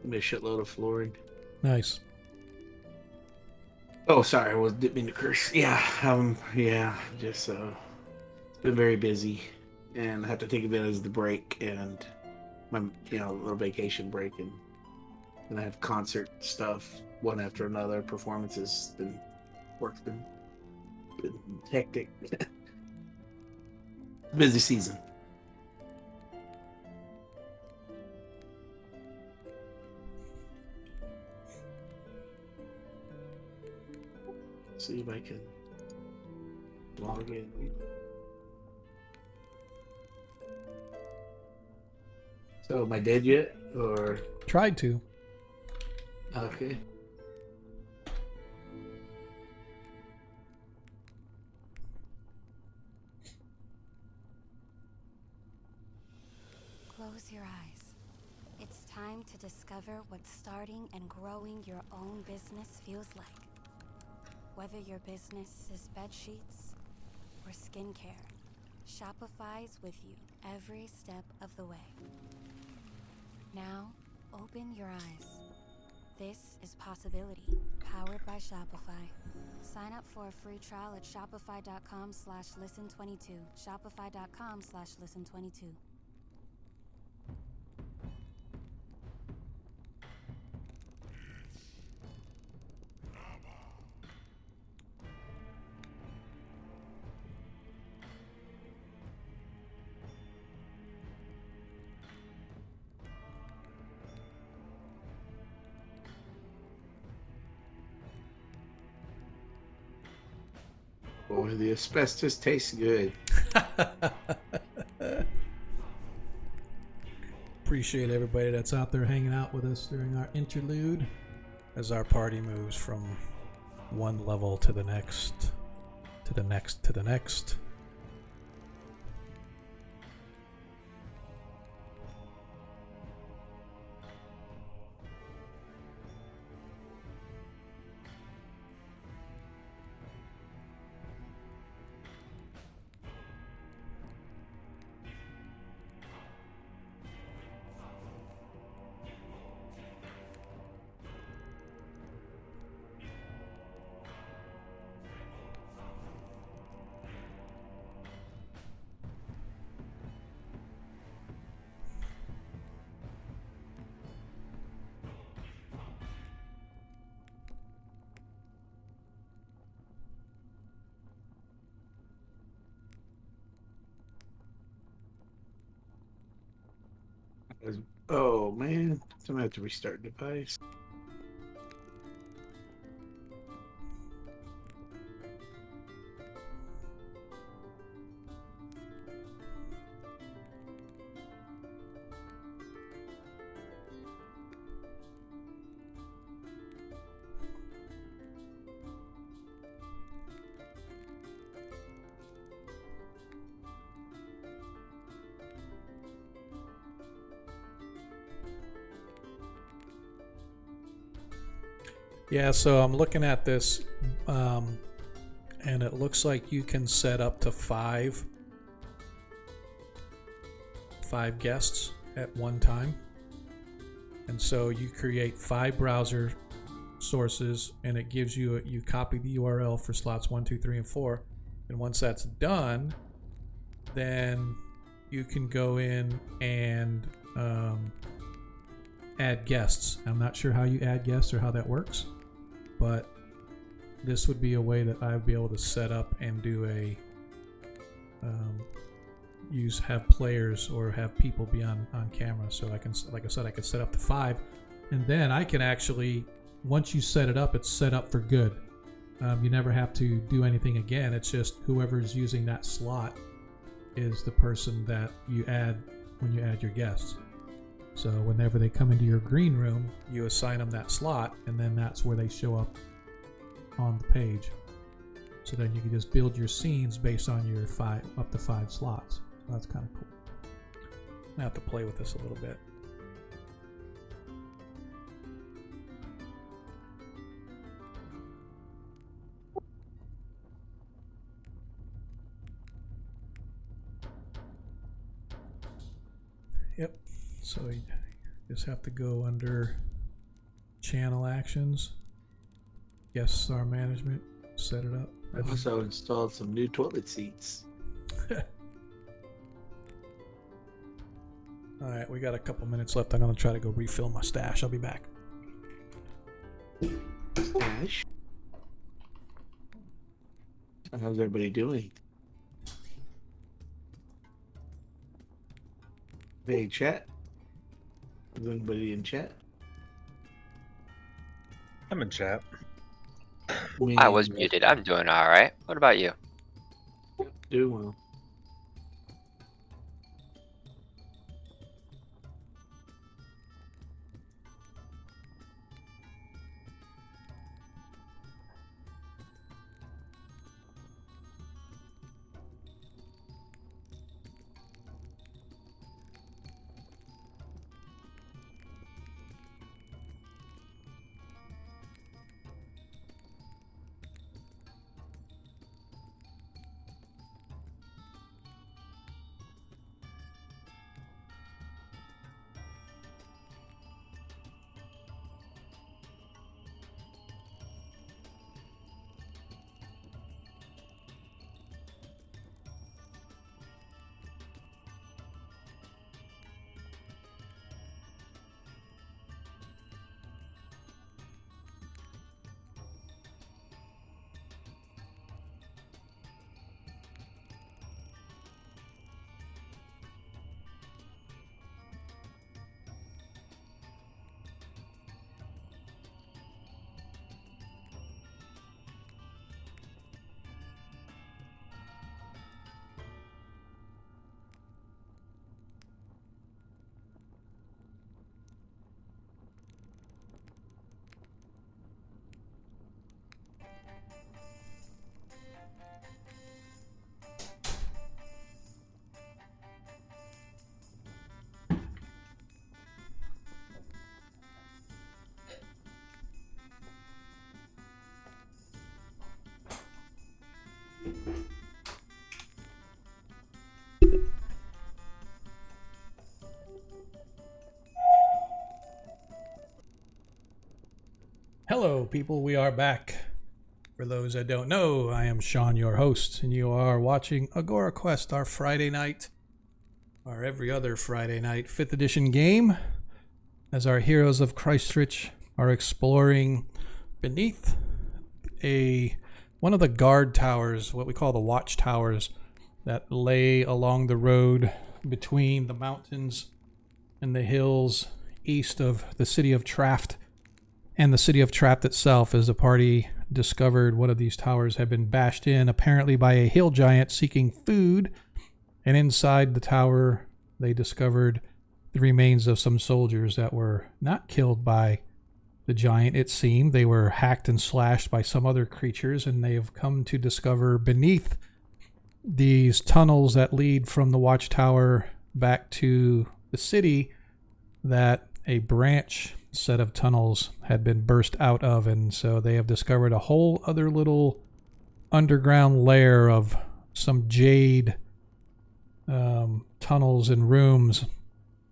give me a shitload of flooring.
Nice.
Oh, sorry, didn't mean to curse. Yeah, just been very busy, and I have to think of it as the break and my little vacation break, and I have concert stuff one after another. Performances, work's been hectic. Busy season. See if I can log in. So, am I dead yet? Or
Tried to.
okay.
Close your eyes. It's time to discover what starting and growing your own business feels like. Whether your business is bed sheets or skincare, Shopify's with you every step of the way. Now, open your eyes. This is Possibility, powered by Shopify. Sign up for a free trial at shopify.com/listen22. Shopify.com/listen22.
Boy, the asbestos tastes good.
Appreciate everybody that's out there hanging out with us during our interlude as our party moves from one level to the next, to the next, to the next.
Oh man, I'm gonna have to restart device.
Yeah, so I'm looking at this, and it looks like you can set up to five guests at one time. And so you create 5 browser sources, and it gives you you copy the URL for slots 1, 2, 3, and 4. And once that's done, then you can go in and add guests. I'm not sure how you add guests or how that works, but this would be a way that I would be able to set up and do a have players or have people be on camera. So I can, like I said, I could set up to 5, and then I can actually, once you set it up, it's set up for good. You never have to do anything again. It's just whoever's using that slot is the person that you add when you add your guests. So whenever they come into your green room, you assign them that slot, and then that's where they show up on the page. So then you can just build your scenes based on your up to 5 slots. So that's kind of cool. I have to play with this a little bit. Yep. So you just have to go under channel actions, guest star management, set it up.
I also installed some new toilet seats.
All right, we got a couple minutes left. I'm going to try to go refill my stash. I'll be back.
Stash. How's everybody doing? Hey, chat. Is anybody in chat?
I'm in chat.
I was muted. I'm doing all right. What about you?
Doing well.
Hello, people. We are back. For those that don't know, I am Sean, your host, and you are watching Agora Quest, our Friday night, our every other Friday night 5th edition game, as our heroes of Kreistrich are exploring beneath one of the guard towers, what we call the watch towers, that lay along the road between the mountains and the hills east of the city of Traft. And the city of Trapt itself, as the party discovered one of these towers had been bashed in, apparently by a hill giant seeking food. And inside the tower, they discovered the remains of some soldiers that were not killed by the giant, it seemed. They were hacked and slashed by some other creatures, and they have come to discover beneath these tunnels that lead from the watchtower back to the city that a branch set of tunnels had been burst out of, and so they have discovered a whole other little underground layer of some jade tunnels and rooms,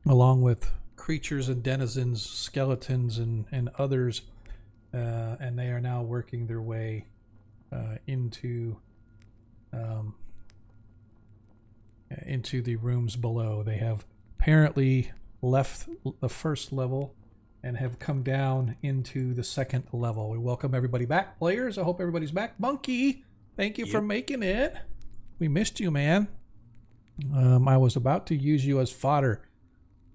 along with creatures and denizens, skeletons and others, and they are now working their way into the rooms below. They have apparently left the first level and have come down into the second level. We welcome everybody back, players. I hope everybody's back. Monkey, thank you for making it. We missed you, man. I was about to use you as fodder.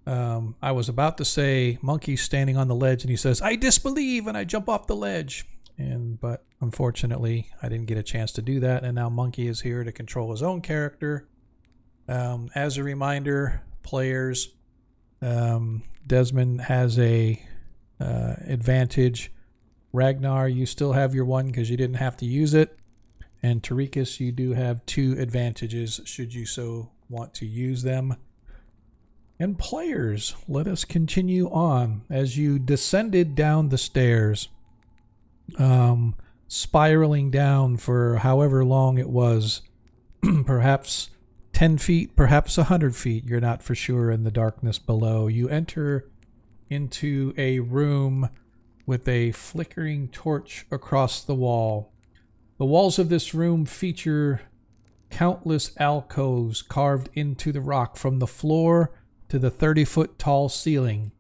I was about to say Monkey's standing on the ledge, and he says, "I disbelieve," and I jump off the ledge. But unfortunately, I didn't get a chance to do that, and now Monkey is here to control his own character. As a reminder, players, Desmond has a advantage. Ragnar, you still have your one because you didn't have to use it. And Tarikas, you do have 2 advantages should you so want to use them. And players, let us continue on. As you descended down the stairs, spiraling down for however long it was, perhaps 10 feet, perhaps 100 feet, you're not for sure, in the darkness below. You enter into a room with a flickering torch across the wall. The walls of this room feature countless alcoves carved into the rock from the floor to the 30-foot tall ceiling.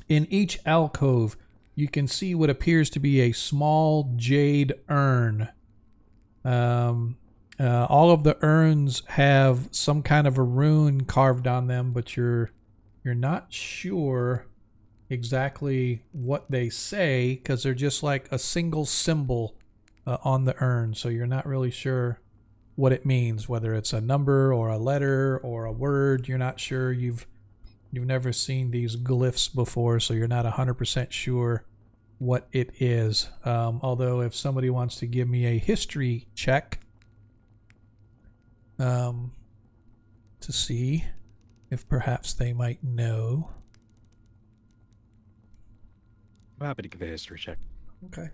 In each alcove, you can see what appears to be a small jade urn. All of the urns have some kind of a rune carved on them, but you're not sure exactly what they say because they're just like a single symbol on the urn. So you're not really sure what it means, whether it's a number or a letter or a word. You're not sure. You've never seen these glyphs before, so you're not 100% sure what it is. Although if somebody wants to give me a history check to see if perhaps they might know.
I'm happy to give a history check.
Okay.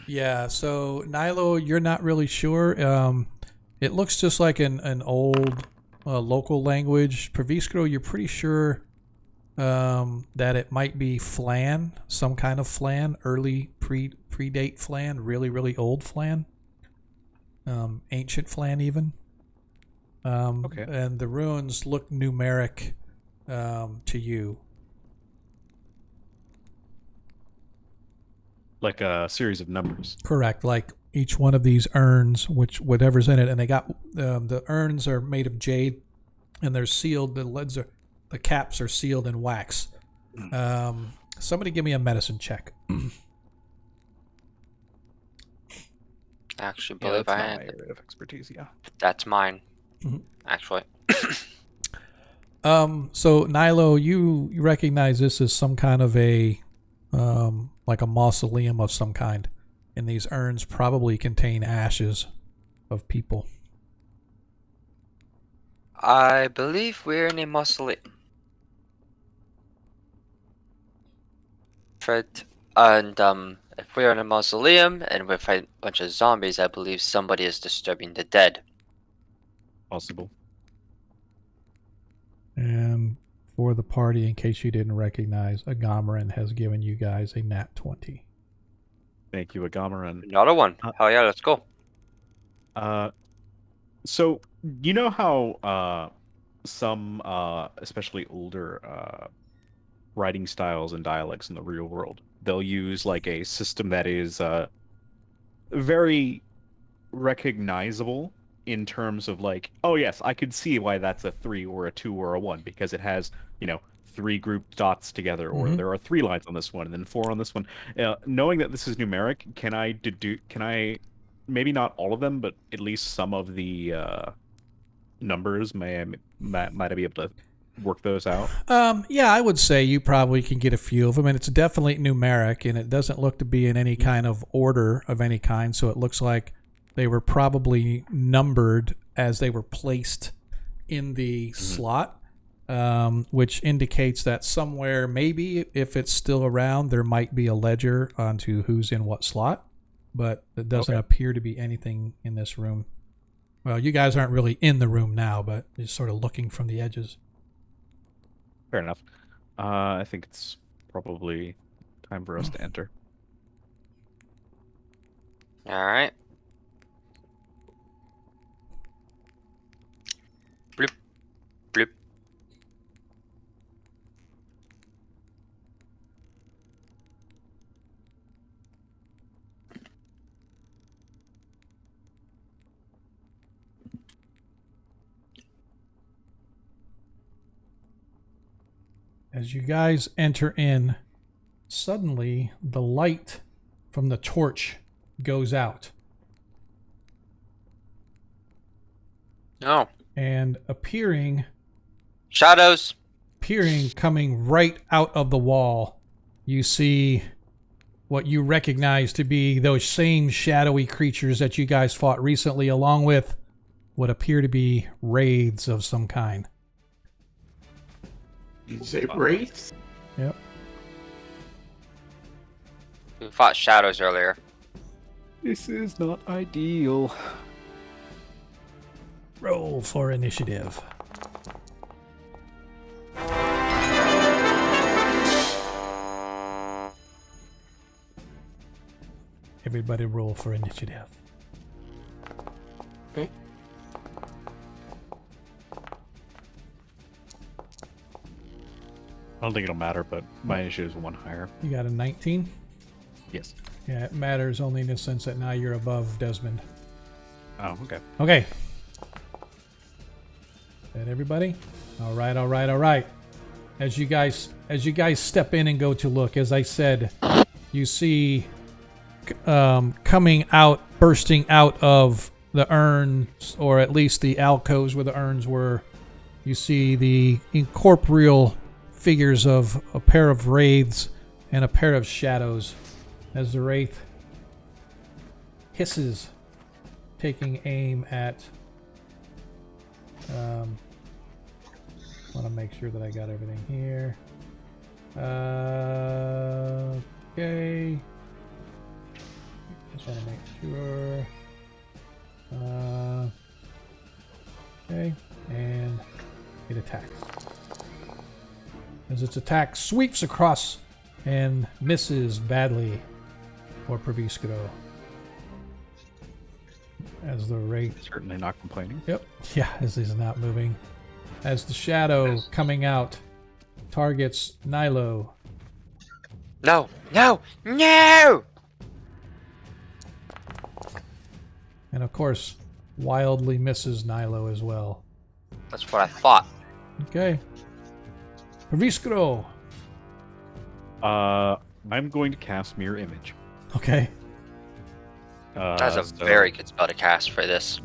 Yeah, so Nilo, you're not really sure. It looks just like an old local language. Praviskro, you're pretty sure that it might be Flan, some kind of Flan, early predate Flan, really, really old Flan. Ancient Flan even.
Okay.
And the runes look numeric to you.
Like a series of numbers.
Correct. Like each one of these urns, whatever's in it, and they got the urns are made of jade, and they're sealed. The caps are sealed in wax. Somebody give me a medicine check.
Actually,
Yeah,
believe
that's
I
not
am.
my area of expertise. Yeah.
That's mine.
Mhm.
Actually.
So Nilo, you recognize this as some kind of a like a mausoleum of some kind, and these urns probably contain ashes of people.
I believe we're in a mausoleum. Fred, and if we're in a mausoleum and we're fighting a bunch of zombies, I believe somebody is disturbing the dead.
Possible.
And for the party, in case you didn't recognize, Agamaran has given you guys a nat 20.
Thank you, Agamaran.
Another one. Hell yeah, let's go.
So you know how some especially older writing styles and dialects in the real world, they'll use like a system that is very recognizable in terms of like, oh yes, I could see why that's a 3 or a 2 or a 1 because it has, 3 grouped dots together, or there are 3 lines on this one and then 4 on this one. Knowing that this is numeric, can I maybe not all of them, but at least some of the numbers might I be able to work those out?
Yeah, I would say you probably can get a few of them, and it's definitely numeric, and it doesn't look to be in any kind of order of any kind, so it looks like they were probably numbered as they were placed in the slot, which indicates that somewhere, maybe if it's still around, there might be a ledger onto who's in what slot, but it doesn't appear to be anything in this room. Well, you guys aren't really in the room now, but you're sort of looking from the edges.
Fair enough. I think it's probably time for us to enter.
All right. Bloop. Bloop.
As you guys enter in, suddenly the light from the torch goes out.
Oh.
and appearing
Shadows.
coming right out of the wall. You see what you recognize to be those same shadowy creatures that you guys fought recently, along with what appear to be wraiths of some kind.
Did you say wraiths?
Yep.
We fought shadows earlier.
This is not ideal.
Roll for initiative. Everybody roll for initiative.
Okay.
I don't think it'll matter, but my initiative is one higher.
You got a 19?
Yes.
Yeah, it matters only in the sense that now you're above Desmond.
Oh, okay.
Okay. Is that everybody? All right. As you guys step in and go to look, as I said, you see coming out, bursting out of the urns, or at least the alcoves where the urns were, you see the incorporeal figures of a pair of wraiths and a pair of shadows. As the wraith hisses, taking aim at want to make sure that I got everything here. Okay. Just want to make sure. Okay, and it attacks. As its attack sweeps across and misses badly for Praviskro. As the wraith...
Certainly not complaining.
Yep. Yeah, as he's not moving. As the shadow coming out targets Nilo.
No.
And of course, wildly misses Nilo as well.
That's what I thought.
Okay. Praviskro.
I'm going to cast Mirror Image.
Okay.
That's a very good spell to cast for this.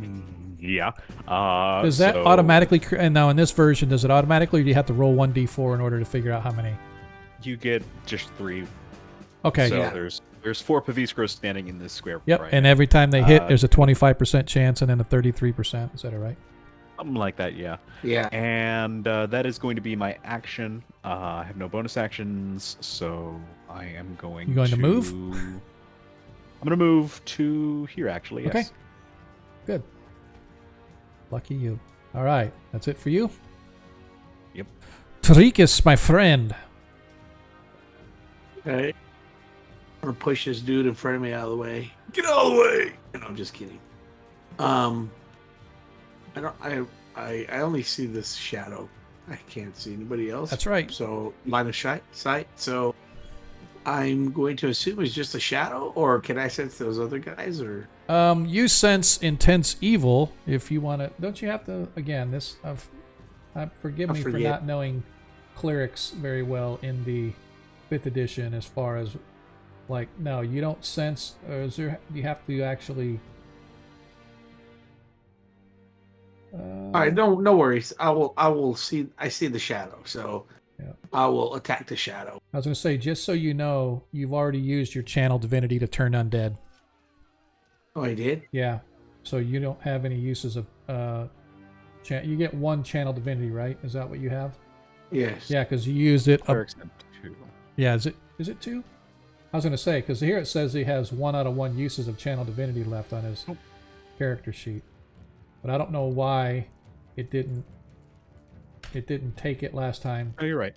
Yeah.
Does that automatically... And now in this version, does it automatically, or do you have to roll 1d4 in order to figure out how many?
You get just 3.
Okay.
So
Yeah.
there's 4 Paviskros standing in this square.
Yep,
right
and
now.
every time they hit, there's a 25% chance and then a 33%. Is that right?
Something like that, yeah.
Yeah.
And that is going to be my action. I have no bonus actions, so I am going
You going to move?
I'm going to move to here, actually, yes.
Okay. Good. Lucky you. All right, that's it for you?
Yep.
Tarikas, my friend.
Okay. I'm gonna push this dude in front of me out of the way. Get out of the way! No, I'm just kidding. I only see this shadow. I can't see anybody else.
That's right.
So line of sight. So I'm going to assume it's just a shadow, or can I sense those other guys? Or
You sense intense evil. If you want to, don't you have to? Again, this. Forgive me for not knowing clerics very well in the 5th edition. As far as like, no, you don't sense. Or is there? You have to actually.
all right, no worries. I will see. I see the shadow, so
yeah.
I will attack the shadow.
I was going to say, just so you know, you've already used your channel divinity to turn undead.
Oh, I did?
Yeah. So you don't have any uses of you get 1 channel divinity, right? Is that what you have?
Yes.
Yeah, because you used it.
Clerics have 2.
Yeah, is it 2? I was going to say, because here it says he has 1 out of 1 uses of channel divinity left on his character sheet. But I don't know why it didn't take it last time.
Oh, you're right.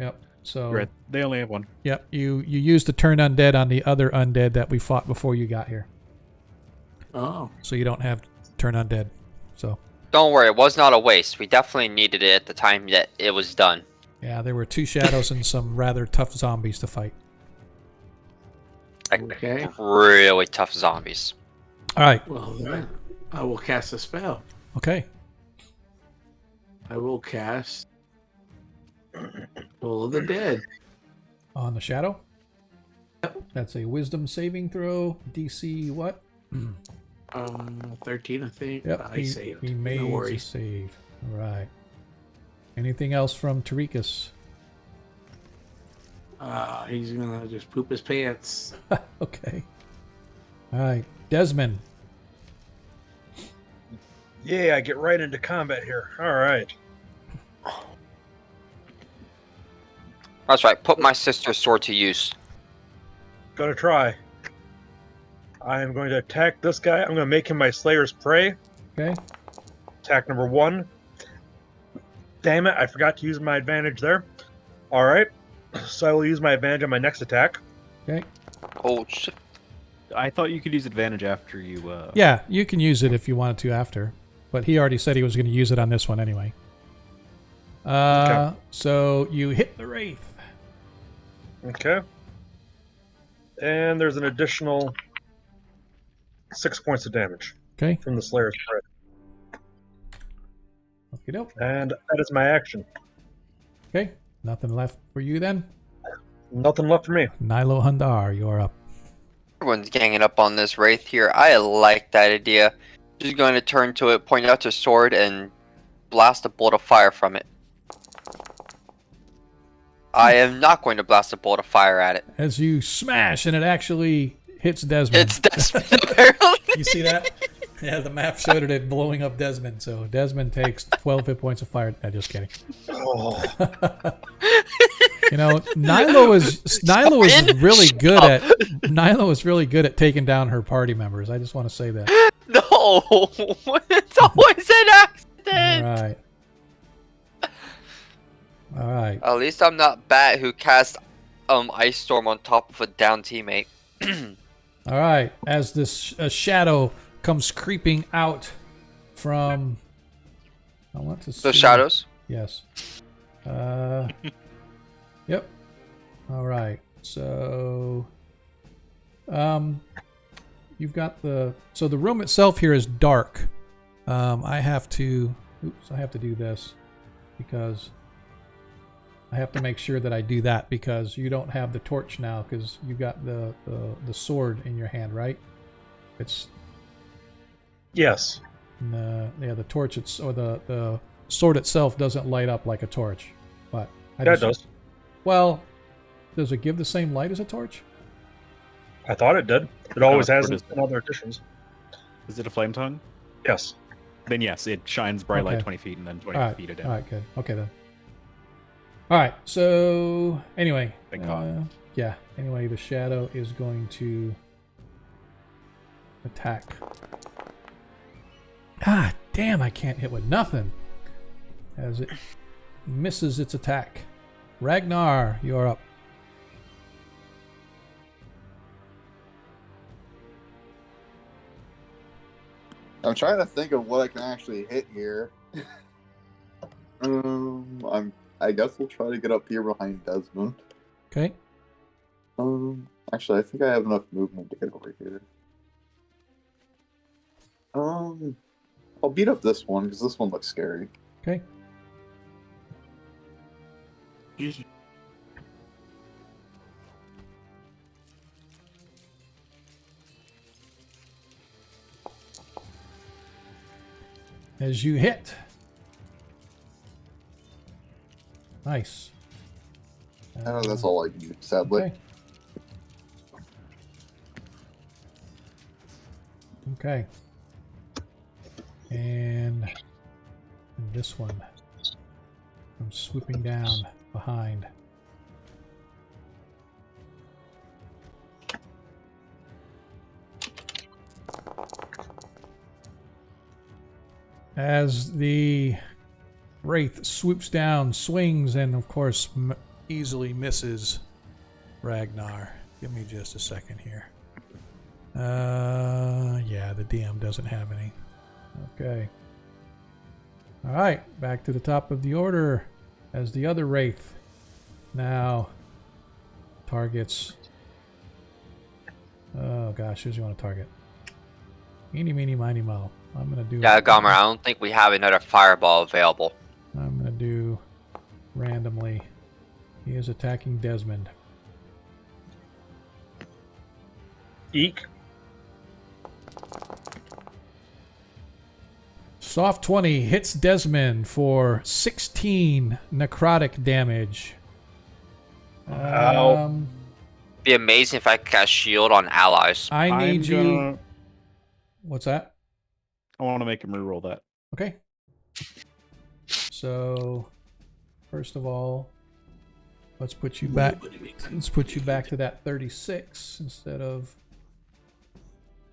Yep. So
You're right. They only have 1.
Yep, you used the turn undead on the other undead that we fought before you got here.
Oh.
So you don't have turn undead. So
Don't worry, it was not a waste. We definitely needed it at the time that it was done.
yeah, there were 2 shadows and some rather tough zombies to fight.
Like,
Okay.
really tough zombies.
All right.
Well, then I will cast a spell.
Okay.
I will cast Toll of the Dead.
On the shadow?
Yep.
That's a wisdom saving throw. DC what?
13, I think.
Yep,
I saved.
he made
no
the
worries.
save. All right. Anything else from Tarikas?
He's gonna just poop his pants.
Okay. All right, Desmond.
Yeah, I get right into combat here. All right.
That's right. Put my sister's sword to use.
Gonna try. I am going to attack this guy. I'm going to make him my Slayer's Prey.
Okay.
Attack number 1. Damn it, I forgot to use my advantage there. Alright. So I will use my advantage on my next attack.
Okay.
Oh, shit.
I thought you could use advantage after you.
Yeah, you can use it if you wanted to after, but he already said he was going to use it on this one anyway.
Okay.
So you hit the wraith.
Okay. And there's an additional 6 points of damage
Okay.
from the Slayer's Prey.
Okie doke.
And that is my action.
Okay. Nothing left for you then.
Nothing left for me.
Nilo Hundar, you're up.
Everyone's ganging up on this wraith here. I like that idea. Just going to turn to it, point out your sword, and blast a bolt of fire from it. I am not going to blast a bolt of fire at it.
As you smash and it actually hits Desmond.
It's Desmond, apparently.
You see that? Yeah, the map showed it blowing up Desmond. So Desmond takes 12 hit points of fire. Just kidding.
Oh.
You know, Nilo is really good at taking down her party members. I just want to say that.
No, it's always an accident.
All right. All right.
At least I'm not Bat who cast Ice Storm on top of a down teammate.
All right. As this shadow comes creeping out from, I want to see
The shadows?
Yes. Yep. All right. So, you've got the room itself here is dark. I have to do this because I have to make sure that I do that because you don't have the torch now because you got the sword in your hand, right? It's
Yes.
the torch or the sword itself doesn't light up like a torch, but
That does.
Well, does it give the same light as a torch?
I thought it did. It always
Oh,
has
it
in other editions.
Is it a flame tongue?
Yes.
Then yes, it shines bright light
Okay.
20 feet and then 20
All right.
feet a
All
dim.
right, good. Okay then. All right. So anyway,
Been caught.
yeah. Anyway, the shadow is going to attack. Ah, damn! I can't hit with nothing. As it misses its attack. Ragnar, you're up.
I'm trying to think of what I can actually hit here. I guess we'll try to get up here behind Desmond.
Okay.
Actually, I think I have enough movement to get over here. I'll beat up this one because this one looks scary.
Okay. As you hit. Nice.
I know that's all I can do, sadly.
Okay. Okay. And this one. I'm swooping down behind. As the wraith swoops down, swings, and of course easily misses Ragnar. Give me just a second here. Yeah, the DM doesn't have any. Okay. All right, back to the top of the order as the other wraith now targets. Oh gosh, who's you want to target? Eeny, meeny, miny, mo. I'm gonna do.
Yeah, Gomer, I don't think we have another fireball available.
I'm gonna do randomly. He is attacking Desmond.
Eek.
Soft 20 hits Desmond for 16 necrotic damage.
Ow.
Be amazing if I could cast shield on allies.
I need you.
Gonna,
What's that?
I want to make him reroll that.
Okay. So, first of all, let's put you back. Let's put you back to that 36 instead of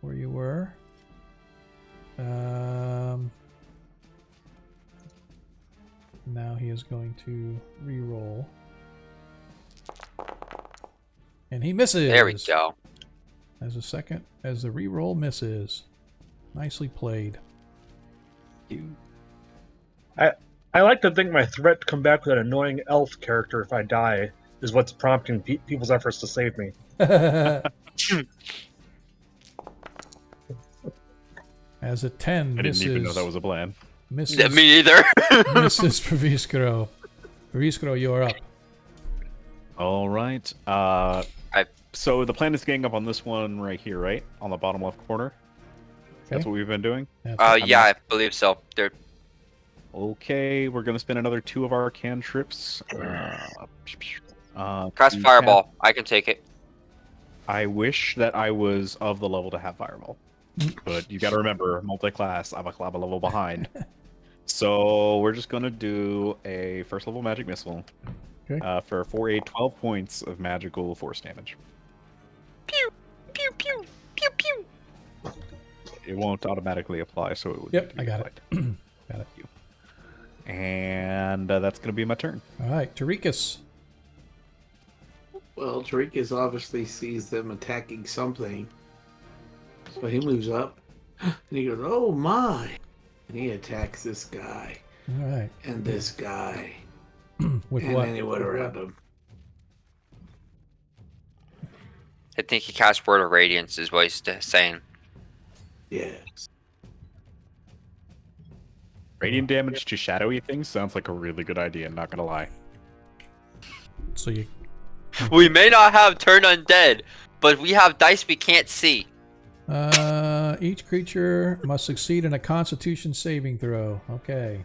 where you were. Now he is going to re-roll. And he misses.
There we go.
As the re-roll misses. Nicely played.
I like to think my threat to come back with an annoying elf character if I die is what's prompting people's efforts to save me.
As a 10
I
misses.
didn't even know that was a plan.
Misses,
Me either.
misses Praviskro. Praviskro, you're up.
All right. So the plan is gang up on this one right here, right? On the bottom left corner. That's
Okay.
what we've been doing.
Yeah, I believe so. They're
Okay, we're gonna spend another 2 of our cantrips.
cast fireball. I can take it.
I wish that I was of the level to have fireball, but you got to remember, multi-class. I'm a level behind. So we're just gonna do a first level magic missile.
Okay.
For 12 points of magical force damage.
Pew pew pew pew pew.
It won't automatically apply, so it would.
Yep,
need to be
I got it.
applied.
Got it.
And that's gonna be my turn.
All right, Tarikas.
Well, Tarikas obviously sees them attacking something. So he moves up and he goes, "Oh my!" And he attacks this guy
All right.
and this guy
With
and
what?
anyone around him.
I think he cast Word of Radiance, is what he's saying.
Yes.
Radiant damage to shadowy things sounds like a really good idea. Not gonna lie.
So you.
We may not have turn undead, but we have dice we can't see.
Each creature must succeed in a Constitution saving throw. Okay.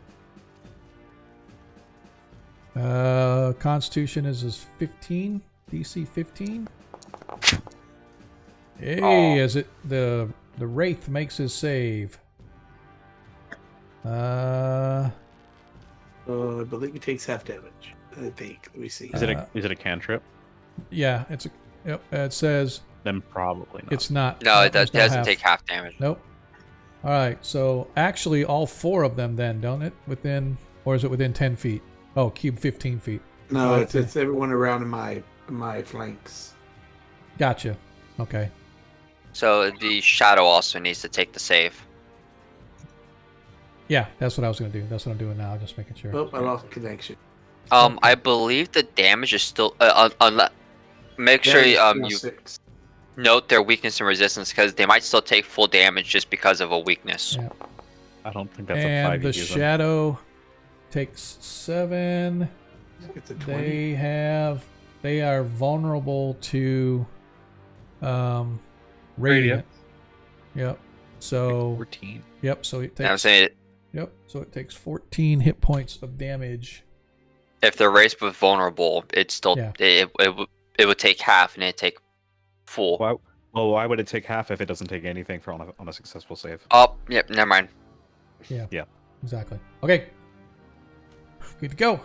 Constitution is 15. DC 15. Hey, as it the Wraith makes his save.
I believe he takes half damage. I think. Let me see.
Is it a cantrip?
Yeah, it's a. Yep, it says
Then probably not.
it's not.
No, it
there's no
doesn't
half.
take half damage.
Nope. All right, so actually all 4 of them then, don't it? Within, or is it within 10 feet? Oh, cube 15 feet.
No,
Oh,
it's everyone around in my flanks.
Gotcha. Okay.
So the shadow also needs to take the save.
Yeah, that's what I was gonna do. That's what I'm doing now. Just making sure.
Oh, I lost connection.
I believe the damage is still make sure
Damage
you
6.
note their weakness and resistance, because they might still take full damage just because of a weakness.
Yeah.
I don't think that's a
And
5
the
even.
shadow takes 7.
It's a 20.
They are vulnerable to radiant. Yep. So
14.
yep. So it
And I'm
takes.
saying
Yep. So it takes 14 hit points of damage.
if they're raised with vulnerable, it's still
Yeah.
it would take half and it'd take full.
Why would it take half if it doesn't take anything for on a successful save?
Oh, yep, never mind.
Yeah.
Exactly. Okay. Good to go.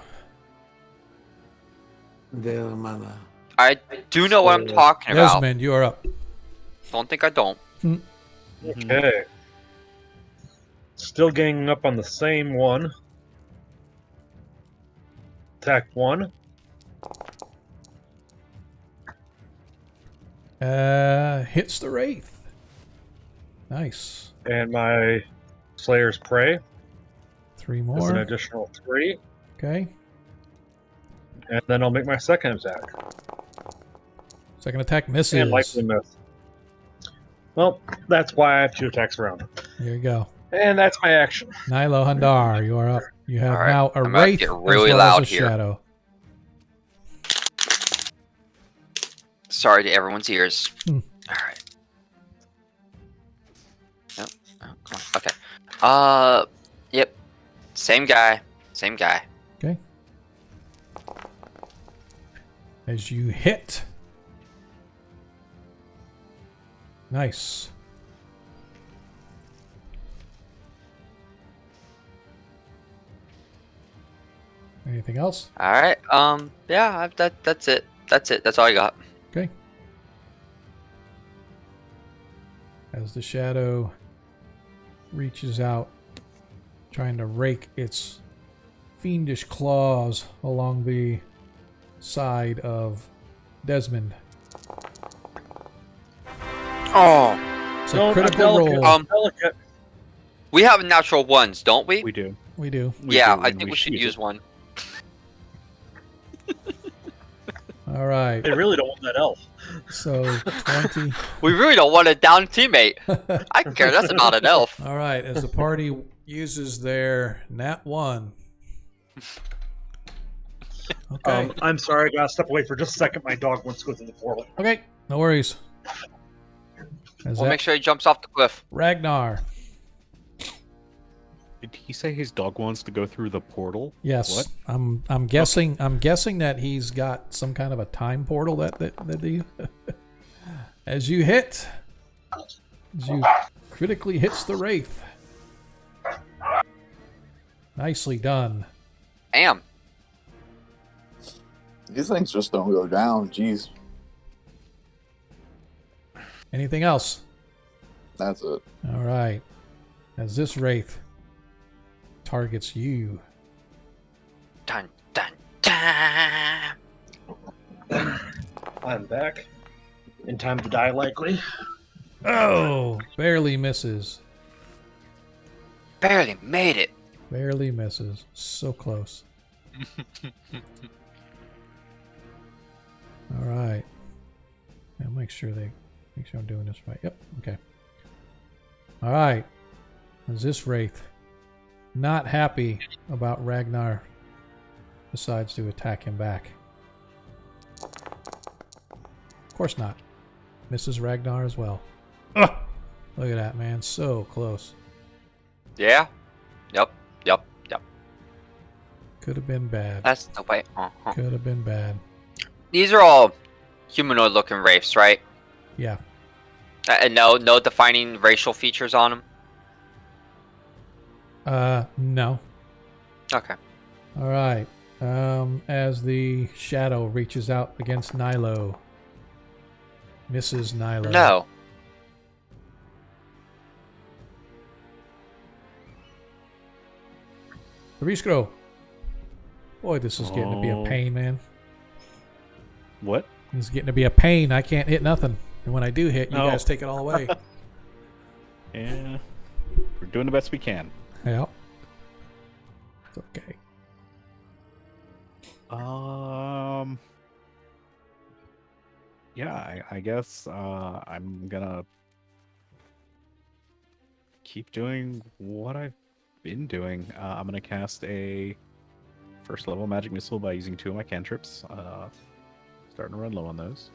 I do know what I'm talking about.
Desmond, you are up.
Don't think I don't.
Okay. Still ganging up on the same one. Attack 1.
Hits the Wraith. Nice.
And my Slayer's Prey
3
is an
more.
additional 3.
Okay.
And then I'll make my second attack.
Second attack misses.
And likely miss. Well, that's why I have 2 attacks around.
There you go.
And that's my action.
Nilo Handar, you are up. You have
All right,
now a
I'm about to
Wraith
get
as
really
well
loud
as a
here.
Shadow.
Sorry to everyone's ears.
Hmm.
Alright. Yep. Oh, come on. Okay. Yep. Same guy. Same guy.
Okay. As you hit. Nice. Anything else?
All right. Yeah. That's it. That's it. That's all I got.
Okay. As the shadow reaches out, trying to rake its fiendish claws along the side of Desmond.
Oh.
It's a critical roll.
Delicate.
We have natural ones, don't we?
We do.
We do.
Yeah,
do,
I
and
think we should
it.
use one.
All right.
They really don't want that elf.
So 20.
We really don't want a down teammate. I don't care. That's not an elf.
All right. As the party uses their nat 1. Okay.
I'm sorry, I gotta step away for just a second. My dog wants to go through the portal.
Okay. No worries. As
We'll
that
make sure he jumps off the cliff.
Ragnar.
Did he say his dog wants to go through the portal?
Yes.
What?
I'm guessing that he's got some kind of a time portal that he as you hit. As you critically hits the wraith. Nicely done.
Damn.
These things just don't go down. Jeez.
Anything else?
That's it.
All right. As this wraith targets you.
Dun dun dun.
I'm back. In time to die, likely.
Oh, barely misses.
Barely made it.
Barely misses. So close. All right. I'll make sure I'm doing this right. Yep. Okay. All right. As this wraith, not happy about Ragnar, decides to attack him back. Of course not. Misses Ragnar as well. Ugh! Look at that, man. So close.
Yeah. Yep.
Could have been bad.
That's the way.
Could have been bad.
These are all humanoid-looking wraiths, right?
Yeah.
And no defining racial features on them.
No.
Okay.
All right. As the shadow reaches out against Nilo, misses Nilo.
No.
Risco. Boy, this is getting to be a pain, man.
What?
This is getting to be a pain. I can't hit nothing. And when I do hit, you
No.
guys take it all away.
Yeah. We're doing the best we can.
Yeah. It's okay.
Yeah, I guess I'm gonna keep doing what I've been doing. I'm gonna cast a first level magic missile by using 2 of my cantrips. Starting to run low on those.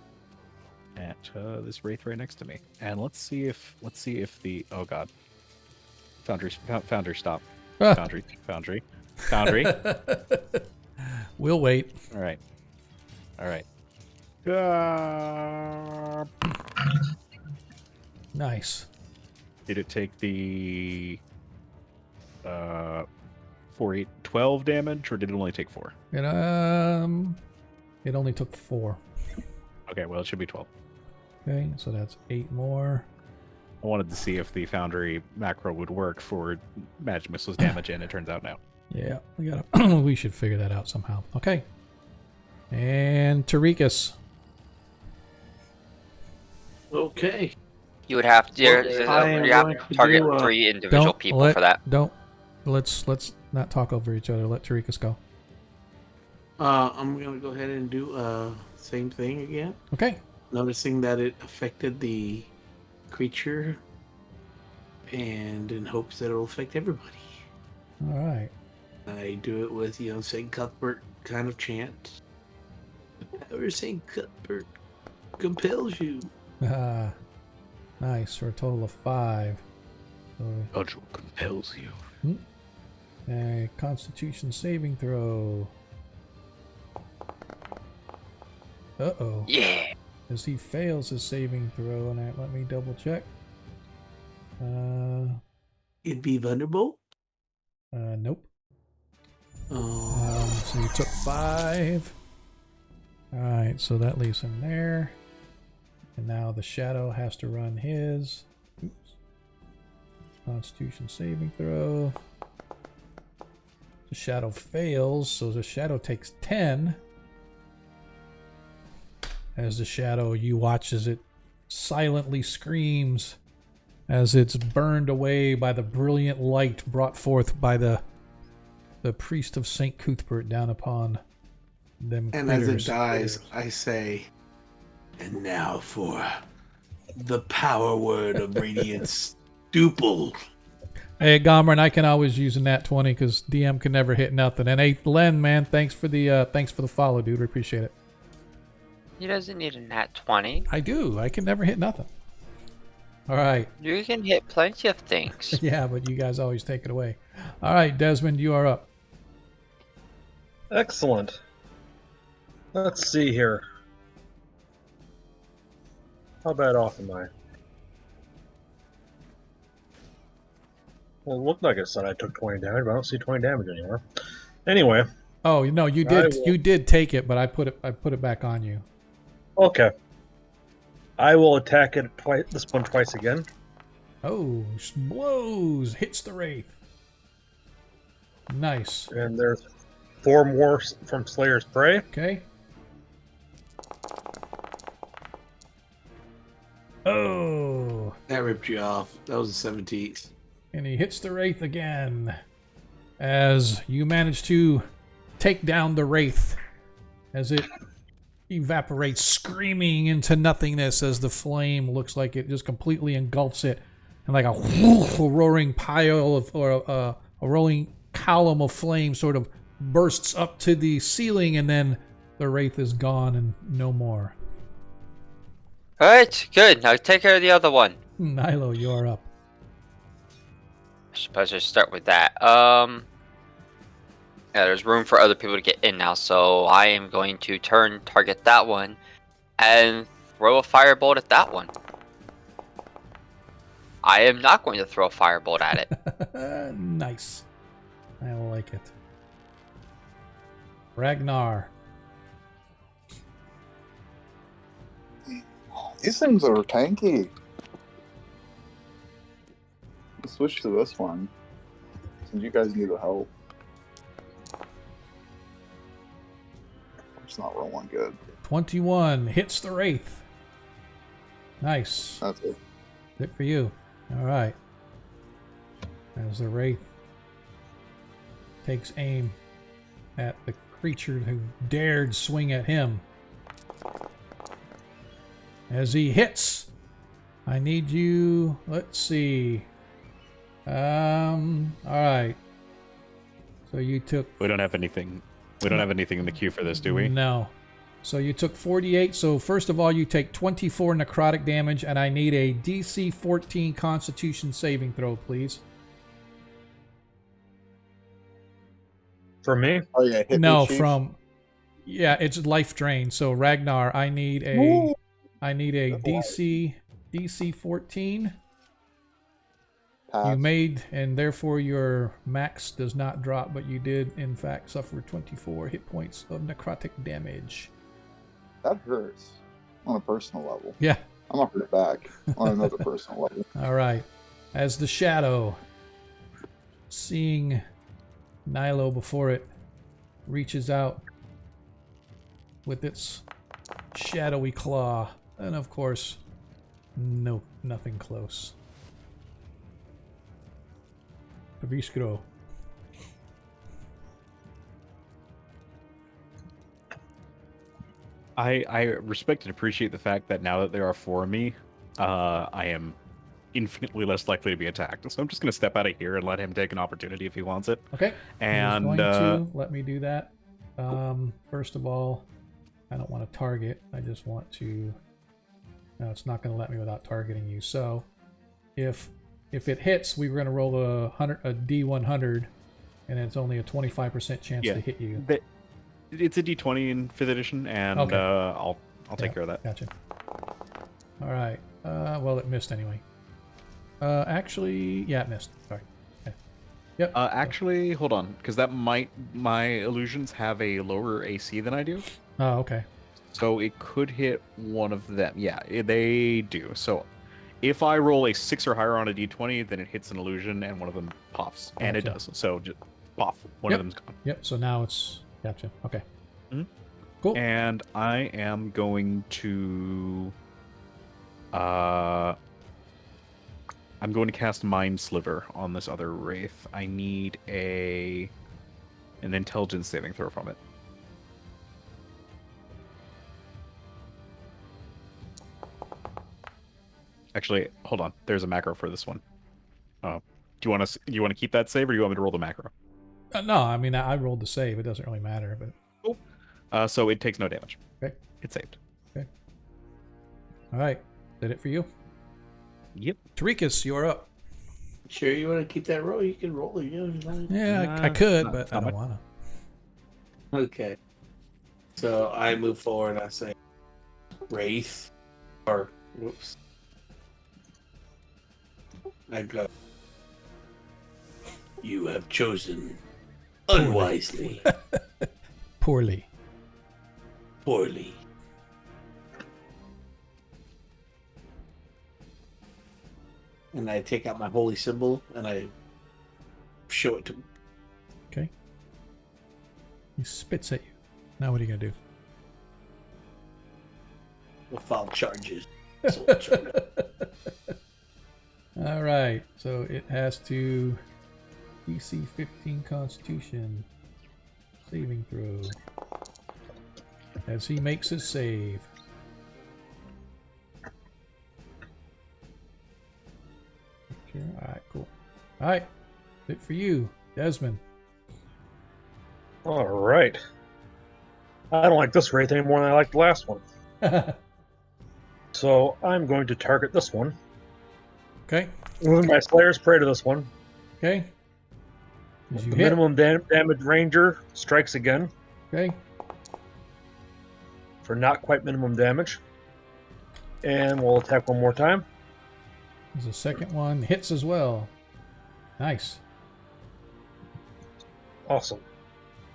At this wraith right next to me, and let's see if the oh god, Foundry, stop, Foundry.
We'll wait.
All right.
Nice.
Did it take the 4, 8, 12 damage, or did it only take 4?
It only took 4.
Okay, well it should be 12.
Okay, so that's 8 more.
I wanted to see if the Foundry macro would work for magic missiles damage, and it turns out no.
Yeah, we should figure that out somehow. Okay. And Tarikas.
Okay.
You would have to,
I am
you have
going
to
to
target
do,
3 individual people for that.
Let's not talk over each other. Let Tarikas go.
I'm gonna go ahead and do same thing again.
Okay.
Noticing that it affected the creature, and in hopes that it'll affect everybody.
All right.
I do it with, St. Cuthbert kind of chant. Whatever St. Cuthbert compels you.
Nice. For a total of 5. So,
Cudgel compels you.
A Constitution saving throw. Uh-oh.
Yeah.
As he fails his saving throw, and let me double check.
It'd be vulnerable.
Nope.
Oh.
So you took 5. Alright, so that leaves him there. And now the shadow has to run his. Oops. Constitution saving throw. The shadow fails, so the shadow takes 10. As the shadow, you watch as it silently screams as it's burned away by the brilliant light brought forth by the priest of St. Cuthbert down upon them
And
critters.
as it dies, I say, and now for the power word of Radiance Duple.
Hey, Gomer, and I can always use a nat 20 because DM can never hit nothing. And hey, Len, man, thanks for the follow, dude. We appreciate it.
He doesn't need a nat 20.
I do. I can never hit nothing. All right.
You can hit plenty of things.
Yeah, but you guys always take it away. All right, Desmond, you are up.
Excellent. Let's see here. How bad off am I? Well, it looked like it said I took 20 damage, but I don't see 20 damage anymore. Anyway.
Oh no, you did. You did take it, but I put it back on you.
Okay. I will attack it twice. This one twice again.
Oh, blows, hits the wraith. Nice.
And there's 4 more from Slayer's Prey.
Okay. Oh.
That ripped you off. That was a 17th.
And he hits the wraith again. As you manage to take down the wraith. As it evaporates, screaming into nothingness as the flame looks like it just completely engulfs it. And like a roaring pile of, or a rolling column of flame sort of bursts up to the ceiling, and then the wraith is gone and no more.
Alright, good. Now take care of the other one.
Nilo, you're up.
I suppose I should start with that. Yeah, there's room for other people to get in now, so I am going to target that one, and throw a firebolt at that one. I am not going to throw a firebolt at it.
Nice. I like it. Ragnar.
These things are tanky. Let's switch to this one. Since you guys need the help. It's not rolling good.
21 hits the wraith. Nice.
That's it.
Good for you. All right. As the wraith takes aim at the creature who dared swing at him. As he hits, I need you. Let's see. All right. So you took.
We don't have anything. We don't have anything in the queue for this, do we?
No. So you took 48. So first of all, you take 24 necrotic damage, and I need a DC 14 Constitution saving throw, please.
For me?
Oh yeah, hit
No,
me, Chief.
from. Yeah, it's life drain. So Ragnar, I need a DC 14.
Pass.
You made, and therefore your max does not drop, but you did in fact suffer 24 hit points of necrotic damage.
That hurts on a personal level.
Yeah.
I'm gonna hurt it back on another personal level.
All right. As the shadow, seeing Nilo before it, reaches out with its shadowy claw, and of course, nothing close. Viskro.
I respect and appreciate the fact that now that there are 4 of me, I am infinitely less likely to be attacked. So I'm just going to step out of here and let him take an opportunity if he wants it.
Okay.
And
He's going to let me do that. First of all, I don't want to target. I just want to. No, it's not going to let me without targeting you. So, if it hits, we're going to roll a D100, and it's only a 25% chance
Yeah.
to hit you.
It's a D20 in 5th edition, and
Okay.
I'll take
Yeah,
care of that.
Gotcha. All right. Well, it missed anyway. Actually, yeah, it missed. Sorry. Okay. Yep.
Actually, hold on, because my illusions have a lower AC than I do,
Oh, okay.
so it could hit one of them. Yeah, they do. So if I roll a 6 or higher on a D20, then it hits an illusion and one of them puffs, and it
Gotcha.
does. So just puff, one
Yep.
of them's gone.
Yep. So now it's gotcha. Okay.
Mhm.
Cool.
And I am going to I'm going to cast Mind Sliver on this other wraith. I need an intelligence saving throw from it. Actually, hold on. There's a macro for this one. Do you want to keep that save, or do you want me to roll the macro?
No, I mean I rolled the save. It doesn't really matter, but
So it takes no damage.
Okay.
It's saved.
all right. Did it for you,
Yep.
Tarikas? You're up.
Sure, you want to keep that roll? You can roll it.
Yeah, I could,
not-
but I
not
don't
much.
want to.
Okay. So I move forward. I say, Wraith, or whoops. I go. You have chosen unwisely,
Poorly.
poorly. And I take out my holy symbol and I show it to him.
Okay. He spits at you. Now what are you gonna do?
We'll file charges. Assault charge.
All right. So it has to DC 15 Constitution saving throw as he makes his save. Sure. All right. Cool. All right. Good for you, Desmond.
All right. I don't like this wraith any more than I liked the last one. So I'm going to target this one.
Okay.
With my Slayer's Prey to this one.
Okay. As you
The
hit.
minimum damage ranger strikes again
Okay.
for not quite minimum damage. And we'll attack one more time.
There's a second one. Hits as well. Nice.
Awesome.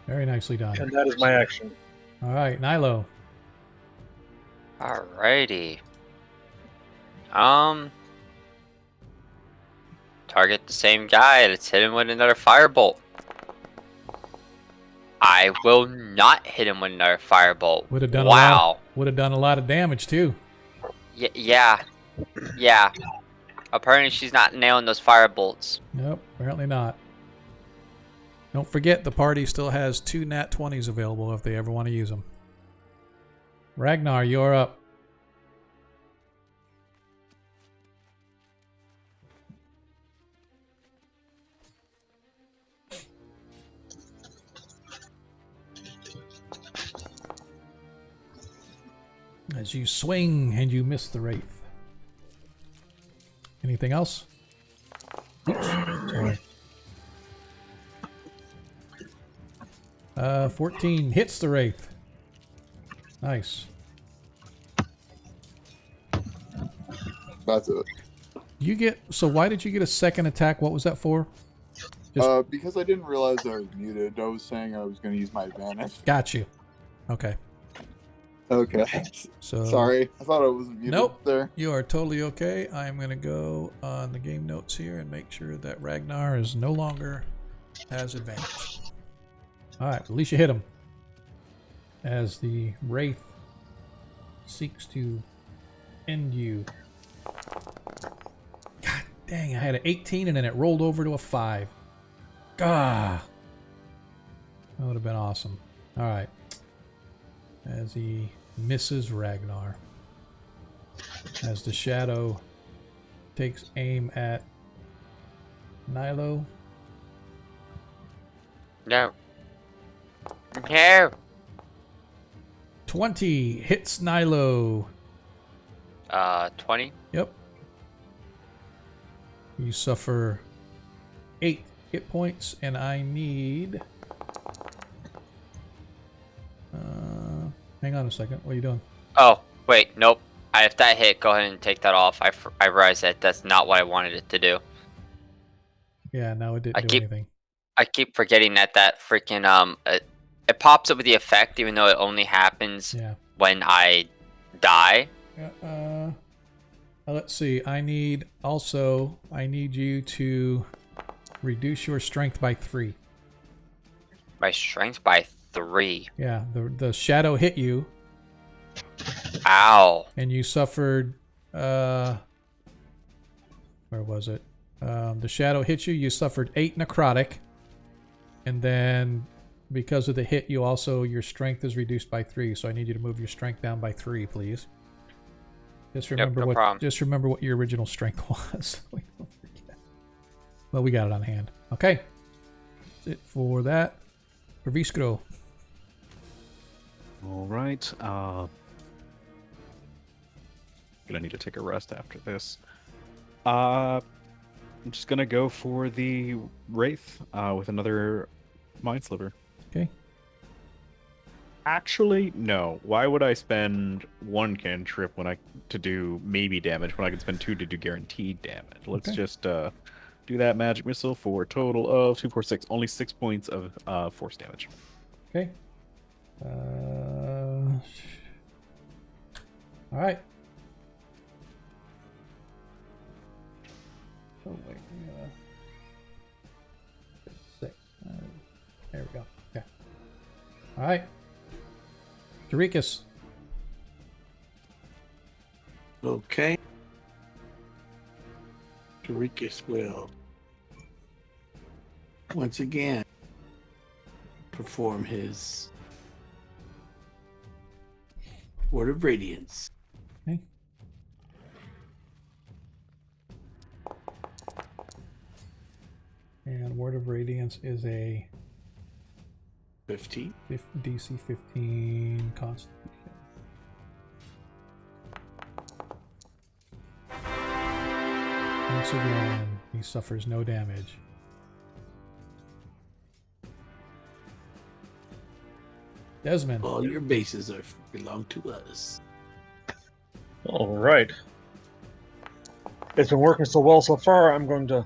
Very nicely done.
And that is my action.
All right, Nilo.
Alrighty. Target the same guy. Let's hit him with another firebolt. I will not hit him with another firebolt.
Would have done
Wow.
Would have done a lot of damage too.
Yeah. Apparently she's not nailing those firebolts.
Nope, apparently not. Don't forget the party still has 2 nat 20s available if they ever want to use them. Ragnar, you're up. As you swing and you miss the wraith. Anything else? Oops, sorry. 14 hits the wraith. Nice.
That's it.
You get so why did you get a second attack? What was that for? Just-
Because I didn't realize I was muted. I was saying I was going to use my advantage.
Got you. Okay.
Okay.
So
Sorry. I thought I wasn't muted
Nope.
there.
You are totally okay. I'm gonna go on the game notes here and make sure that Ragnar is no longer has advantage. Alright, at least you hit him. As the Wraith seeks to end you. God dang, I had an 18 and then it rolled over to a 5. Gah! That would have been awesome. Alright. As he misses Ragnar. As the shadow takes aim at Nilo.
No. No.
20 hits Nilo.
20.
Yep. You suffer 8 hit points, and I need... hang on a second. What are you doing?
Oh, wait, nope. If that hit, go ahead and take that off. I realized that that's not what I wanted it to do.
Yeah, no, it didn't do anything.
I keep forgetting that freaking it pops up with the effect, even though it only happens when I die.
Let's see. I need you to reduce your strength by 3.
My strength by 3.
Yeah, the shadow hit you.
Ow.
And you suffered, where was it? The shadow hit you, you suffered 8 necrotic. And then because of the hit, your strength is reduced by 3. So I need you to move your strength down by 3, please. Just remember remember what your original strength was. We don't forget. Well, we got it on hand. Okay. That's it for that. For Viskro.
All right. Gonna need to take a rest after this. I'm just gonna go for the Wraith with another Mind Sliver.
Okay.
Actually, no. Why would I spend 1 cantrip to do maybe damage when I can spend 2 to do guaranteed damage? Let's just do that magic missile for a total of 2, 4, 6. Only 6 points of force damage.
Okay. All right. Oh wait, 6. There we go. Okay. All right. Dorikus.
Okay. Dorikus will once again perform his Word of Radiance.
Okay. And Word of Radiance is a
15.
DC 15 Constitution. Once again, he suffers no damage. Desmond.
All your bases belong to us.
All right. It's been working so well so far. I'm going to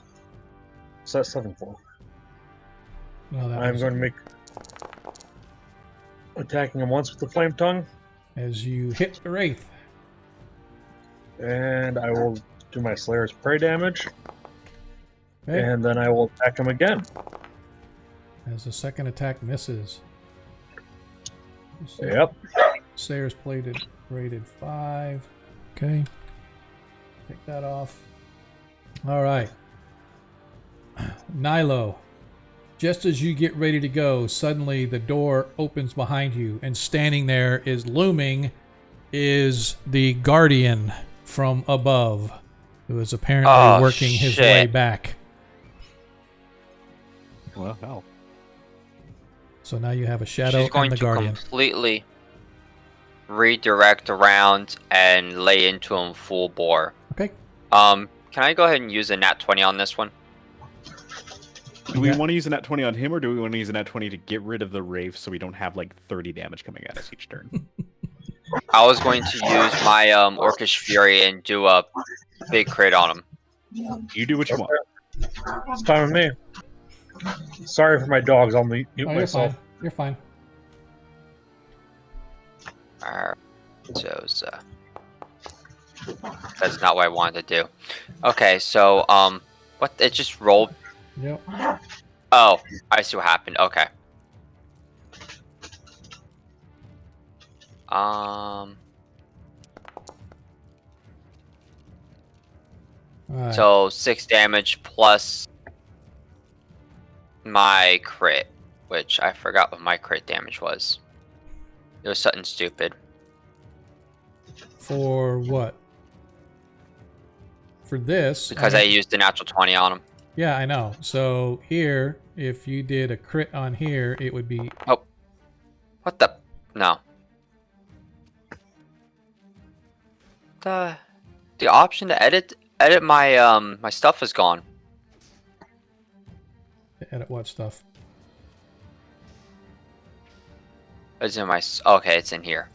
set 7 for. I'm going to make attacking him once with the flame tongue.
As you hit the Wraith.
And I will do my Slayer's Prey damage.
Okay.
And then I will attack him again.
As the second attack misses.
Yep.
Slayer's rated 5. Okay. Take that off. All right. Nilo. Just as you get ready to go, suddenly the door opens behind you, and standing there looming is the Guardian from above, who is apparently working his way back.
Well, hell.
So now you have a shadow and the Guardian.
She's going to completely redirect around and lay into him full bore.
Okay.
Can I go ahead and use a nat 20 on this one?
Do we want to use a nat 20 on him, or do we want to use a nat 20 to get rid of the Wraith so we don't have like 30 damage coming at us each turn?
I was going to use my Orcish Fury and do a big crit on him.
You do what you want.
It's fine with me. Sorry for my dogs. I'll mute myself.
You're fine.
Alright. So, that's not what I wanted to do. Okay, so, what? It just rolled.
Yep.
Oh, I see what happened. Okay.
Right.
So 6 damage plus my crit, which I forgot what my crit damage was. It was something stupid.
For what? For this?
Because I used the natural 20 on him.
Yeah, I know. So here, if you did a crit on here, it would be...
Oh. What the... No. The option to edit my my stuff is gone.
edit what stuff?
It's in my. Okay, it's in here.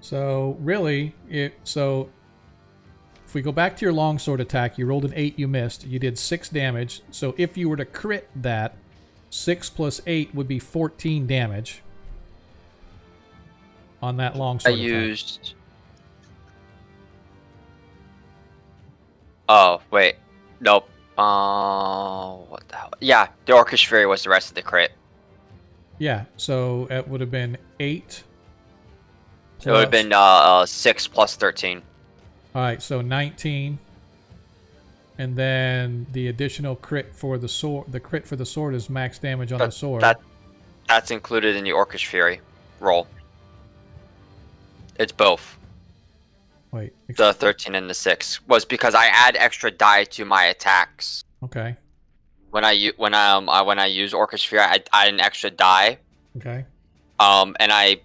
So really, so if we go back to your longsword attack, you rolled an 8, you missed. You did 6 damage. So if you were to crit that, 6 plus 8 would be 14 damage on that longsword attack.
Used. Oh wait, nope. What the hell? Yeah, the Orcish Fury was the rest of the crit.
Yeah, so it would have been 8.
It would have been 6 plus 13.
All right, so 19. And then the additional crit for the sword, the crit for the sword is max damage on the sword.
That's included in the Orcish Fury roll. It's both.
Wait.
The 13 and the 6 was because I add extra die to my attacks.
Okay.
When I use Orcish Fury, I add an extra die.
Okay.
And I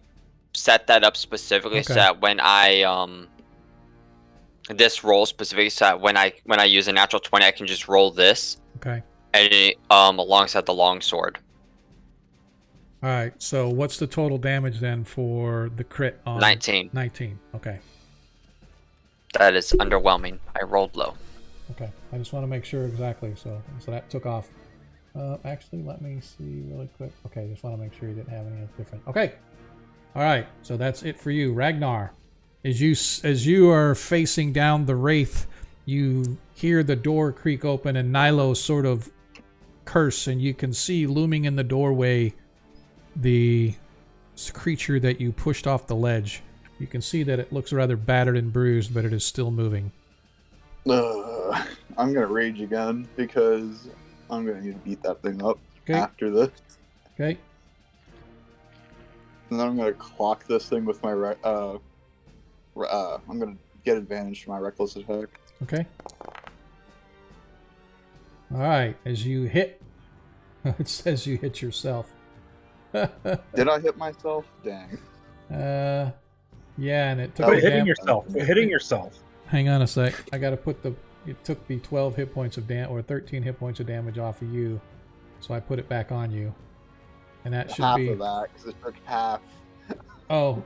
set that up specifically so that when I this roll specifically so that when I use a natural 20, I can just roll this.
Okay.
And alongside the longsword.
All right. So what's the total damage then for the crit on
19?
19. Okay.
That is underwhelming. I rolled low.
Okay. I just want to make sure exactly. So that took off. Actually, let me see really quick. Okay, just want to make sure you didn't have any different. Okay. All right. So that's it for you, Ragnar. As you are facing down the wraith, you hear the door creak open and Nilo sort of curse, and you can see looming in the doorway the creature that you pushed off the ledge. You can see that it looks rather battered and bruised, but it is still moving.
I'm gonna rage again because I'm gonna need to beat that thing up after this.
Okay.
And then I'm gonna clock this thing with my I'm gonna get advantage to my reckless attack.
Okay. All right. As you hit, it says you hit yourself.
Did I hit myself? Dang.
Yeah, and it took.
But hitting yourself. Hitting yourself.
Hang on a sec. I got to put the. It took the 12 hit points of damage, or 13 hit points of damage off of you, so I put it back on you, and that should
half
be
of that because it took half.
Oh.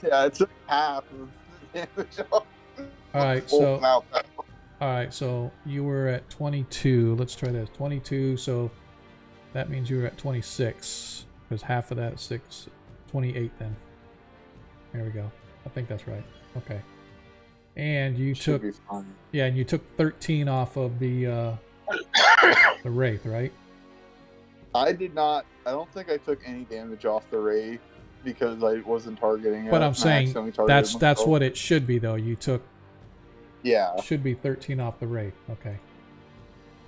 Yeah, it took half of the damage off.
All right, so. All right, so you were at 22. Let's try this. 22. So that means you were at 26 because half of that is 6. 28 then. There we go. I think that's right. Okay. And you took, yeah, and you took 13 off of the wraith, right?
I did not. I don't think I took any damage off the wraith because I wasn't targeting it.
But I'm saying that's what it should be, though. You took.
Yeah.
Should be 13 off the wraith. Okay.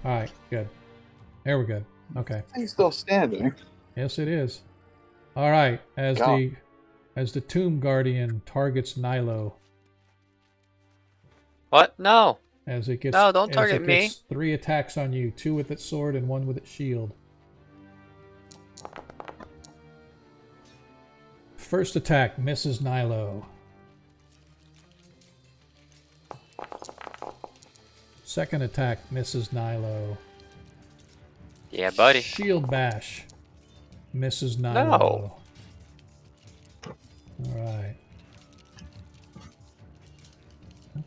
All right. Good. There we're good. Okay.
He's still standing.
Yes, it is. All right. As the Tomb Guardian targets Nilo.
What? No.
As it gets
no, don't target me.
3 attacks on you, 2 with its sword and 1 with its shield. First attack misses Nilo. Second attack misses Nilo.
Yeah, buddy.
Shield bash misses Nilo.
No.
All right.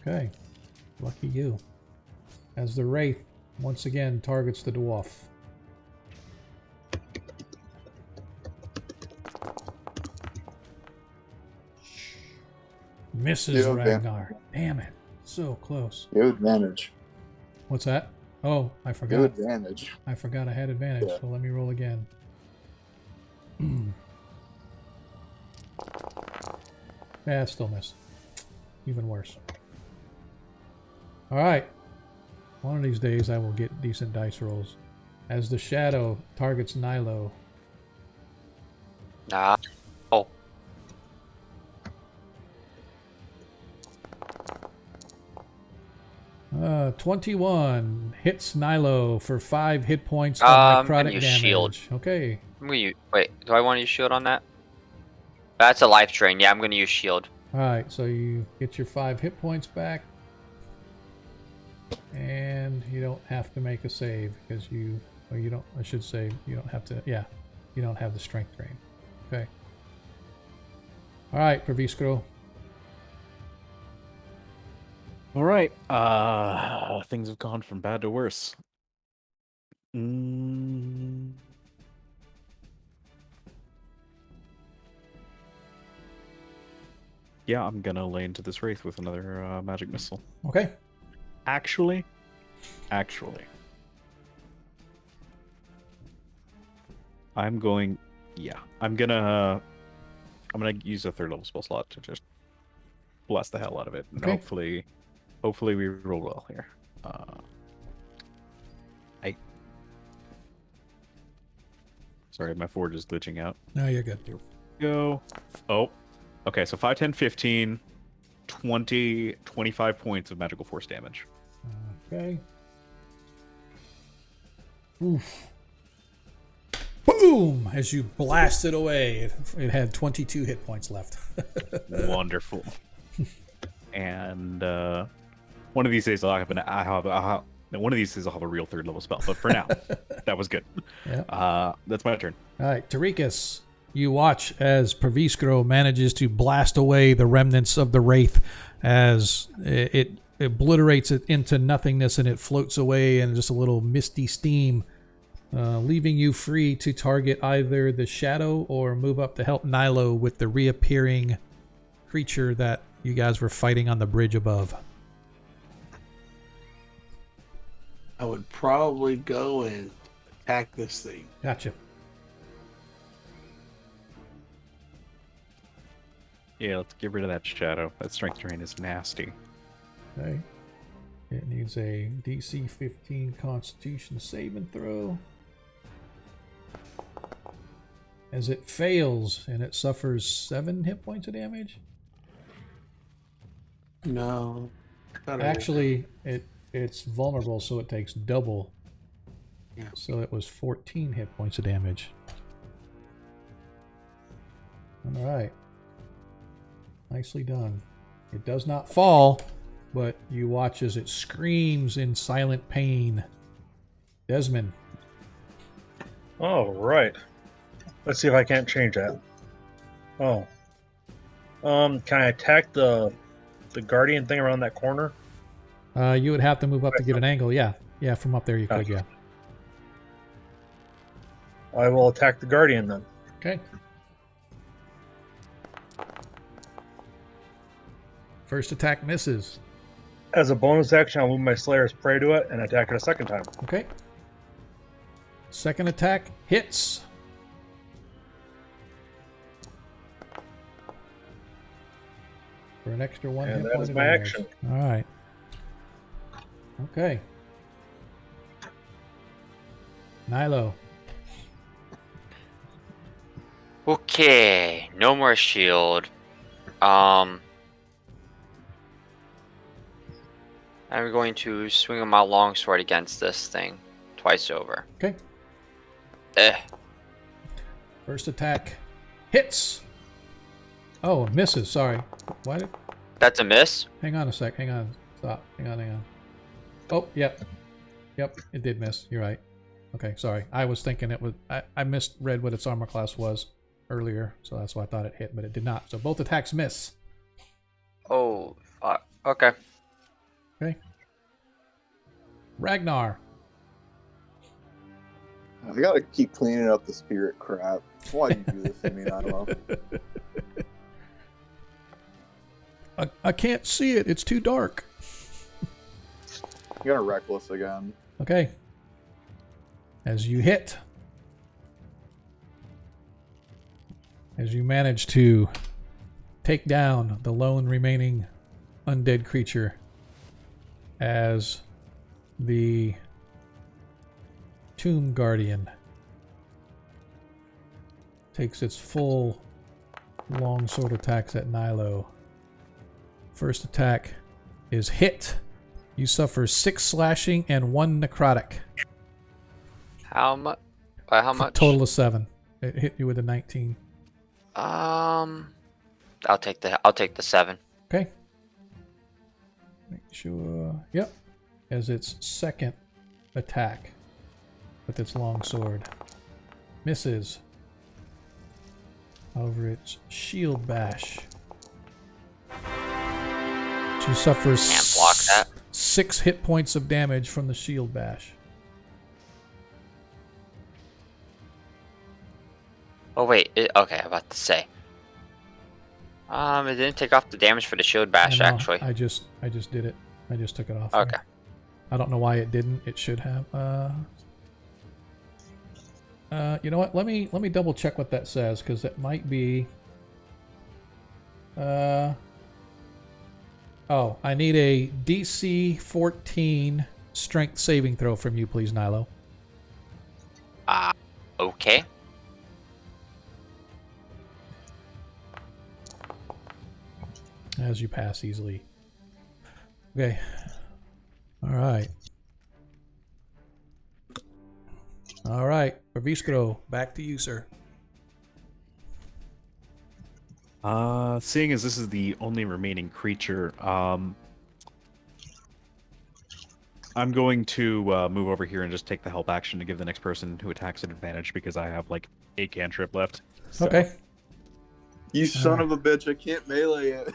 Okay. Lucky you. As the wraith once again targets the dwarf. Misses Ragnar. Damn it. So close.
You have advantage.
What's that? Oh, I forgot.
You have advantage.
I forgot I had advantage, so let me roll again. Yeah, still missed. Even worse. Alright. One of these days I will get decent dice rolls. As the shadow targets Nilo.
Nah. Oh.
21 hits Nilo for 5 hit points of necrotic damage.
Shield.
Okay.
Wait, do I want to use shield on that? That's a life drain. Yeah, I'm going to use shield.
Alright, so you get your 5 hit points back. And you don't have to make a save because you don't, I should say, you don't have to, yeah, you don't have the strength drain. Okay. Alright, Praviskro.
All right. Things have gone from bad to worse. Yeah, I'm gonna lay into this wraith with another magic missile.
Okay.
Actually, I'm gonna use a 3rd level spell slot to just blast the hell out of it, and
Okay.
hopefully we roll well here. Sorry, my forge is glitching out.
No, you're good.
Here we go. Oh, okay. So 5, 10, 15, 20, 25 points of magical force damage.
Okay. Oof. Boom! As you blast it away, it had 22 hit points left.
Wonderful. And one of these days I'll have one of these days I'll have a real 3rd level spell. But for now, that was good.
Yeah.
That's my turn.
All right, Tarikas, you watch as Praviskro manages to blast away the remnants of the wraith as it obliterates it into nothingness, and it floats away in just a little misty steam, leaving you free to target either the shadow or move up to help Nilo with the reappearing creature that you guys were fighting on the bridge above.
I would probably go and attack this thing.
Gotcha.
Yeah, let's get rid of that shadow. That strength drain is nasty.
Okay. It needs a DC 15 Constitution saving throw. As it fails, and it suffers 7 hit points of damage.
No.
Actually, it's vulnerable, so it takes double.
Yeah.
So it was 14 hit points of damage. All right. Nicely done. It does not fall, but you watch as it screams in silent pain. Desmond.
All right. Let's see if I can't change that. Oh. Can I attack the guardian thing around that corner?
You would have to move up to get an angle. Yeah. Yeah, from up there you could, yeah.
I will attack the guardian then.
Okay. First attack misses.
As a bonus action, I'll move my Slayer's Prey to it and attack it a second time.
Okay. Second attack hits. For an extra 1 hit
And
point.
that is
of
my
damage.
action.
All right. Okay. Nilo.
Okay, no more shield. I'm going to swing my longsword against this thing twice over.
Okay. First attack hits. Oh, misses. Sorry. Why did?
That's a miss.
Hang on a sec. Hang on. Stop. Hang on. Oh, yep. Yep, it did miss. You're right. Okay, sorry. I was thinking it was... I misread what its armor class was earlier, so that's why I thought it hit, but it did not. So both attacks miss.
Oh, fuck. Okay.
Okay. Ragnar.
I gotta keep cleaning up the spirit crap. Why do you do this to me, Nilo?
I can't see it. It's too dark.
You're gonna reckless again.
Okay. As you hit. As you manage to take down the lone remaining undead creature. As the Tomb Guardian takes its full longsword attacks at Nilo. First attack is hit. You suffer 6 slashing and 1 necrotic.
How much? By how much?
Total of 7. It hit you with a 19.
I'll take the 7.
Okay. Make sure. Yep. as its second attack with its long sword. Misses. However, its shield bash. She suffers
Can't block that.
6 hit points of damage from the shield bash.
Oh wait, okay, I'm about to say. It didn't take off the damage for the shield bash,
I know,
actually.
I just did it. I just took it off.
Okay.
I don't know why it didn't. It should have. You know what? Let me double check what that says, because it might be. Oh, I need a DC 14 strength saving throw from you, please, Nilo.
Okay.
As you pass easily. Okay. All right. All right. Braviskro, back to you, sir.
Seeing as this is the only remaining creature, I'm going to move over here and just take the help action to give the next person who attacks an advantage, because I have like 8 cantrip left. So.
Okay.
You son of a bitch! I can't melee it.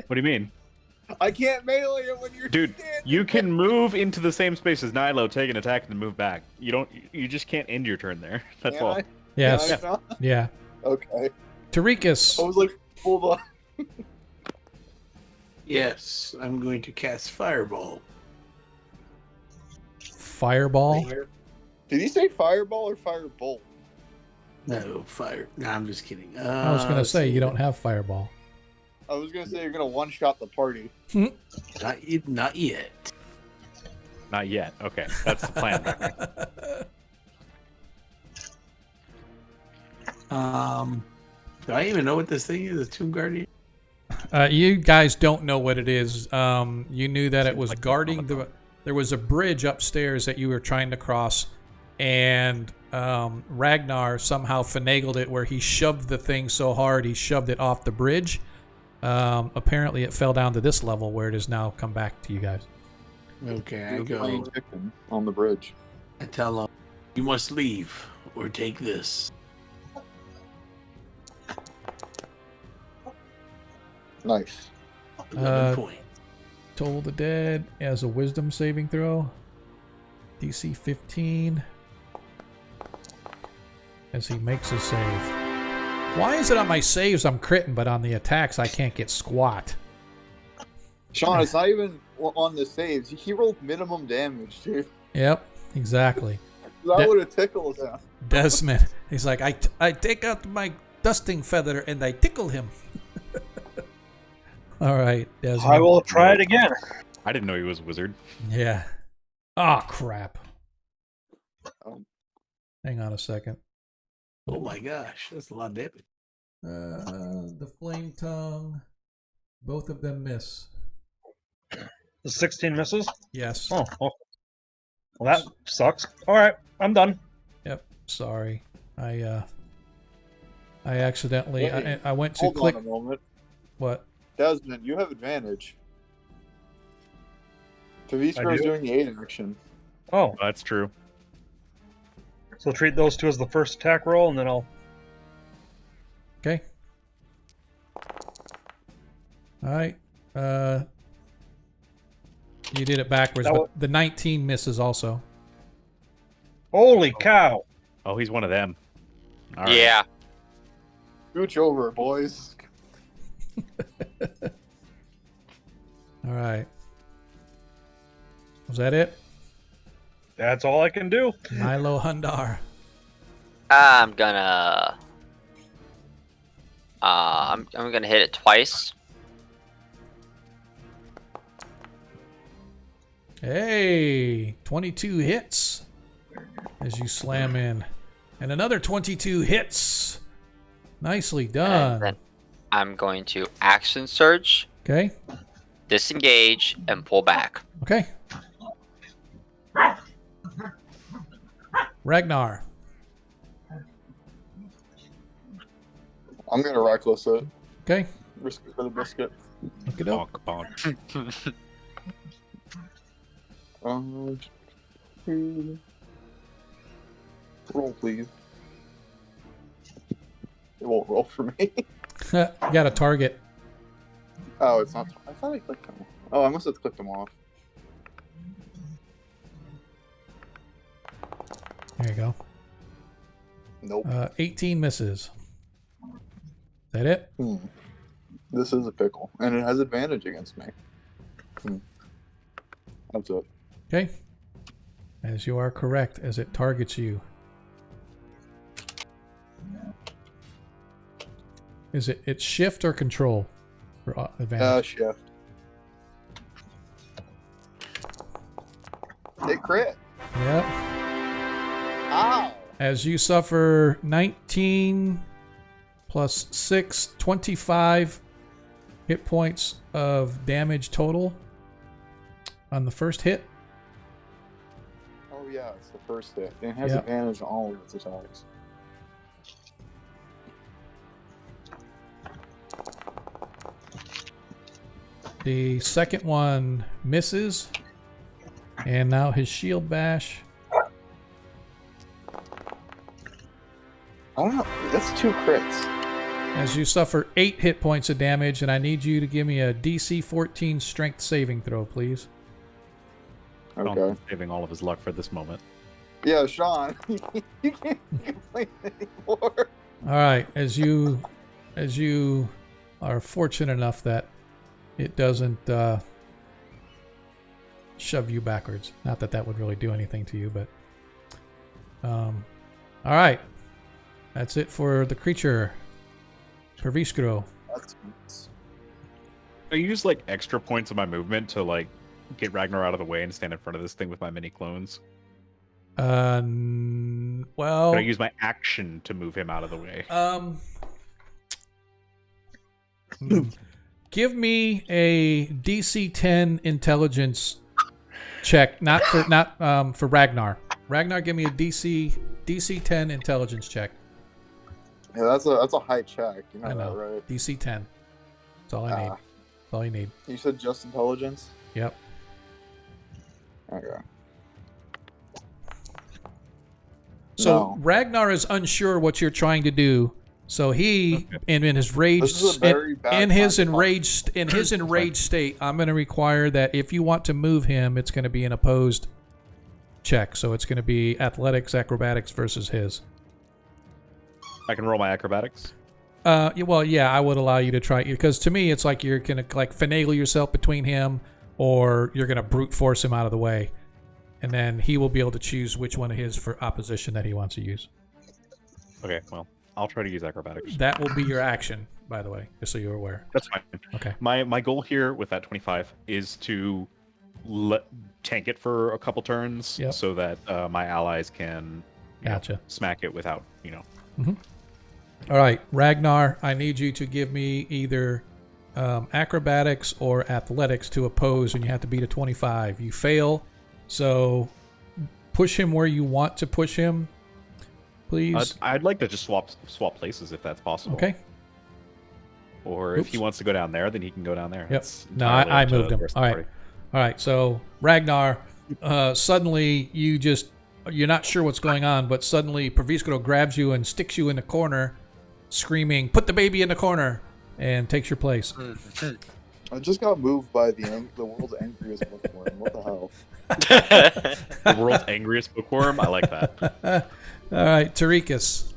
What do you mean?
I can't melee it when you're
Dude,
standing.
you can move into the same space as Nilo, take an attack, and then move back. You just can't end your turn there. That's
Can
all.
I?
Yes.
Can I not?
Yeah.
Okay.
Tarikas.
I was like, hold on.
Yes, I'm going to cast Fireball.
Fireball.
Did he say fireball or firebolt?
No, fire. No, I'm just kidding.
I was going to say, you don't have fireball.
I was gonna say you're gonna one-shot the party.
Not yet.
Not yet. Okay, that's the plan.
Do I even know what this thing is? A Tomb Guardian?
You guys don't know what it is. You knew that it was guarding the. There was a bridge upstairs that you were trying to cross, and Ragnar somehow finagled it where he shoved the thing so hard he shoved it off the bridge. Apparently, it fell down to this level where it has now come back to you guys.
Okay, I
You're
go.
playing chicken on the bridge.
I tell him, you must leave or take this.
Nice.
11 points.
Toll the Dead as a wisdom saving throw. DC 15. As he makes a save. Why is it on my saves I'm critting, but on the attacks I can't get squat?
Sean, it's not even on the saves. He rolled minimum damage, dude.
Yep, exactly.
That would have tickled him.
Desmond. He's like, I take out my dusting feather and I tickle him. All right, Desmond.
I will try it again.
I didn't know he was a wizard.
Yeah. Oh, crap.
Um,
Hang on a second.
Oh my gosh, that's a lot of damage.
The flame tongue. Both of them miss.
The 16 misses?
Yes.
Oh, well, that sucks. All right, I'm done.
Yep. Sorry. I accidentally.
Wait,
I went to
Hold
click.
on a moment.
What?
Desmond, you have advantage.
I
Tavisco's
do?
doing the 8 action.
Oh,
That's true.
so treat those two as the first attack roll, and then I'll.
Okay. All right. You did it backwards,
That
but the 19 misses also.
Holy cow!
Oh, he's one of them. All right.
Yeah.
Scooch over, boys.
All right. Was that it?
That's all I can do.
Nilo Hundar.
I'm gonna. I'm gonna hit it twice.
Hey, 22 hits as you slam in. And another 22 hits. Nicely
And
done.
then I'm going to action surge,
Okay.
disengage, and pull back.
Okay. Ragnar.
I'm gonna reckless it.
Okay.
Risk it for the biscuit.
Look it up.
Bonk, bonk.
Roll, please. It won't roll for me.
You got a target.
Oh, it's not. I thought I clicked them. Oh, I must have clicked them off.
There you go.
Nope.
18 misses. Is that it?
This is a pickle, and it has advantage against me. That's it.
Okay. As you are correct, as it targets you. Is it shift or control for advantage?
Shift. It crit.
Yep.
Ow!
As you suffer 19 plus 6, 25 hit points of damage total on the first hit.
Oh yeah, it's the first hit. It has
Yep.
advantage on all of its attacks.
The second one misses. And now his shield bash.
I don't know. That's 2 crits.
As you suffer 8 hit points of damage, and I need you to give me a DC 14 strength saving throw, please.
Okay.
Sean's saving all of his luck for this moment.
Yeah, Sean, you can't complain anymore.
All right, as you are fortunate enough that it doesn't shove you backwards. Not that that would really do anything to you, but all right, that's it for the creature. Perviskro.
I use like extra points of my movement to like get Ragnar out of the way and stand in front of this thing with my mini clones.
Well,
Can I use my action to move him out of the way?
Give me a DC 10 intelligence check, not for Ragnar. Ragnar, give me a DC 10 intelligence check.
Yeah, that's a high check. You know,
I know.
that, right?
DC 10. That's all I need. That's all you need.
You said just intelligence?
Yep.
Okay.
So
No.
Ragnar is unsure what you're trying to do. So he, in his rage,
This is a very bad
in his
time to
enraged state, I'm going to require that if you want to move him, it's going to be an opposed check. So it's going to be athletics, acrobatics versus his.
I can roll my acrobatics.
Well, yeah, I would allow you to try, because to me, it's like you're going to like finagle yourself between him, or you're going to brute force him out of the way, and then he will be able to choose which one of his for opposition that he wants to use.
Okay, well, I'll try to use acrobatics.
That will be your action, by the way, just so you're aware.
That's fine.
Okay.
My goal here with that 25 is to tank it for a couple turns,
Yep.
so that my allies can
Gotcha.
smack it without,
All right, Ragnar, I need you to give me either acrobatics or athletics to oppose, and you have to beat a 25. You fail, so push him where you want to push him, please.
I'd like to just swap places if that's possible.
Okay.
Or
Oops.
if he wants to go down there, then he can go down there.
Yep.
It's
No,
entirely
I
up to
moved
the
him.
rest
All
of the
right.
party.
All right, so Ragnar, suddenly you're not sure what's going on, but suddenly Perviskro grabs you and sticks you in the corner, screaming, "Put the baby in the corner," and takes your place.
I just got moved by the world's angriest bookworm. What the hell?
The world's angriest bookworm. I like that.
All right, Tarikas.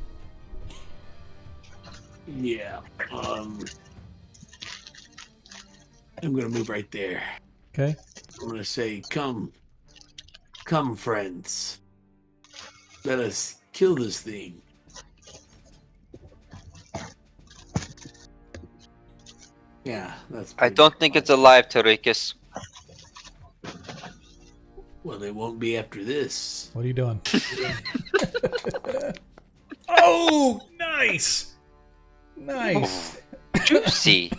Yeah. I'm gonna move right there.
Okay.
I'm gonna say, come, friends. Let us kill this thing. Yeah, that's.
I don't think it's alive, Tarikas.
Well, it won't be after this.
What are you doing? Oh, nice. Nice.
Juicy.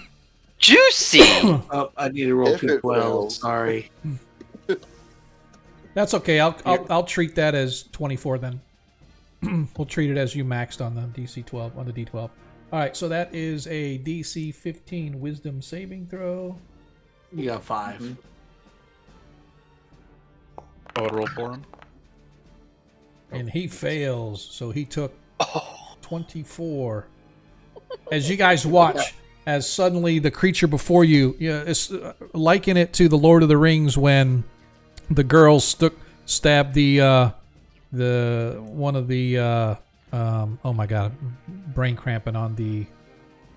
Juicy!
Oh, I need to roll
If it
2 12.
fails.
Sorry.
That's okay. I'll treat that as 24 then. We'll treat it as you maxed on the DC 12 on the D12. All right, so that is a DC 15 Wisdom saving throw.
You got 5.
Oh, I'd roll for him.
And he fails, so he took
Oh,
24. As you guys watch, as suddenly the creature before you, it's, liken it to the Lord of the Rings when the girls stabbed the one of the oh my god, brain cramping on the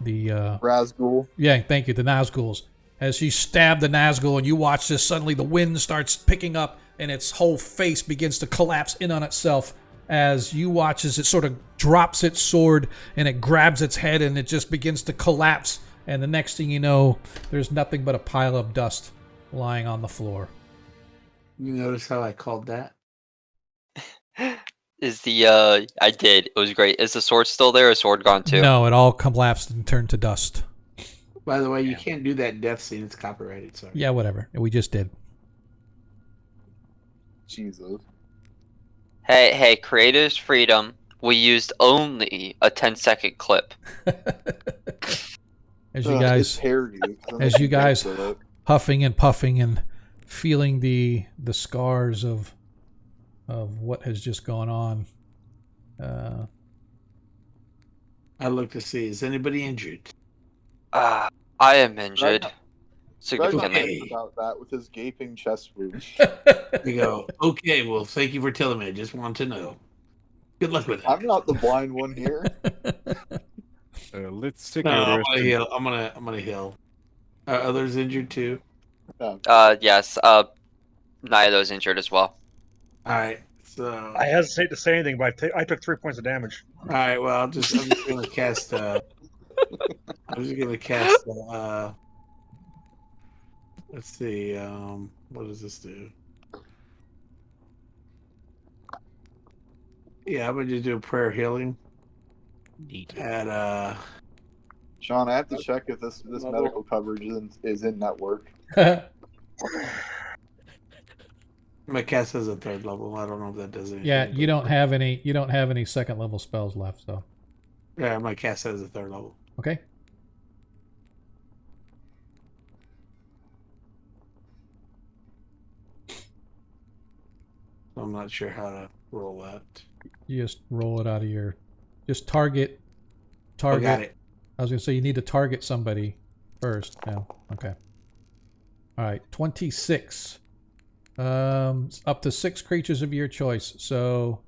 Razgul.
yeah, thank you, the Nazguls. As she stabbed the Nazgul, and you watch this, suddenly the wind starts picking up, and its whole face begins to collapse in on itself. As you watch, as it sort of drops its sword, and it grabs its head, and it just begins to collapse. And the next thing you know, there's nothing but a pile of dust lying on the floor.
You notice how I called that?
is the I did. It was great. Is the sword still there? Or is sword gone too?
No, it all collapsed and turned to dust.
By the way, you can't do that death scene. It's copyrighted. Sorry.
Yeah, whatever. We just did.
Jesus.
Hey, creators freedom. We used only a 10-second clip.
As you
It's
guys,
hairy.
as you guys
It up.
huffing and puffing and feeling the scars of what has just gone on.
I look to see, is anybody injured?
I am injured.
Greg
Significantly.
thinks about that with his gaping chest wound.
They go, okay, well, thank you for telling me. I just wanted to know. Good luck with it.
I'm not the blind one here.
Let's take
No,
a
I'm
rest.
gonna heal. I'm gonna heal. Are others injured too?
Yes. Neither of those injured as well.
All right. So,
I hesitate to say anything, but I took 3 points of damage.
all right. Well, I'm just gonna cast. Let's see. What does this do? Yeah, I'm gonna just do a prayer healing.
Neat.
At
Sean, I have to check if this medical coverage is in network.
my cast has a 3rd level. I don't know if that does anything.
Yeah, you
but-
don't have any 2nd level spells left, so
Yeah, my cast has a 3rd level.
okay.
I'm not sure how to roll that.
You just roll it out of your just target
Oh, got it.
I was gonna say you need to target somebody first. No. Okay. Alright, 26. Up to 6 creatures of your choice. So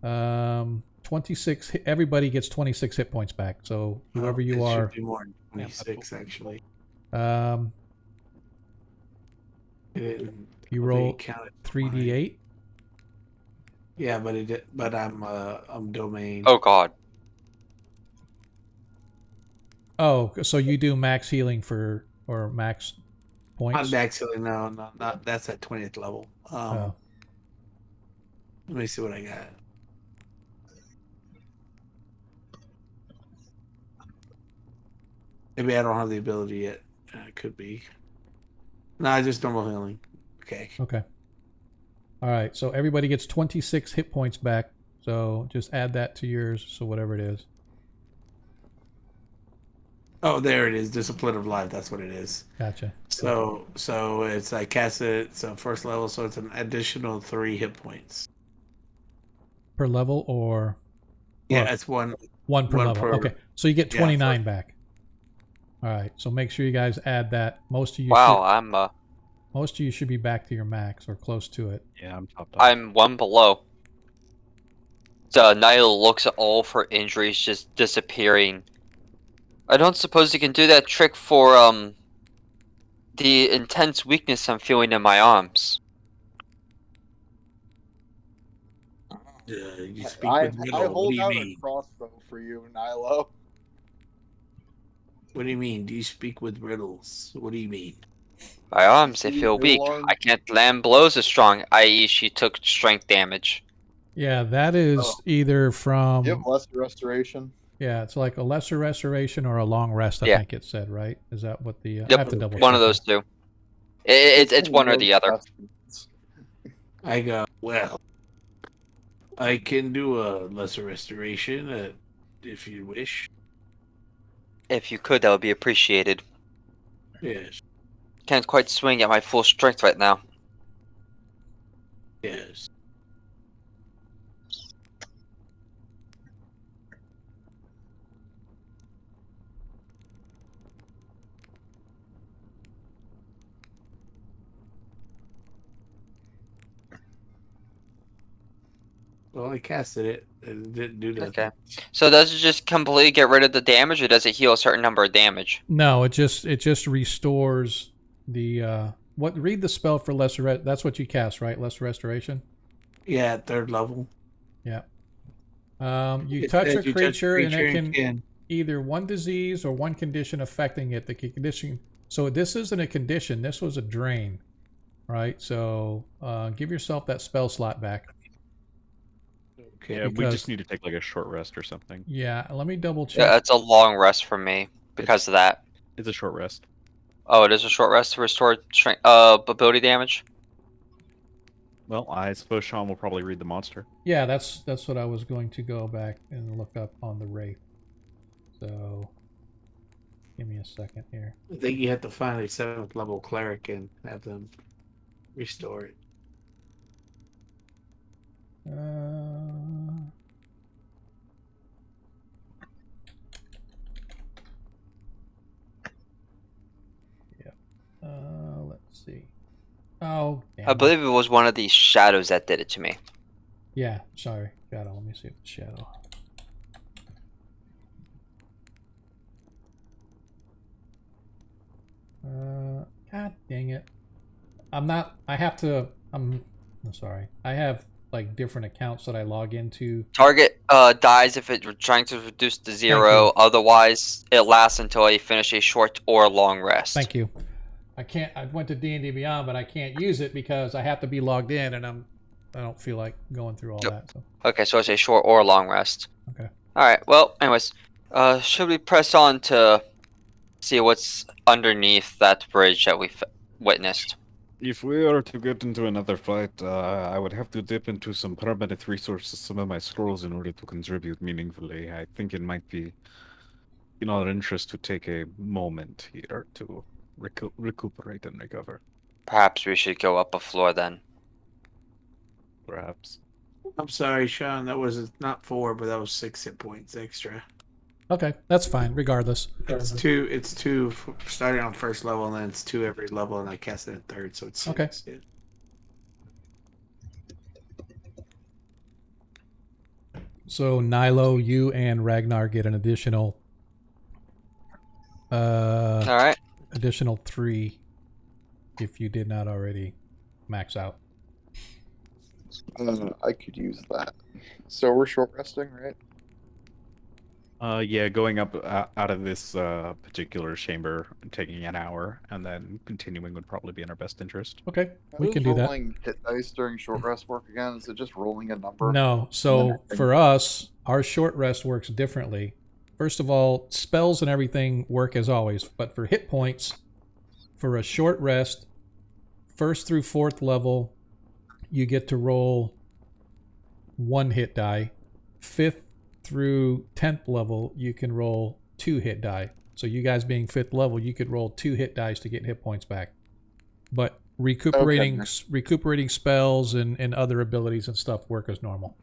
26 everybody gets 26 hit points back. So whoever you
it
are.
should be more than 26 actually.
Um
It didn't-
you
I think
roll
it counted
3d8.
Yeah, but it did, but I'm domain.
Oh God.
Oh, so you do max healing or max points?
Not max healing, no, not that's at 20th level.
Oh.
Let me see what I got. Maybe I don't have the ability yet. It could be. No, just normal healing. Okay.
Okay. All right. So everybody gets 26 hit points back. So just add that to yours. So whatever it is.
Oh, there it is. Discipline of life. That's what it is.
Gotcha.
So it's I cast it. So 1st level. So it's an additional 3 hit points.
Per level or
Yeah,
Well,
it's one.
one per
One
level?
per-
Okay. So you get
yeah,
29 back. All right. So make sure you guys add that. Most of you should be back to your max or close to it.
Yeah, I'm top.
I'm one below. So Niall looks at all of her injuries just disappearing. I don't suppose you can do that trick for the intense weakness I'm feeling in my arms.
You speak
I
with riddle. What
hold
do you
out
mean?
a crossbow for you, Nilo.
What do you mean? Do you speak with riddles? What do you mean?
My arms, they
See,
feel weak.
Alarm?
I can't land blows as strong, i.e. she took strength damage.
Yeah, that is
Oh.
either from
You have lesser restoration.
yeah, it's like a lesser restoration or a long rest. I
Yeah.
think it said, right? Is that what the I
Yep,
have to double
one
check
of those
that.
two. It's one or the other.
I go, well, I can do a lesser restoration if you wish.
If you could, that would be appreciated.
Yes.
Can't quite swing at my full strength right now.
Yes. Well, I casted it and it didn't do nothing.
Okay. So does it just completely get rid of the damage, or does it heal a certain number of damage?
No, it just restores the what. Read the spell for lesser. That's what you cast, right? Lesser restoration.
Yeah, at 3rd level.
Yeah. You
It
touch
says
a
you
creature and it
and
can either one disease or one condition affecting it. The condition. So this isn't a condition. This was a drain, right? So give yourself that spell slot back.
Okay.
Yeah, we
Because-
just need to take like a short rest or something.
Yeah. Let me double check.
Yeah, it's a long rest for me because of that.
It's a short rest.
Oh, it is a short rest to restore strength, ability damage.
Well, I suppose Sean will probably read the monster.
Yeah, that's what I was going to go back and look up on the Wraith. So, give me a second here.
I think you have to find a 7th level cleric and have them restore it.
Let's see.
Oh, damn
I
it.
believe it was one of these shadows that did it to me.
Yeah, sorry. Shadow. Let me see if it's shadow. God dang it. I'm sorry. I have like different accounts that I log into.
Target dies if it's trying to reduce to 0. Otherwise, it lasts until you finish a short or long rest.
Thank you. I went to D&D Beyond, but I can't use it because I have to be logged in and I don't feel like going through all that. So.
Okay, so it's a short or long rest.
Okay.
Alright, well, anyways. Should we press on to see what's underneath that bridge that we witnessed?
If we are to get into another fight, I would have to dip into some permanent resources, some of my scrolls, in order to contribute meaningfully. I think it might be in our interest to take a moment here to recuperate and recover.
Perhaps we should go up a floor then.
Perhaps.
I'm sorry, Sean. That was not 4, but that was 6 hit points extra.
Okay, that's fine. Regardless.
It's 2. It's 2 starting on 1st level, and then it's 2 every level, and I cast it at 3rd, so it's 6.
Okay.
Yeah.
So Nilo, you and Ragnar get an additional.
All right.
Additional 3, if you did not already max out.
I could use that. So we're short resting, right?
Yeah, going up out of this particular chamber, taking an hour, and then continuing would probably be in our best interest.
Okay,
How
we
does
can do that.
rolling hit dice during short rest work again? Is it just rolling a number?
No, so for us, our short rest works differently. First of all, spells and everything work as always, but for hit points, for a short rest, 1st through 4th level, you get to roll 1 hit die. 5th through 10th level, you can roll 2 hit die. So you guys being 5th level, you could roll 2 hit dice to get hit points back. But recuperating spells and other abilities and stuff work as normal.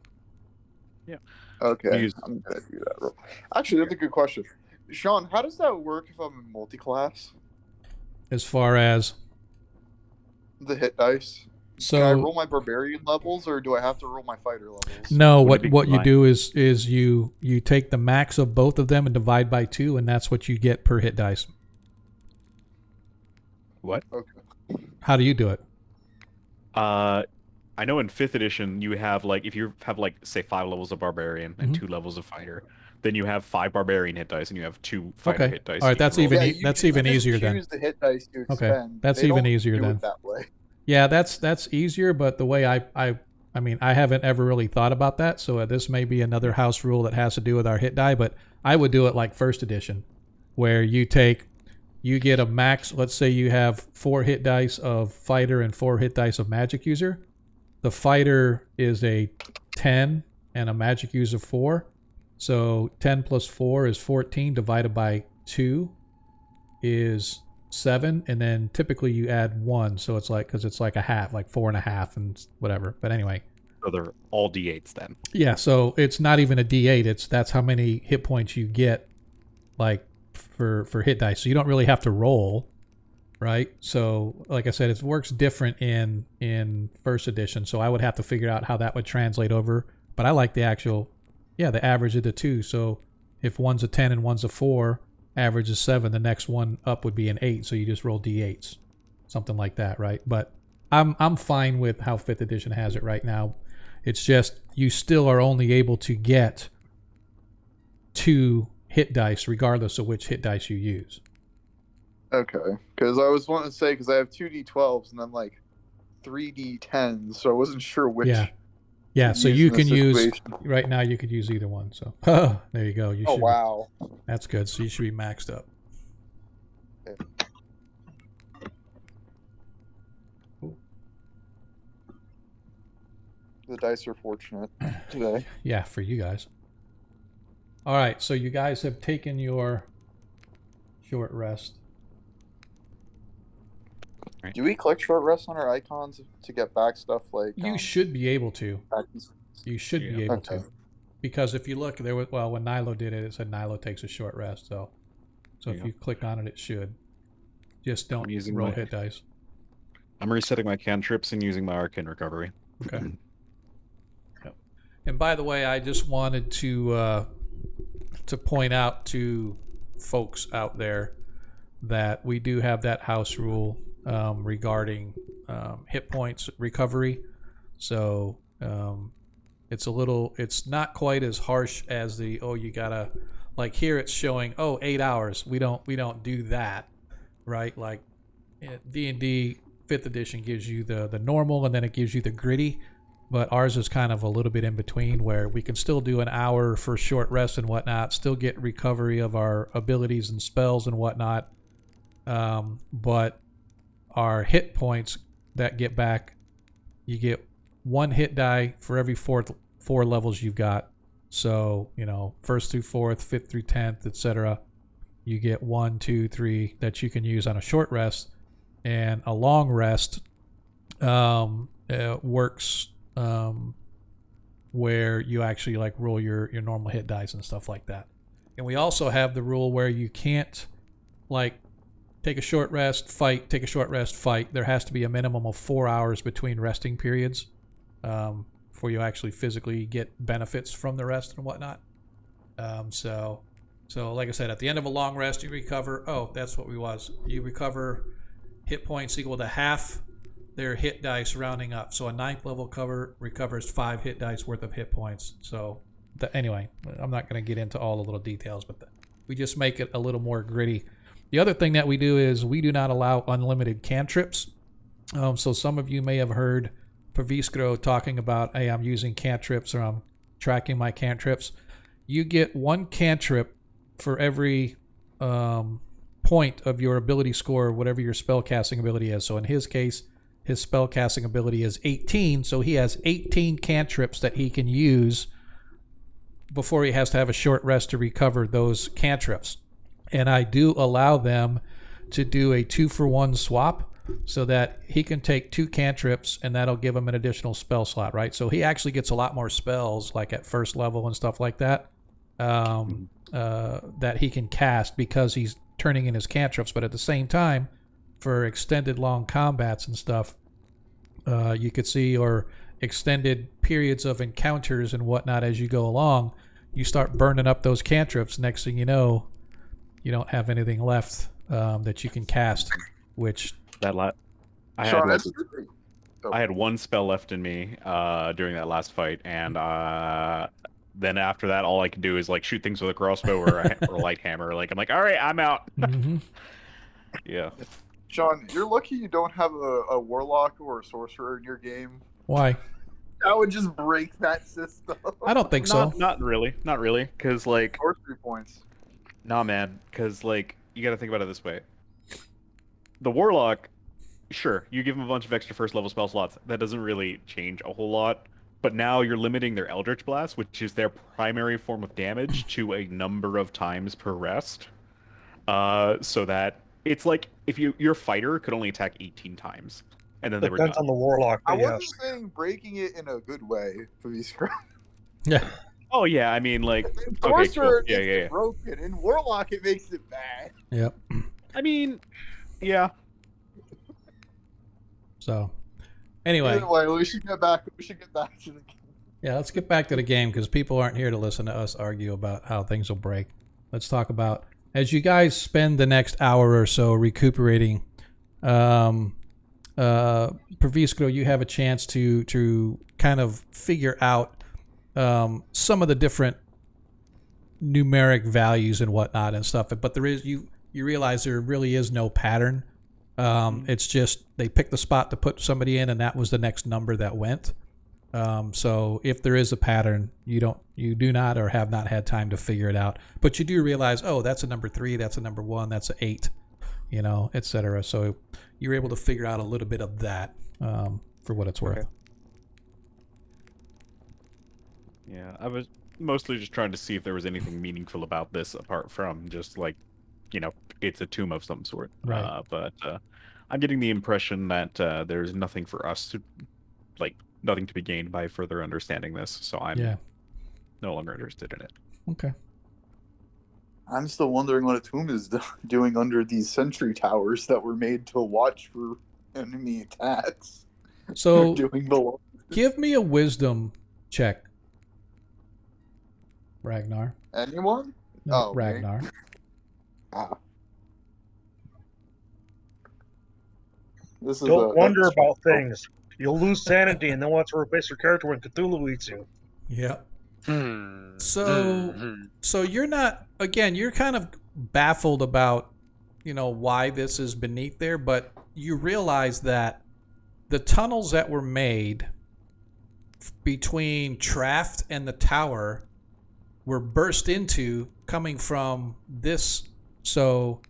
Yeah.
Okay, I'm gonna do that. Actually, that's a good question. Sean, how does that work if I'm in multi-class?
As far as
The hit dice?
so,
Can I roll my barbarian levels, or do I have to roll my fighter levels?
no,
Would it be
what you
combined?
do is you take the max of both of them and divide by 2, and that's what you get per hit dice.
What?
Okay.
How do you do it?
I know in 5th edition you have like, if you have like say 5 levels of barbarian and 2 levels of fighter, then you have 5 barbarian hit dice and you have 2 fighter
Okay.
hit dice.
All right,
you can
that's
roll.
even
Yeah,
that's
you
even
just
easier then.
choose the hit dice to
Okay,
expend.
that's
They
even
don't
easier
do
then.
it that way.
Yeah, that's easier, but the way I mean, I haven't ever really thought about that, so this may be another house rule that has to do with our hit die, but I would do it like 1st edition, where you get a max, let's say you have 4 hit dice of fighter and 4 hit dice of magic user. The fighter is a 10 and a magic user 4. So 10 plus 4 is 14 divided by 2 is 7, and then typically you add 1, so it's like, because it's like a half, like 4.5 and whatever. But anyway,
So they're all D8s then.
yeah, so it's not even a D8. That's how many hit points you get, like for hit dice. So you don't really have to roll, right? So like I said, it works different in first edition. So I would have to figure out how that would translate over. But I like the actual, the average of the two. So if one's a 10 and one's a 4, average is 7. The next one up would be an 8. So you just roll D8s, something like that, right? But I'm fine with how 5th edition has it right now. It's just you still are only able to get 2 hit dice regardless of which hit dice you use.
Okay, because I was wanting to say, because I have 2d12s and then like 3d10s, so I wasn't sure which.
Yeah, so
use
you
in this
can use,
situation.
right now you could use either one. So there you go. You
Oh
should,
wow.
that's good. So you should be maxed up.
The dice are fortunate today.
Yeah, for you guys. All right, so you guys have taken your short rest.
Do we collect short rests on our icons to get back stuff like?
You should be able to.
back-
You should be
Yeah.
able
Okay.
to. Because if you look, there was, well, when Nilo did it, it said Nilo takes a short rest. So if
Yeah.
you click on it, it should. Just don't
I'm using
roll
my-
hit dice.
I'm resetting my cantrips and using my arcane recovery.
Okay. Yep. And by the way, I just wanted to point out to folks out there that we do have that house rule regarding hit points recovery. So it's not quite as harsh as the, you gotta, like here it's showing 8 hours. We don't do that, right? Like D&D 5th edition gives you the normal, and then it gives you the gritty, but ours is kind of a little bit in between, where we can still do an hour for short rest and whatnot, still get recovery of our abilities and spells and whatnot, but our hit points that get back, you get 1 hit die for every 4 levels you've got. So 1st through 4th, 5th through 10th, etc. You get 1, 2, 3 that you can use on a short rest. And a long rest works where you actually like roll your normal hit dice and stuff like that. And we also have the rule where you can't like take a short rest, fight, take a short rest, fight. There has to be a minimum of 4 hours between resting periods before you actually physically get benefits from the rest and whatnot. So like I said, at the end of a long rest, you recover. That's what we was. You recover hit points equal to half their hit dice rounding up. So a 9th level cover recovers 5 hit dice worth of hit points. So anyway, I'm not going to get into all the little details, but we just make it a little more gritty. The other thing that we do is we do not allow unlimited cantrips. So some of you may have heard Paviskro talking about, hey, I'm using cantrips or I'm tracking my cantrips. You get 1 cantrip for every point of your ability score, whatever your spell casting ability is. So in his case, his spell casting ability is 18, so he has 18 cantrips that he can use before he has to have a short rest to recover those cantrips. And I do allow them to do a 2-for-1 swap so that he can take 2 cantrips and that'll give him an additional spell slot, right? So he actually gets a lot more spells like at first level and stuff like that that he can cast because he's turning in his cantrips. But at the same time, for extended long combats and stuff, you could see, or extended periods of encounters and whatnot as you go along, you start burning up those cantrips. Next thing you know, you don't have anything left that you can cast, which
I had 1 spell left in me during that last fight, and then after that, all I can do is like shoot things with a crossbow or a light hammer. Like I'm like, all right, I'm out. Yeah.
Sean, you're lucky you don't have a warlock or a sorcerer in your game.
Why?
That would just break that system.
I don't think so.
Not really, because like
Sorcery points.
Nah, man, because like you got to think about it this way: the warlock, sure, you give him a bunch of extra first level spell slots. That doesn't really change a whole lot. But now you're limiting their Eldritch Blast, which is their primary form of damage, to a number of times per rest. So that it's like if your fighter could only attack 18 times, and then they were
Depends
done.
on the warlock.
I
But yes.
wasn't saying breaking it in a good way for these scrolls.
Yeah.
Oh yeah, I mean like
In
okay, cool.
Sorcerer,
Yeah,
it makes
yeah,
it
yeah.
broken. In Warlock, it makes it bad.
Yep.
I mean, yeah.
So, anyway,
Either way, we should get back. We should get back to the game.
yeah, let's get back to the game because people aren't here to listen to us argue about how things will break. Let's talk about, as you guys spend the next hour or so recuperating, Pravisco, you have a chance to kind of figure out some of the different numeric values and whatnot and stuff. But there is you realize there really is no pattern. It's just they picked the spot to put somebody in, and that was the next number that went. So if there is a pattern, you do not or have not had time to figure it out. But you do realize, oh, that's a number 3, that's a number 1, that's a 8, etc. So you're able to figure out a little bit of that for what it's worth.
Okay. Yeah, I was mostly just trying to see if there was anything meaningful about this apart from just like, it's a tomb of some sort.
Right.
But I'm getting the impression that there's nothing for us to, nothing to be gained by further understanding this. So I'm no longer interested in it.
Okay.
I'm still wondering what a tomb is doing under these sentry towers that were made to watch for enemy attacks.
So
doing the
give me a wisdom check, Ragnar.
anyone?
No,
Oh,
Ragnar.
This is
Don't wonder about things. You'll lose sanity, and then want to replace your character when Cthulhu eats you.
Yep. So you're not, again, you're kind of baffled about, why this is beneath there, but you realize that the tunnels that were made between Traft and the tower were burst into coming from this. So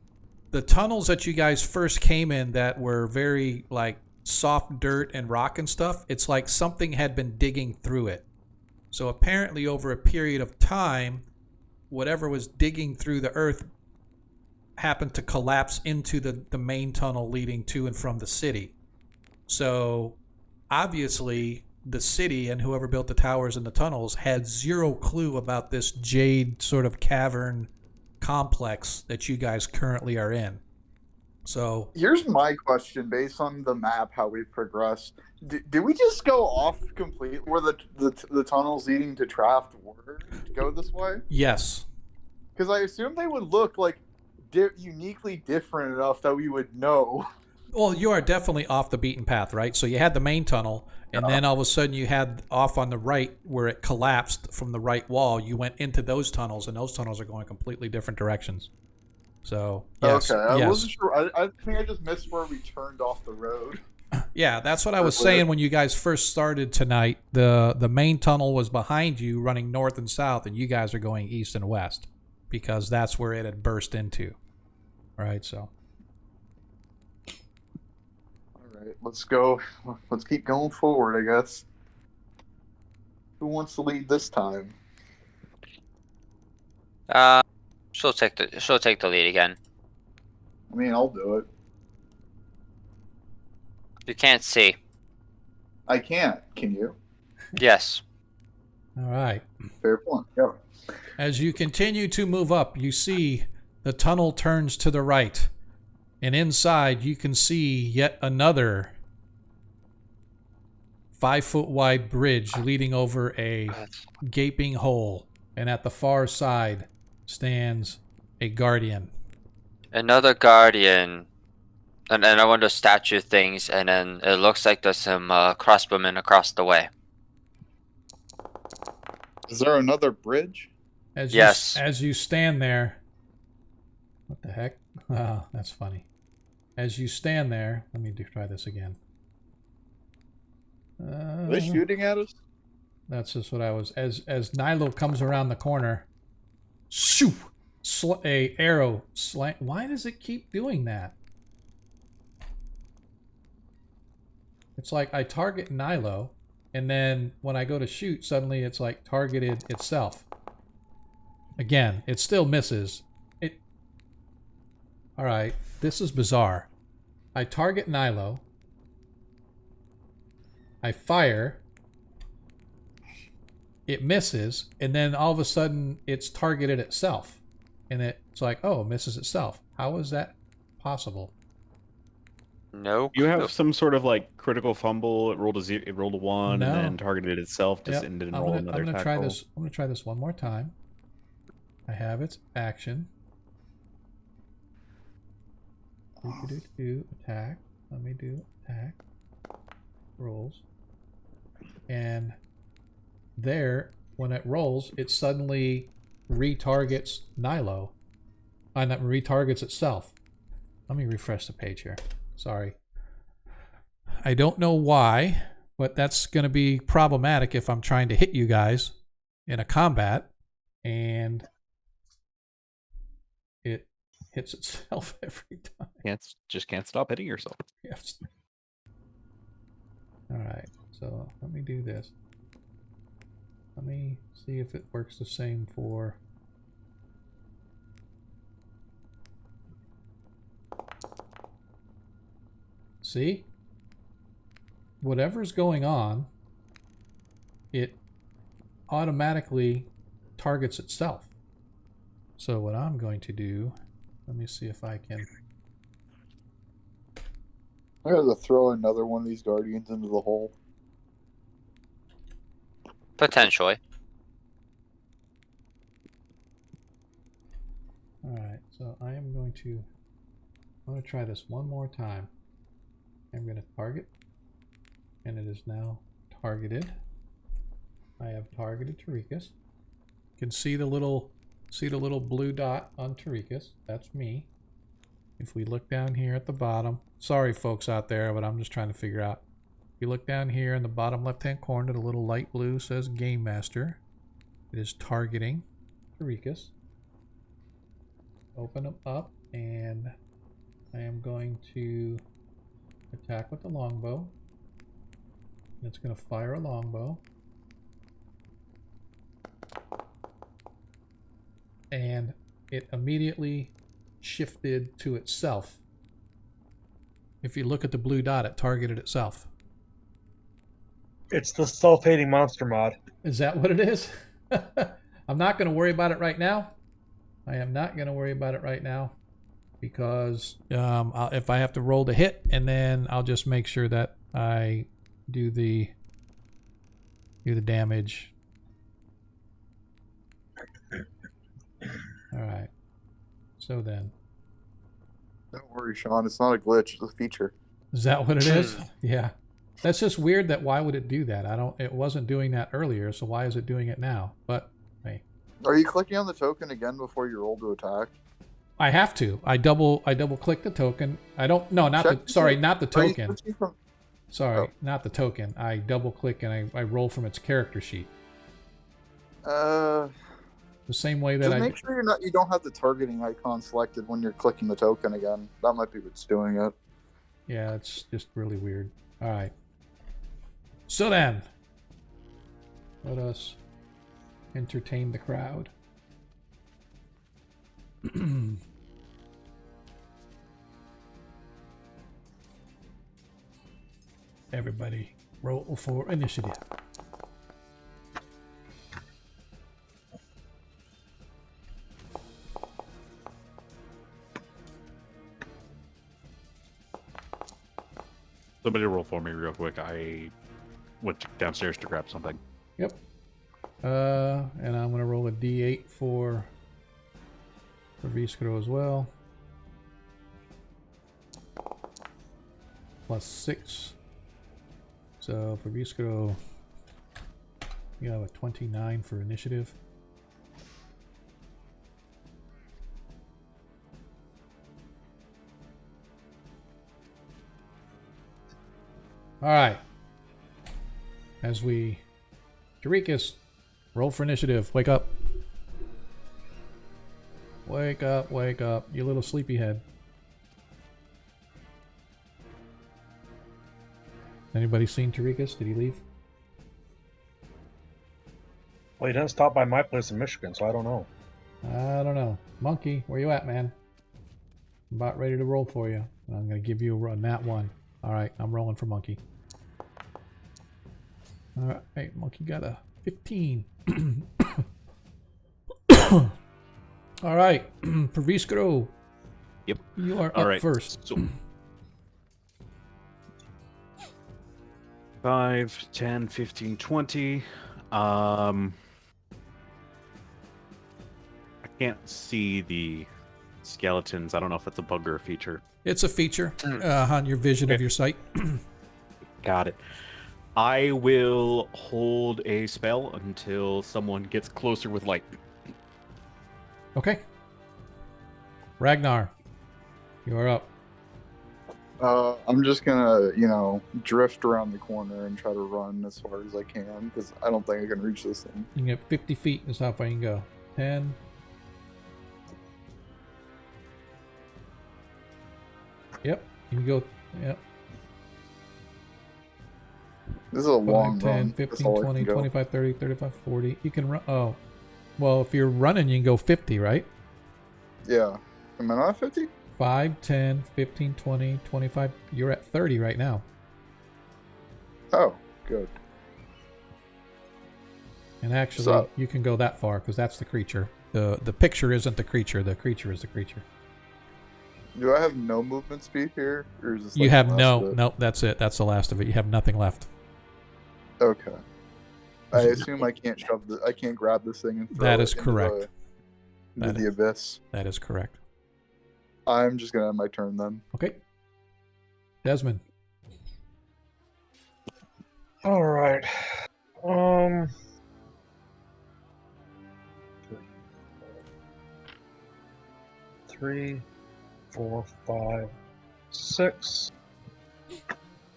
the tunnels that you guys first came in that were very like soft dirt and rock and stuff, it's like something had been digging through it. So apparently over a period of time, whatever was digging through the earth happened to collapse into the main tunnel leading to and from the city. So obviously the city and whoever built the towers and the tunnels had zero clue about this jade sort of cavern complex that you guys currently are in. So
here's my question based on the map, how we progressed. Did we just go off completely where the tunnels leading to Traft were to go this way?
yes.
Because I assume they would look like uniquely different enough that we would know.
Well, you are definitely off the beaten path, right? So you had the main tunnel, and then all of a sudden you had off on the right where it collapsed from the right wall. You went into those tunnels, and those tunnels are going completely different directions. So, yes.
Okay, I
yes.
wasn't sure. I think I just missed where we turned off the road.
Yeah, that's what I was saying when you guys first started tonight. The main tunnel was behind you running north and south, and you guys are going east and west because that's where it had burst into. Right, so.
Let's go. Let's keep going forward, I guess. Who wants to lead this time?
She'll take the lead again.
I mean, I'll do it.
You can't see.
I can't. Can you?
Yes.
All right.
Fair point. Yeah.
As you continue to move up, you see the tunnel turns to the right. And inside, you can see yet another 5-foot wide bridge leading over a gaping hole. And at the far side stands a guardian.
Another guardian. And then I want to statue things, and then it looks like there's some crossbowmen across the way.
Is there another bridge?
Yes.
As you stand there. What the heck? Oh, that's funny. As you stand there, let me try this again.
Are they shooting at us?
That's just what I was. As Nilo comes around the corner, shoo! A arrow slant. Why does it keep doing that? It's like I target Nilo, and then when I go to shoot, suddenly it's like targeted itself. Again, it still misses. All right, this is bizarre. I target Nilo. I fire. It misses, and then all of a sudden it's targeted itself. And it's like, oh, it misses itself. How is that possible?
No.
You have some sort of like critical fumble. It rolled a 0, it rolled a 1,
No.
and then targeted itself just
Yep.
and didn't
I'm
roll
gonna,
another
I'm gonna
attack
try
roll.
this. I'm gonna try this one more time. I have its action. Attack. Let me do attack. Rolls. And there, when it rolls, it suddenly retargets Nilo. That retargets itself. Let me refresh the page here. Sorry. I don't know why, but that's going to be problematic if I'm trying to hit you guys in a combat and it hits itself every time.
Can't stop hitting yourself.
Yes. All right, so let me do this. Let me see if it works the same for... See? Whatever's going on, it automatically targets itself. So what I'm going to do, let me see if I can...
I gotta throw another one of these guardians into the hole.
Potentially.
Alright, so I am going to... I'm going to try this one more time. I'm going to target, and it is now targeted. I have targeted Tarikas. You can see the little blue dot on Tarikas. That's me. If we look down here at the bottom, sorry folks out there, but I'm just trying to figure out. If you look down here in the bottom left-hand corner, the little light blue says Game Master. It is targeting Tarikas. Open them up, and I am going to attack with the longbow. It's going to fire a longbow. And it immediately shifted to itself. If you look at the blue dot, it targeted itself.
It's the self-hating monster mod.
Is that what it is? I'm not going to worry about it right now. I am not going to worry about it right now because if I have to roll to hit, and then I'll just make sure that I do the damage. All right. So then.
Don't worry, Sean. It's not a glitch. It's a feature.
Is that what it is? Yeah. That's just weird. That why would it do that? It wasn't doing that earlier, so why is it doing it now? But hey.
Are you clicking on the token again before you roll to attack?
I have to. I double click the token. I don't. No, not
Check
the. Sorry, not the token.
From...
Sorry, not the token. I double click and I roll from its character sheet.
The
same way that
just make sure you don't have the targeting icon selected when you're clicking the token again. That might be what's doing it.
Yeah, it's just really weird. All right. So then, let us entertain the crowd. Everybody, roll for initiative.
Somebody roll for me real quick. I went downstairs to grab something.
Yep. And I'm gonna roll a D8 for Viscro as well. +6. So for Viscro, you have a 29 for initiative. All right. As we, Tarikas, roll for initiative. Wake up. Wake up, wake up, you little sleepyhead. Anybody seen Tarikas? Did he leave?
Well, he didn't stop by my place in Michigan, so I don't know.
I don't know. Monkey, where you at, man? I'm about ready to roll for you. I'm going to give you a run. That one. All right, I'm rolling for monkey. All right, monkey got a 15. All right, Proviskro.
Yep.
You are
All
up
right.
first.
So 5, 10, 15, 20. I can't see the skeletons. I don't know if that's a bug or a feature.
It's a feature on your vision of
Okay.
your sight.
Got it. I will hold a spell until someone gets closer with light.
Okay. Ragnar, you are up.
I'm just gonna, you know, drift around the corner and try to run as far as I can because I don't think I can reach this thing.
You can get 50 feet is how far you can go. 10. Yep, you can go. Yep.
This is a
5,
long
10,
run.
15,
That's all I
20,
can go.
25, 30, 35, 40. You can run. Oh. Well, if you're running, you can go 50, right?
Yeah. Am I not at 50?
5, 10, 15, 20, 25. You're at 30 right now.
Oh, good.
And actually,
So-
you can go that far because that's the creature. The picture isn't the creature. The creature is the creature.
Do I have no movement speed here, or is this?
You
like
have
the last
no.
bit?
Nope, that's it. That's the last of it. You have nothing left.
Okay. I assume I can't shove the. I can't grab this thing and throw
That
it
is
into
correct.
into
That
the abyss.
That is correct.
I'm just gonna end my turn then.
Okay. Desmond.
All right. 3, 4, 5, 6.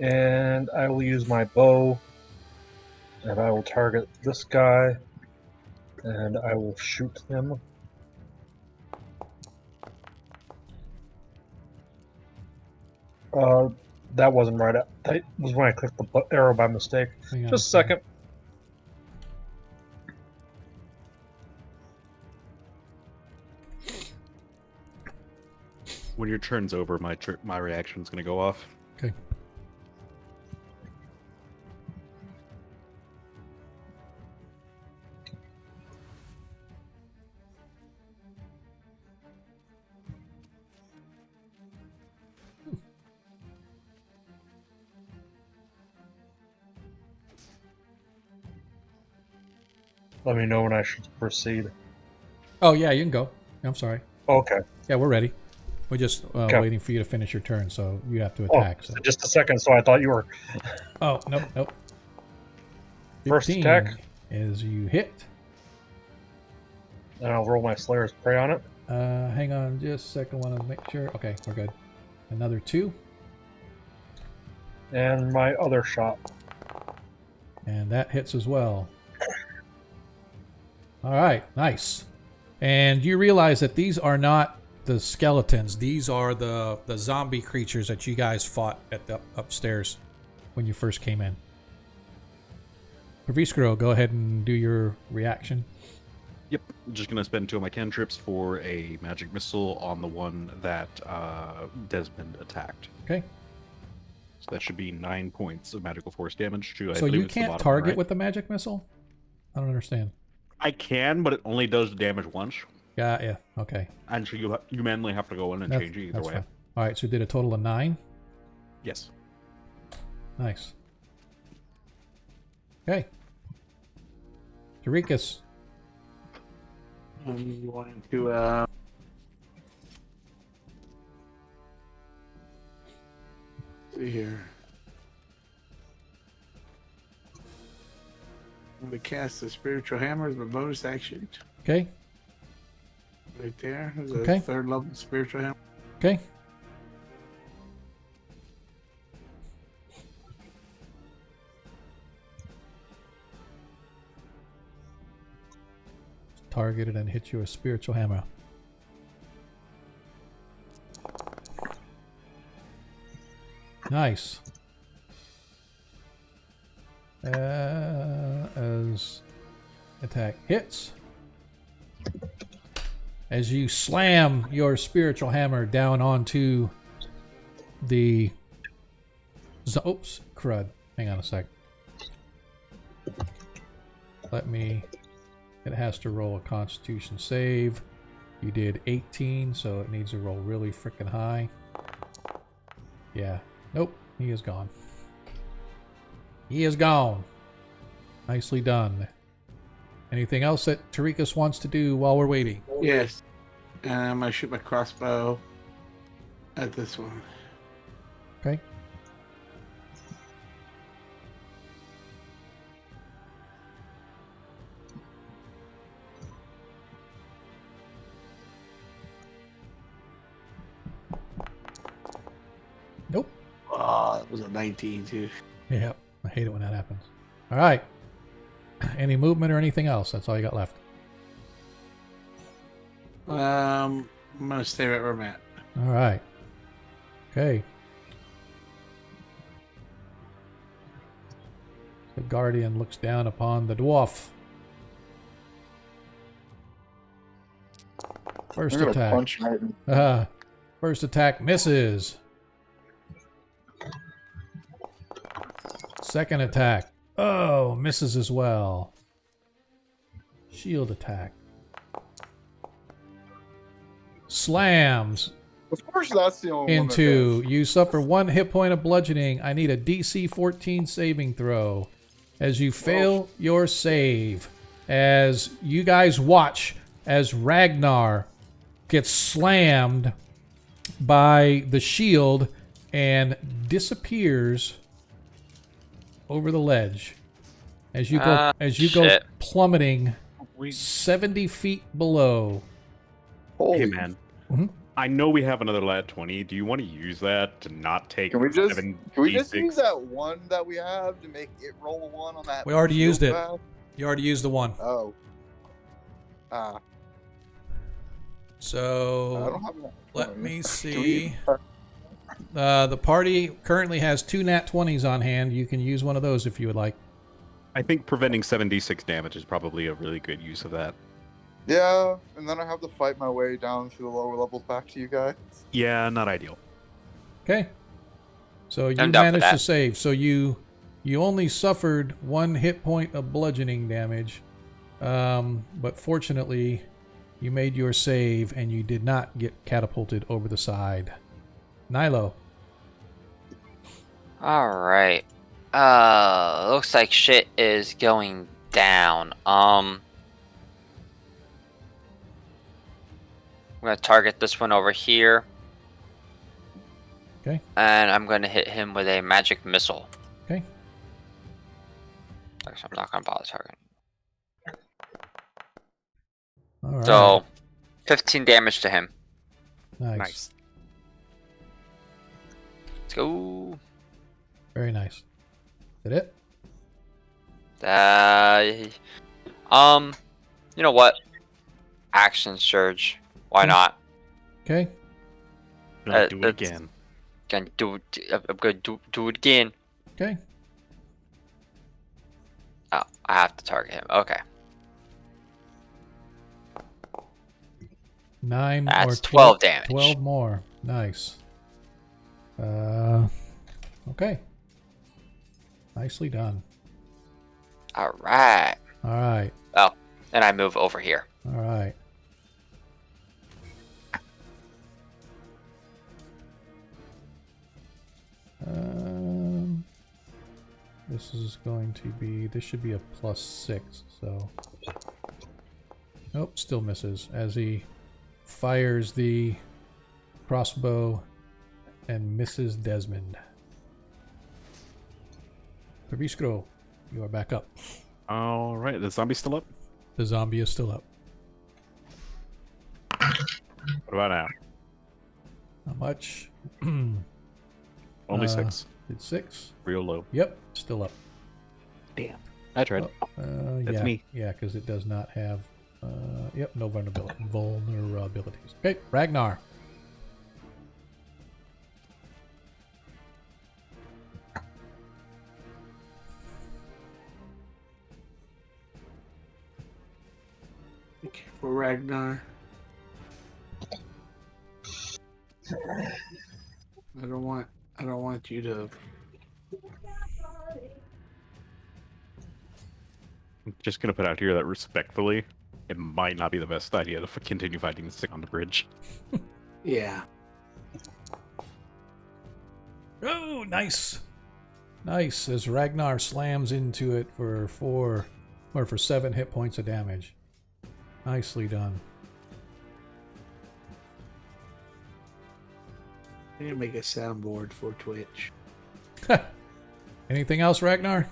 And I will use my bow. And I will target this guy. And I will shoot him. That wasn't right. That was when I clicked the arrow by mistake.
Hang on
Just a second.
When your turn's over, my reaction's gonna go off.
Okay.
Let me know when I should proceed.
Oh yeah, you can go. I'm sorry.
Okay.
Yeah, we're ready. We're just
Okay.
waiting for you to finish your turn, so you have to attack. So.
Just a second, so I thought you were...
Oh, nope, nope.
First
15
attack.
is you hit.
And I'll roll my Slayer's Prey on it.
Hang on just a second. Want to make sure. Okay, we're good. Another 2.
And my other shot.
And that hits as well. All right, nice. And you realize that these are not the skeletons. These are the zombie creatures that you guys fought at the upstairs when you first came in. Proviskro, go ahead and do your reaction.
Yep, I'm just gonna spend 2 of my cantrips for a magic missile on the one that Desmond attacked.
Okay.
So that should be 9 points of magical force damage. To, I
So
believe
you
it's the
can't
bottom
target
right.
with the magic missile? I don't understand.
I can, but it only does damage once.
Yeah. Okay.
And so you manually have to go in and change it either
That's
way.
fine. All right, so you did a total of 9.
Yes.
Nice. Okay. Jarikas.
I'm going to see here. I'm going to cast the spiritual hammer as my bonus action.
Okay.
Right there. There's
Okay.
a 3rd level spiritual hammer.
Okay. Targeted and hit you a spiritual hammer. Nice. As attack hits. as you slam your spiritual hammer down onto the... Oops, crud. Hang on a sec. It has to roll a Constitution save. You did 18, so it needs to roll really freaking high. Yeah. Nope. He is gone. He is gone. Nicely done. Anything else that Tarikas wants to do while we're waiting?
Yes. And I'm going to shoot my crossbow at this one.
Okay. Nope.
Oh, that was a 19 too.
Yep. I hate it when that happens. All right. Any movement or anything else? That's all you got left.
I'm going to stay right where I'm at.
All right. Okay. The Guardian looks down upon the dwarf. First
I'm gonna
attack.
punch him right in-
First attack misses. Second attack. Oh, misses as well. Shield attack. Slams
Of course, that's the only one that
into.
does.
You suffer 1 hit point of bludgeoning. I need a DC 14 saving throw. As you fail your save. As you guys watch as Ragnar gets slammed by the shield and disappears over the ledge. As you go
Shit.
plummeting
We,
70 feet below.
Holy,
hey man,
Mhm.
I know we have another lat 20. Do you want to use that to not take?
Can we just
7d6?
use that one that we have to make it roll a one on that?
We already
shield
used it.
bath?
You already used the one.
Oh. I
So
don't have that.
let me
Can we-
see. The party currently has 2 nat 20s on hand. You can use one of those if you would like.
I think preventing 7d6 damage is probably a really good use of that.
Yeah, and then I have to fight my way down through the lower levels back to you guys.
Yeah, not ideal.
Okay. So you
I'm down for
managed to
that.
save. So you only suffered 1 hit point of bludgeoning damage. But fortunately, you made your save and you did not get catapulted over the side. Nilo.
Alright. Looks like shit is going down. I'm gonna target this one over here.
Okay.
And I'm gonna hit him with a magic missile.
Okay.
Actually, I'm not gonna bother targeting.
All right.
So, 15 damage to him.
nice.
Let's go.
Very nice. Is that it?
You know what? Action surge. Why
Okay.
not?
Okay.
Gonna do it
that's-
again.
I'm gonna do it again.
Okay.
Oh, I have to target him. Okay.
9
That's
or
12 damage.
12 more. Nice. Okay. Nicely done.
Alright.
All right.
Oh, and I move over here.
All right. This is going to be, this should be a +6, so. Nope, still misses as he fires the crossbow and misses Desmond. Perviscro, you are back up.
All right, the zombie's still up.
The zombie is still up.
What about now?
How much?
Only 6.
Did 6?
Real low.
Yep, still up.
Damn.
I tried.
That's
That's me.
Yeah, because it does not have. Yep, no vulnerabilities. Okay, Ragnar.
Be careful, Ragnar. I don't want you to.
I'm just gonna put out here that respectfully, it might not be the best idea to continue fighting this thing on the bridge.
Yeah.
Oh, nice. Nice, as Ragnar slams into it for 7 hit points of damage. Nicely done.
I need to make a soundboard for Twitch.
Anything else, Ragnar?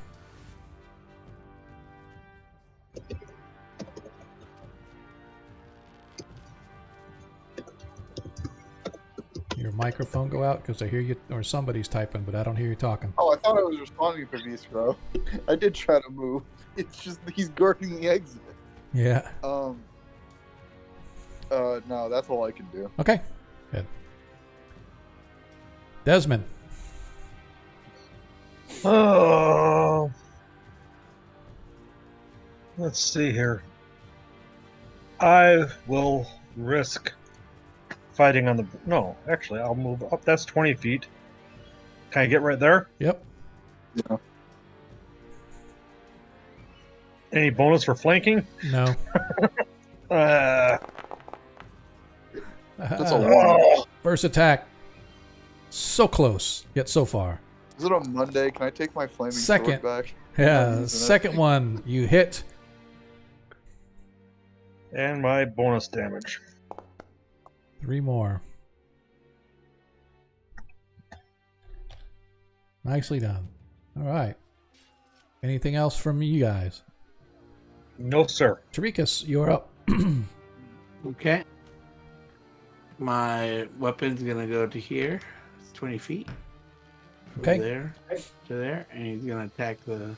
Your microphone go out because I hear you, or somebody's typing, but I don't hear you talking.
Oh, I thought I was responding to Bistro. I did try to move. It's just he's guarding the exit.
Yeah.
No, that's all I can do.
Okay. Good. Desmond.
Oh. Let's see here. I will risk fighting on the... No, actually, I'll move up. That's 20 feet. Can I get right there?
Yep.
Yeah.
Any bonus for flanking?
No.
That's a one.
First attack. So close, yet so far.
Is it a Monday? Can I take my flaming
Second.
sword back?
Yeah, second one. You hit.
And my bonus damage.
3 more. Nicely done. All right. Anything else from you guys?
No, sir.
Tarikas, you're up.
Okay. My weapon's gonna go to here. It's 20 feet. From
Okay.
there to there, and he's gonna attack the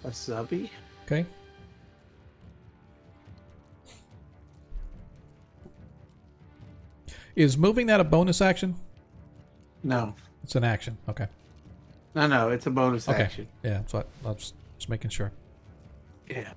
a subby.
Okay. Is moving that a bonus action?
No,
It's an action. Okay.
no, it's a bonus
Okay.
action.
Yeah, so I was just making sure.
Yeah.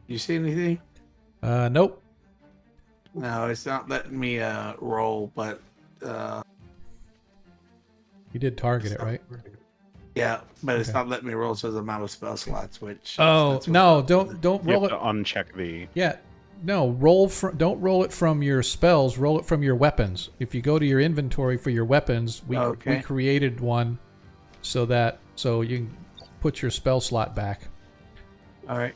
You see anything?
Nope.
No, it's not letting me roll, but
You did target it, right?
yeah, but it's
Okay.
not letting me roll, so I'm out of spell slots. Which
Oh
that's what-
no! Don't
You
roll
have
it.
to uncheck the.
Yeah, no. Don't roll it from your spells. Roll it from your weapons. If you go to your inventory for your weapons, we
Okay.
created one so you can put your spell slot back.
All right.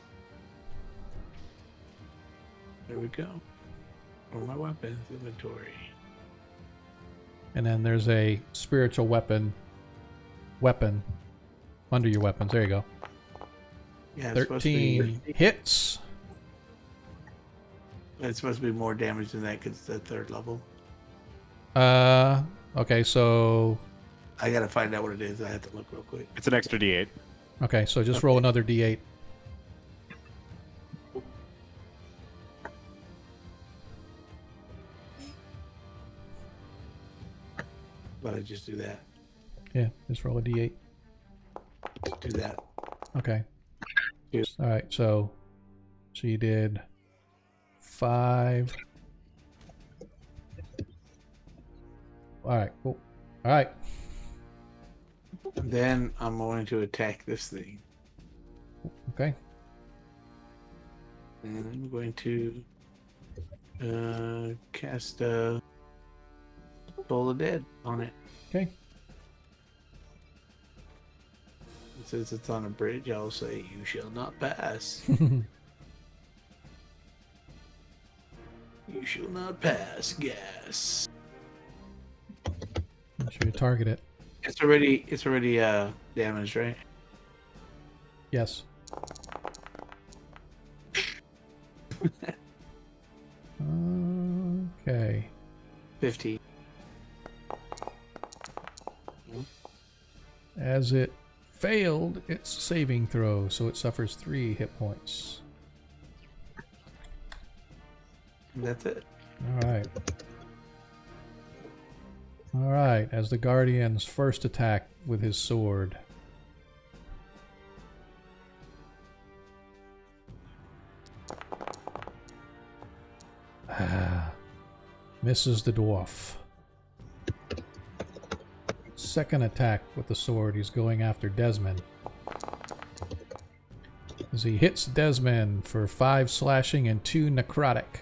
There we go. For my weapons inventory.
And then there's a spiritual weapon under your weapons. There you go.
Yeah, it's supposed to be.
13 hits.
It's supposed to be more damage than that because it's the 3rd level.
Okay, so
I gotta find out what it is. I have to look real quick.
It's an extra D8.
okay, so just roll another d8.
But I just do that.
Yeah, just roll a d8.
Just do that.
Okay.
Yeah.
All right, so you did 5. All right, cool. All right.
And then I'm going to attack this thing.
Okay.
And I'm going to cast Soul of Dead on it.
Okay.
Since it's on a bridge, I'll say, "You shall not pass. You shall not pass, gas."
Make sure you target it.
It's already damaged, right?
Yes. Okay.
15.
As it failed its saving throw, so it suffers 3 hit points.
And that's it.
All right. All right, as the Guardian's first attack with his sword. Misses the dwarf. Second attack with the sword, he's going after Desmond. As he hits Desmond for 5 slashing and 2 necrotic.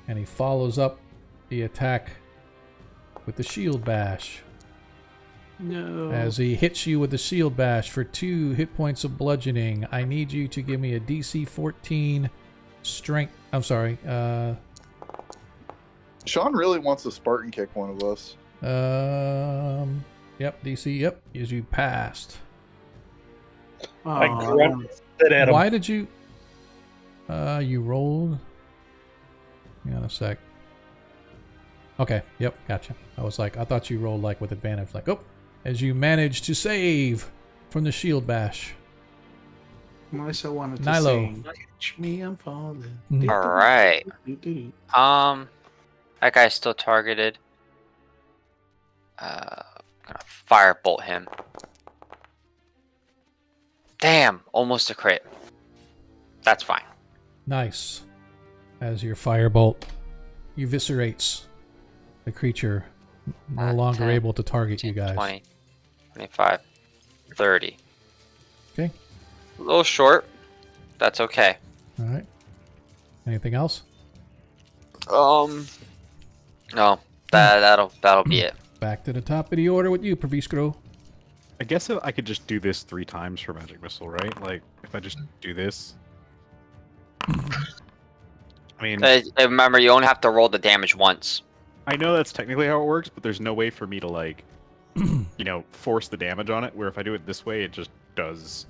And he follows up the attack with the shield bash.
No.
As he hits you with the shield bash for 2 hit points of bludgeoning. I need you to give me a DC 14 strength. I'm sorry.
Sean really wants to Spartan kick one of us.
Yep, DC, yep, as you passed.
I grunt at him.
Why did you, you rolled? Hang on a sec. Okay, yep, gotcha. I was like, I thought you rolled like with advantage, like, oh, as you managed to save from the shield bash.
I also wanted to
Nilo.
sing, catch me, I'm falling.
Mhm.
All right. That guy's still targeted. Gonna firebolt him. Damn, almost a crit. That's fine.
Nice. As your firebolt eviscerates the creature, no longer
10,
able to target
15,
you guys.
20, 25, 30.
Okay.
A little short. That's okay.
All right. Anything else?
No. That'll be it.
Back to the top of the order with you, Praviskro.
I guess if I could just do this 3 times for Magic Missile, right? Like, if I just do this. I mean,
Remember, you only have to roll the damage once.
I know that's technically how it works, but there's no way for me to, like, you know, force the damage on it, where if I do it this way, it just does,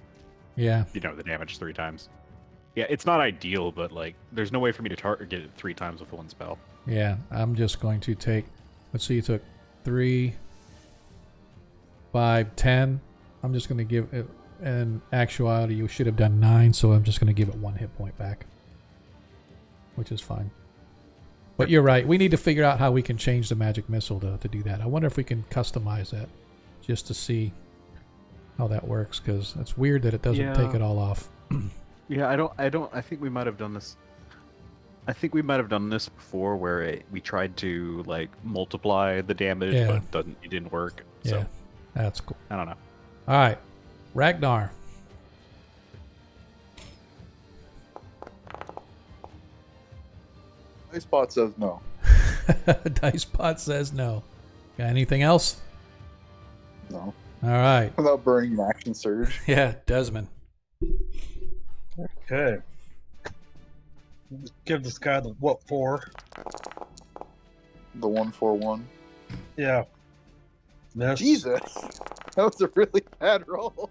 Yeah.
you know, the damage 3 times. Yeah, it's not ideal, but, like, there's no way for me to target it 3 times with one spell.
Yeah, I'm just going to take, let's see, you took 3, 5, 10. I'm just going to give it, in actuality, you should have done 9, so I'm just going to give it 1 hit point back. Which is fine. But you're right, we need to figure out how we can change the magic missile to do that. I wonder if we can customize that, just to see how that works, because it's weird that it doesn't take it all off.
Yeah, I think we might have done this. I think we might have done this before, where we tried to like multiply the damage, but it didn't work. So,
Yeah, that's cool.
I don't know.
All right, Ragnar.
Dice Spot says no.
Dice Pot says no. Got anything else?
No.
All right.
Without burning an action surge.
Yeah, Desmond.
Okay. Give this guy the what for?
The 1-4-1.
Yeah. Miss.
Jesus. That was a really bad roll.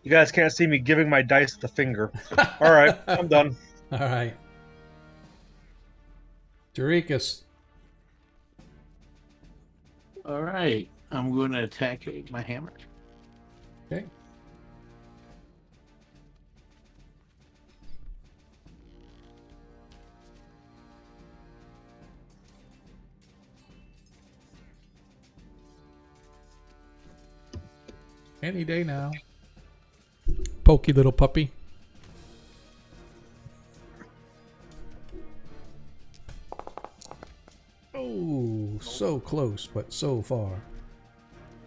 You guys can't see me giving my dice the finger. All right, I'm done.
All right. Jarikas.
All right, I'm going to attack it with my hammer.
Okay. Any day now. Pokey little puppy. Oh, so close, but so far.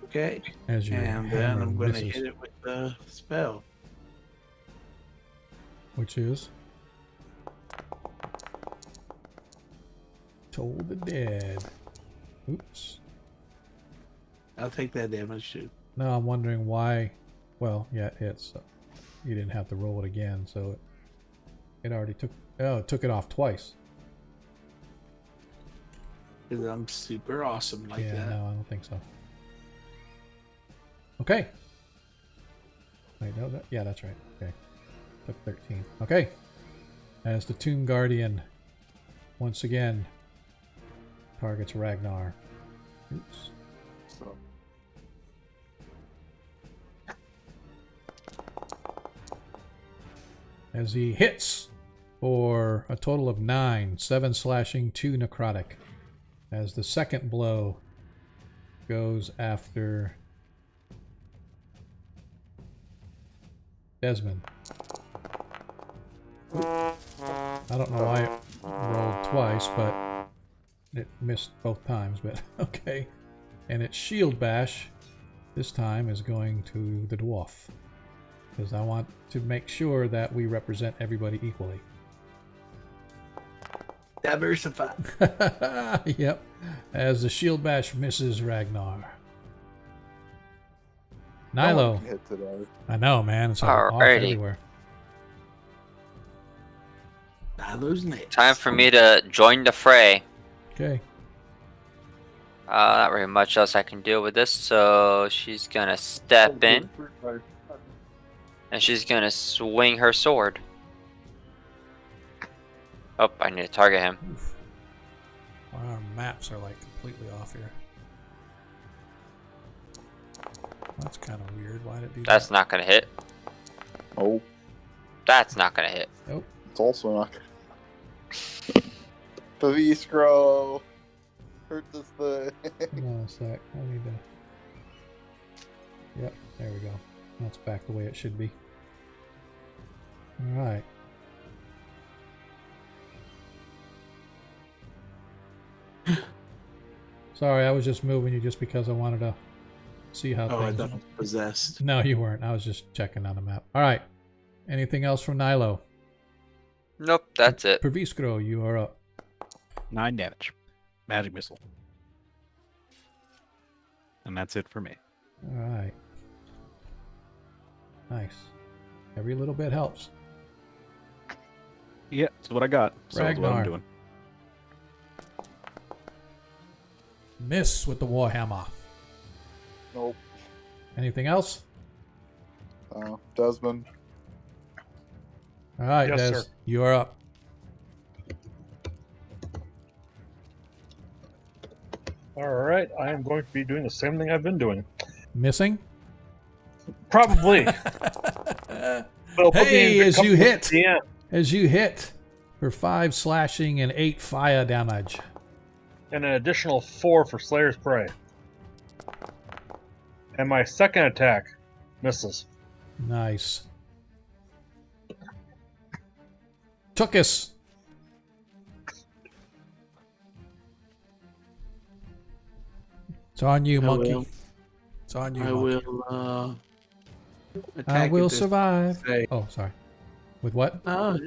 Okay,
As your
and then
hammer
I'm going to
misses,
hit it with the spell.
which is Toll the Dead. Oops.
I'll take that damage too.
No, I'm wondering why. Well, yeah, it hits. So you didn't have to roll it again, so it already took. Oh, it took it off twice.
Because I'm super awesome like
yeah,
that.
no, I don't think so. Okay. Wait, no, yeah, that's right. Okay. Took 13. Okay. As the Tomb Guardian once again targets Ragnar. Oops.
So,
As he hits for a total of 9. 7 slashing, 2 necrotic. As the second blow goes after Desmond. I don't know why it rolled twice, but it missed both times, but okay. And its shield bash this time is going to the dwarf, because I want to make sure that we represent everybody equally.
Diversify.
Yep. As the shield bash misses Ragnar.
No one
Nilo.
can hit today.
I know, man. It's off
Alrighty.
everywhere.
Nilo's next.
Time for me to join the fray.
Okay.
Not really much else I can do with this, so she's gonna step in and she's gonna swing her sword. Oh, I need to target him.
Oof. Our maps are like completely off here. That's kind of weird. Why did it do
That's
that?
not gonna hit.
Oh,
That's not gonna hit.
Nope.
it's also not. The V-Scroll hurt this thing.
Hold on a sec. I need to. Yep. There we go. That's back the way it should be. All right. Sorry, I was just moving you just because I wanted to see how
Oh, I
things.
thought I was possessed.
No, you weren't. I was just checking on the map. All right. Anything else from Nilo?
Nope, that's it.
Perviskro, you are up.
9 damage. Magic missile. And that's it for me.
All right. Nice. Every little bit helps.
Yeah, that's what I got. So that's what
Ragnar.
I'm doing.
Miss with the Warhammer.
Nope.
Anything else?
Desmond.
All right,
Yes,
Des,
sir.
you are up.
All right, I am going to be doing the same thing I've been doing.
Missing?
Probably. Well, put me
Hey,
in
as you
company
hit.
at the end.
As you hit for 5 slashing and 8 fire damage.
And an additional 4 for Slayer's Prey. And my second attack misses.
Nice. Tookus. It's on you,
I
monkey.
will.
It's on you,
I
monkey.
will attack
I
at
will
this-
survive.
say-
Oh, sorry. With what?
Oh,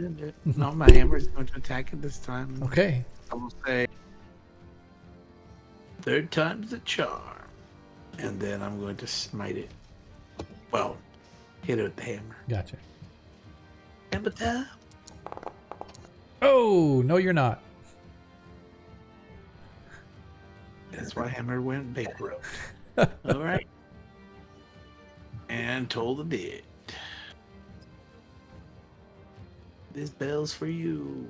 no, my hammer is going to attack it this time.
Okay.
I will say third time's the charm. And then I'm going to smite it. Well, hit it with the hammer.
Gotcha.
Hammer time.
Oh, no, you're not.
That's why hammer went bankrupt. All right. And toll the dead. This bell's for you.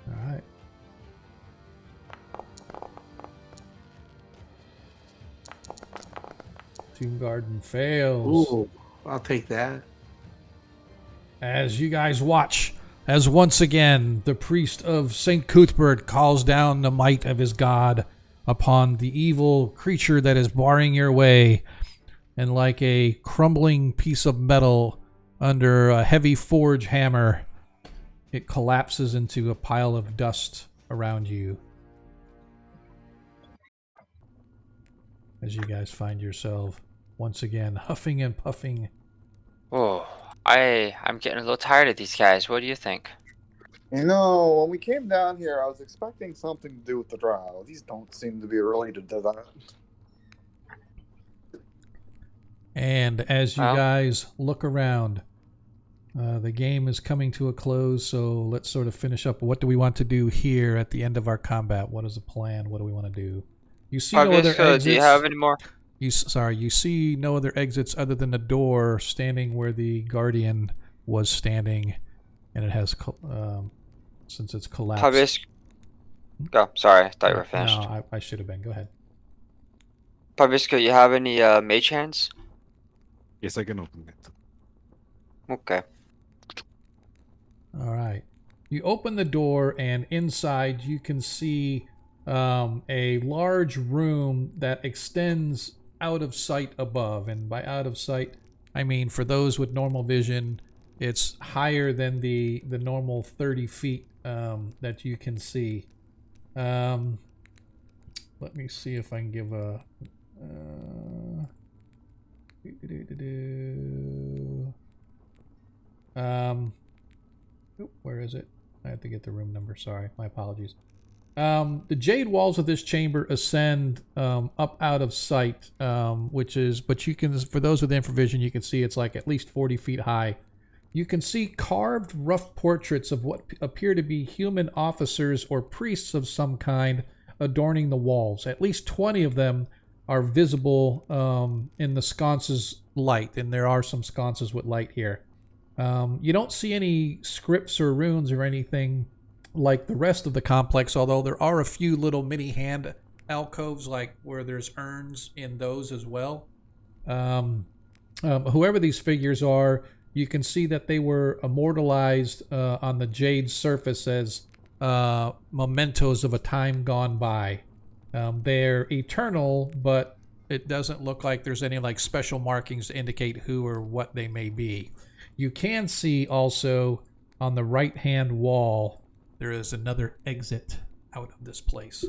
All right. Tomb Garden fails.
Ooh, I'll take that.
As you guys watch, as once again the priest of St. Cuthbert calls down the might of his god upon the evil creature that is barring your way, and like a crumbling piece of metal under a heavy forge hammer, it collapses into a pile of dust around you. As you guys find yourself once again huffing and puffing.
Oh, I'm getting a little tired of these guys. What do you think?
You know, when we came down here, I was expecting something to do with the drow. These don't seem to be related to that.
And as you
Well.
guys look around, the game is coming to a close, so let's sort of finish up. What do we want to do here at the end of our combat? What is the plan? What do we want to do? You see no other exits.
Do you have any more?
You see no other exits other than the door standing where the guardian was standing, and it has since it's collapsed.
Pavisk. Go. Sorry, I thought you were finished.
No, I should have been. Go ahead.
Paviska, you have any mage hands?
Yes, I can open it.
Okay.
All right. You open the door, and inside you can see a large room that extends out of sight above. And by out of sight, I mean for those with normal vision, it's higher than the normal 30 feet that you can see. Let me see if I can give a... where is it? I have to get the room number. Sorry, my apologies. The jade walls of this chamber ascend up out of sight, but you can, for those with infravision, you can see it's like at least 40 feet high. You can see carved rough portraits of what appear to be human officers or priests of some kind adorning the walls. At least 20 of them are visible in the sconce's light, and there are some sconces with light here. You don't see any scripts or runes or anything like the rest of the complex, although there are a few little mini hand alcoves, like where there's urns in those as well. Whoever these figures are, you can see that they were immortalized on the jade surface as mementos of a time gone by. They're eternal, but it doesn't look like there's any like special markings to indicate who or what they may be. You can see also on the right-hand wall, there is another exit out of this place.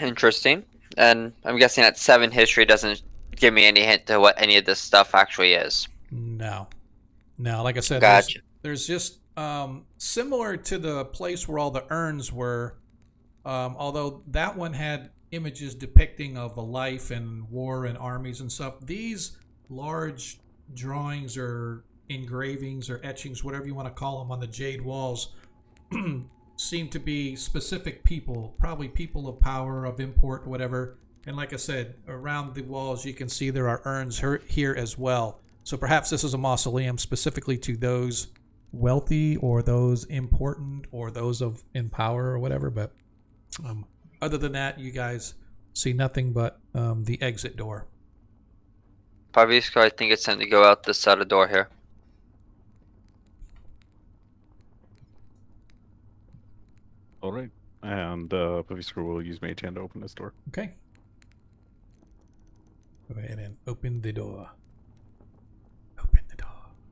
Interesting. And I'm guessing that 7 history doesn't give me any hint to what any of this stuff actually is.
No. Like I said,
Gotcha.
there's just similar to the place where all the urns were, although that one had images depicting of a life and war and armies and stuff. These large drawings or engravings or etchings, whatever you want to call them, on the jade walls seem to be specific people, probably people of power, of import, whatever. And like I said, around the walls you can see there are urns here as well. So perhaps this is a mausoleum specifically to those wealthy or those important or those in power or whatever. But other than that, you guys see nothing but the exit door.
Pavisco, I think it's time to go out this side of the door here.
All right. And Pavisco will use Mage Hand to open this door.
Okay. Go ahead and open the door. Open the door.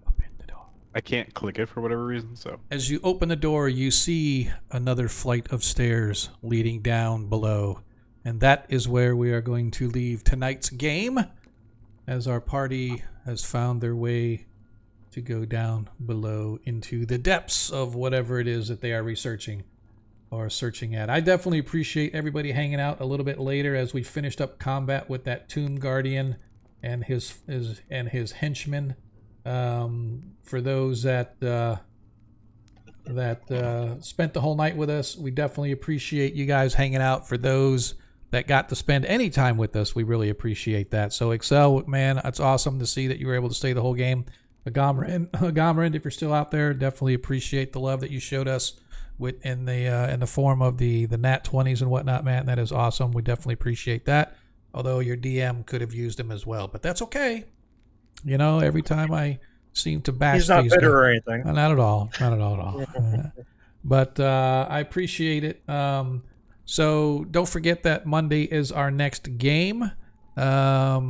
Open the door.
I can't click it for whatever reason, so.
As you open the door, you see another flight of stairs leading down below. And that is where we are going to leave tonight's game, as our party has found their way to go down below into the depths of whatever it is that they are researching or searching at. I definitely appreciate everybody hanging out a little bit later as we finished up combat with that Tomb Guardian and his henchmen. For those that spent the whole night with us, we definitely appreciate you guys hanging out. For those that got to spend any time with us, we really appreciate that. So Excel, man, it's awesome to see that you were able to stay the whole game. Agomrand, if you're still out there, definitely appreciate the love that you showed us in the form of the nat 20s and whatnot, man. That is awesome. We definitely appreciate that. Although your DM could have used them as well, but that's okay. You know, every time I seem to bash
He's not
these
bitter
guys,
or anything.
not at all, but I appreciate it. So don't forget that Monday is our next game. The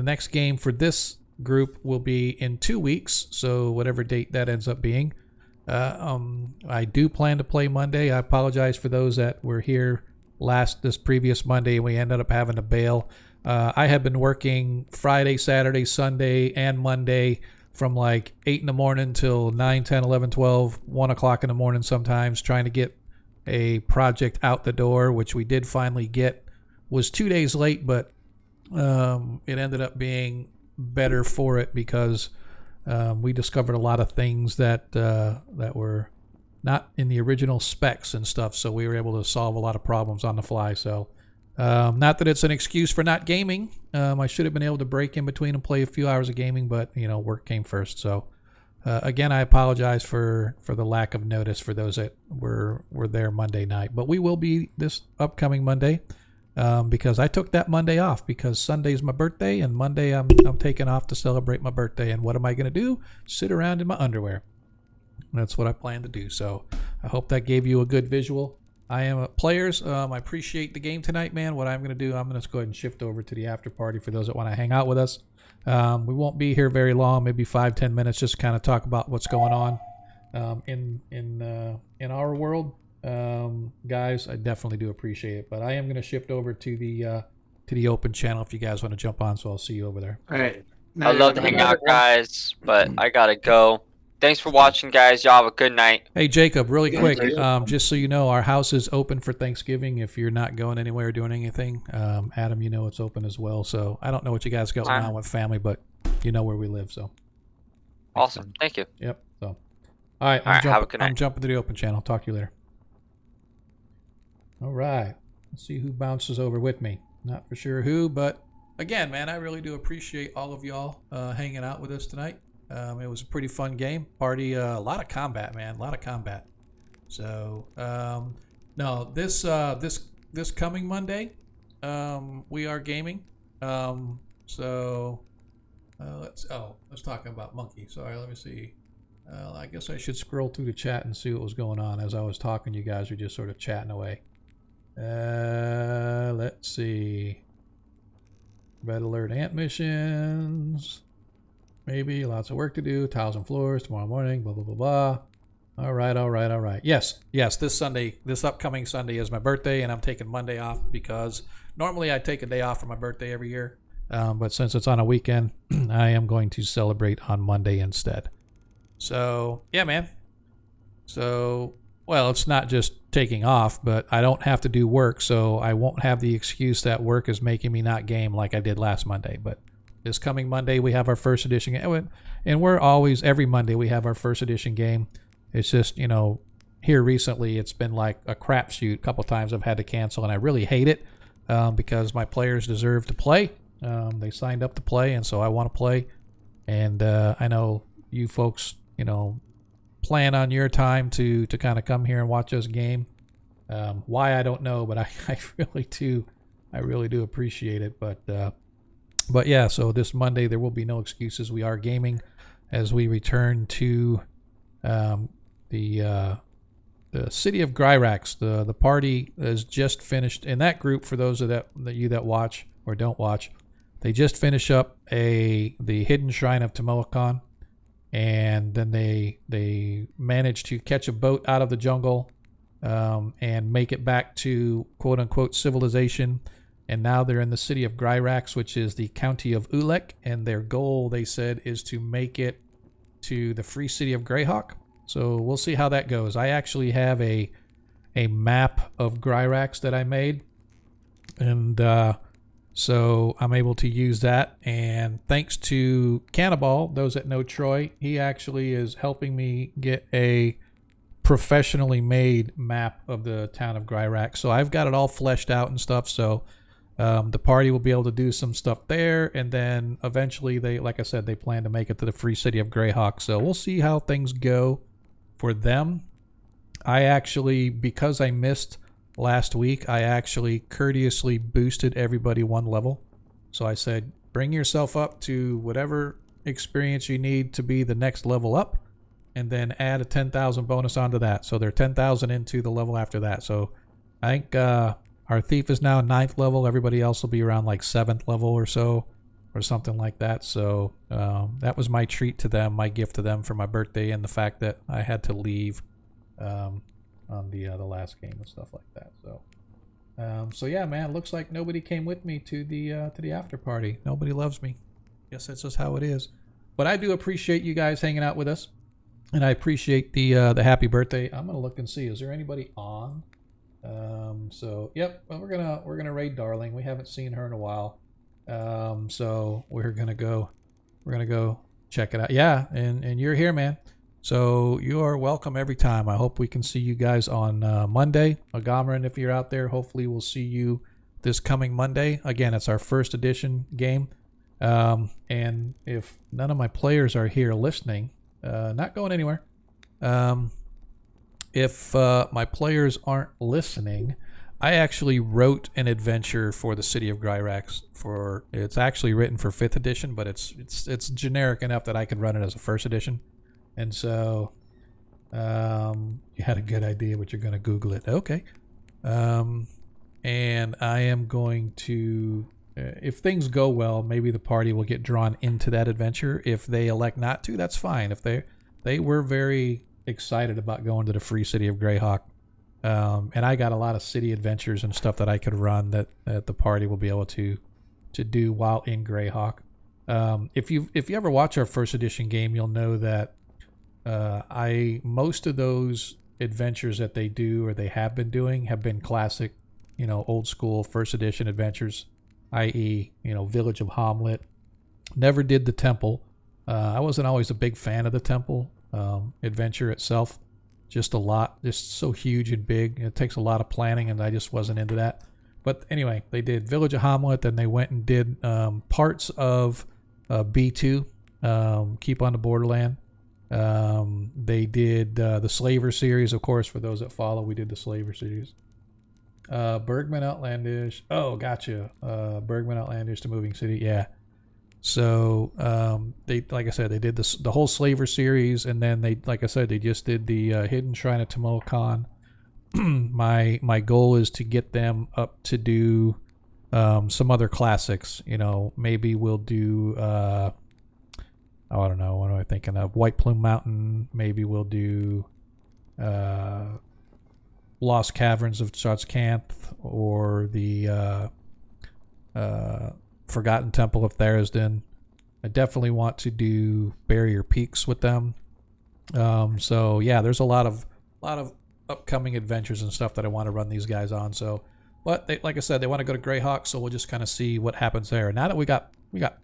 next game for this group will be in 2 weeks, so whatever date that ends up being. I do plan to play Monday. I apologize for those that were here this previous Monday and we ended up having to bail. I have been working Friday, Saturday, Sunday, and Monday from like 8 in the morning till 9, 10, 11, 12, 1 o'clock in the morning sometimes, trying to get a project out the door, which we did finally get. Was 2 days late, but it ended up being better for it because we discovered a lot of things that were not in the original specs and stuff, so we were able to solve a lot of problems on the fly. So not that it's an excuse for not gaming. I should have been able to break in between and play a few hours of gaming, but work came first. So again, I apologize for the lack of notice for those that were there Monday night, but we will be this upcoming Monday. because I took that Monday off because Sunday's my birthday, and Monday I'm taking off to celebrate my birthday. And what am I going to do? Sit around in my underwear. That's what I plan to do. So I hope that gave you a good visual. I am players. I appreciate the game tonight, man. What I'm going to do, I'm going to go ahead and shift over to the after party for those that want to hang out with us. We won't be here very long, maybe 5-10 minutes, just kind of talk about what's going on in our world. Guys, I definitely do appreciate it. But I am going to shift over to the open channel if you guys want to jump on. So I'll see you over there.
All right.
I'd love to hang out, guys, but I gotta go. Thanks for watching, guys. Y'all have a good night.
Hey, Jacob, really quick, just so you know, our house is open for Thanksgiving. If you're not going anywhere or doing anything, Adam, you know it's open as well. So I don't know what you guys got going on with family, but you know where we live. So
awesome. Thank you.
Yep. So all right, I'm jumping to the open channel. Talk to you later. All right. Let's see who bounces over with me. Not for sure who, but again, man, I really do appreciate all of y'all hanging out with us tonight. It was a pretty fun game. Party, a lot of combat, man. A lot of combat. So, no, this coming Monday, we are gaming. Let's talk about Monkey. Sorry, let me see. I guess I should scroll through the chat and see what was going on. As I was talking, you guys were just sort of chatting away. Let's see. Red Alert Ant missions. Maybe lots of work to do. 1,000 floors tomorrow morning. Blah blah blah blah. All right. Yes. This upcoming Sunday is my birthday, and I'm taking Monday off because normally I take a day off for my birthday every year. But since it's on a weekend, I am going to celebrate on Monday instead. So yeah, man. So well, it's not just taking off, but I don't have to do work, so I won't have the excuse that work is making me not game like I did last Monday. But this coming Monday, we have our first edition game. And we're always, every Monday, we have our first edition game. It's just, here recently, it's been like a crapshoot. A couple times I've had to cancel, and I really hate it because my players deserve to play. They signed up to play, and so I want to play. And I know you folks, plan on your time to kind of come here and watch us game. Why, I don't know, but I really do appreciate it. But yeah, so this Monday there will be no excuses. We are gaming as we return to the city of Kreistrich. The party is just finished in that group. For those of that watch or don't watch, they just finish up the hidden shrine of Tamoakan, and then they managed to catch a boat out of the jungle and make it back to quote unquote civilization. And now they're in the city of Kreistrich, which is the county of Ulek, and their goal, they said, is to make it to the free city of Greyhawk. So we'll see how that goes. I actually have a map of Kreistrich that I made, and so I'm able to use that. And thanks to Cannibal, those that know Troy, he actually is helping me get a professionally made map of the town of Kreistrich. So I've got it all fleshed out and stuff. So the party will be able to do some stuff there, and then eventually like I said, they plan to make it to the free city of Greyhawk. So we'll see how things go for them. I actually, because I missed last week, I actually courteously boosted everybody one level. So I said, bring yourself up to whatever experience you need to be the next level up, and then add a 10,000 bonus onto that. So they're 10,000 into the level after that. So I think our thief is now 9th level. Everybody else will be around like 7th level or so, or something like that. So that was my treat to them, my gift to them for my birthday, and the fact that I had to leave on the last game and stuff like that. So yeah, man, it looks like nobody came with me to the after party. Nobody loves me. Guess that's just how it is. But I do appreciate you guys hanging out with us, and I appreciate the happy birthday. I'm gonna look and see, is there anybody on? So yep, well, we're gonna raid Darling. We haven't seen her in a while, so we're gonna go check it out. Yeah, and you're here, man, so you are welcome every time. I hope we can see you guys on Monday. Agora, if you're out there, hopefully we'll see you this coming Monday. Again, it's our first edition game, and if none of my players are here listening, not going anywhere, if my players aren't listening, I actually wrote an adventure for the city of Gryrax. It's actually written for 5th edition, but it's generic enough that I could run it as a 1st edition. And so you had a good idea, but you're going to Google it. Okay. And I am going to, if things go well, maybe the party will get drawn into that adventure. If they elect not to, that's fine. If they were very excited about going to the free city of Greyhawk. And I got a lot of city adventures and stuff that I could run that the party will be able to do while in Greyhawk. If you ever watch our 1st edition game, you'll know that most of those adventures that they do or they have been doing have been classic, old school 1st edition adventures, i.e., Village of Hamlet. Never did the temple. I wasn't always a big fan of the temple adventure itself. Just so huge and big. It takes a lot of planning, and I just wasn't into that. But anyway, they did Village of Hamlet, then they went and did parts of B2, Keep on the Borderland. They did the Slaver series, of course, for those that follow. We did the Slaver series. Bergman Outlandish. Oh, gotcha. Bergman Outlandish to Moving City. Yeah. So they, like I said, they did the whole Slaver series, and then they just did the Hidden Shrine of Tamokan. My goal is to get them up to do some other classics. Maybe we'll do I don't know, what am I thinking of? White Plume Mountain. Maybe we'll do Lost Caverns of Chazkanth, or the Forgotten Temple of Therisden. I definitely want to do Barrier Peaks with them. So yeah, there's a lot of upcoming adventures and stuff that I want to run these guys on. So, but like I said, they want to go to Greyhawk, so we'll just kind of see what happens there. Now that we got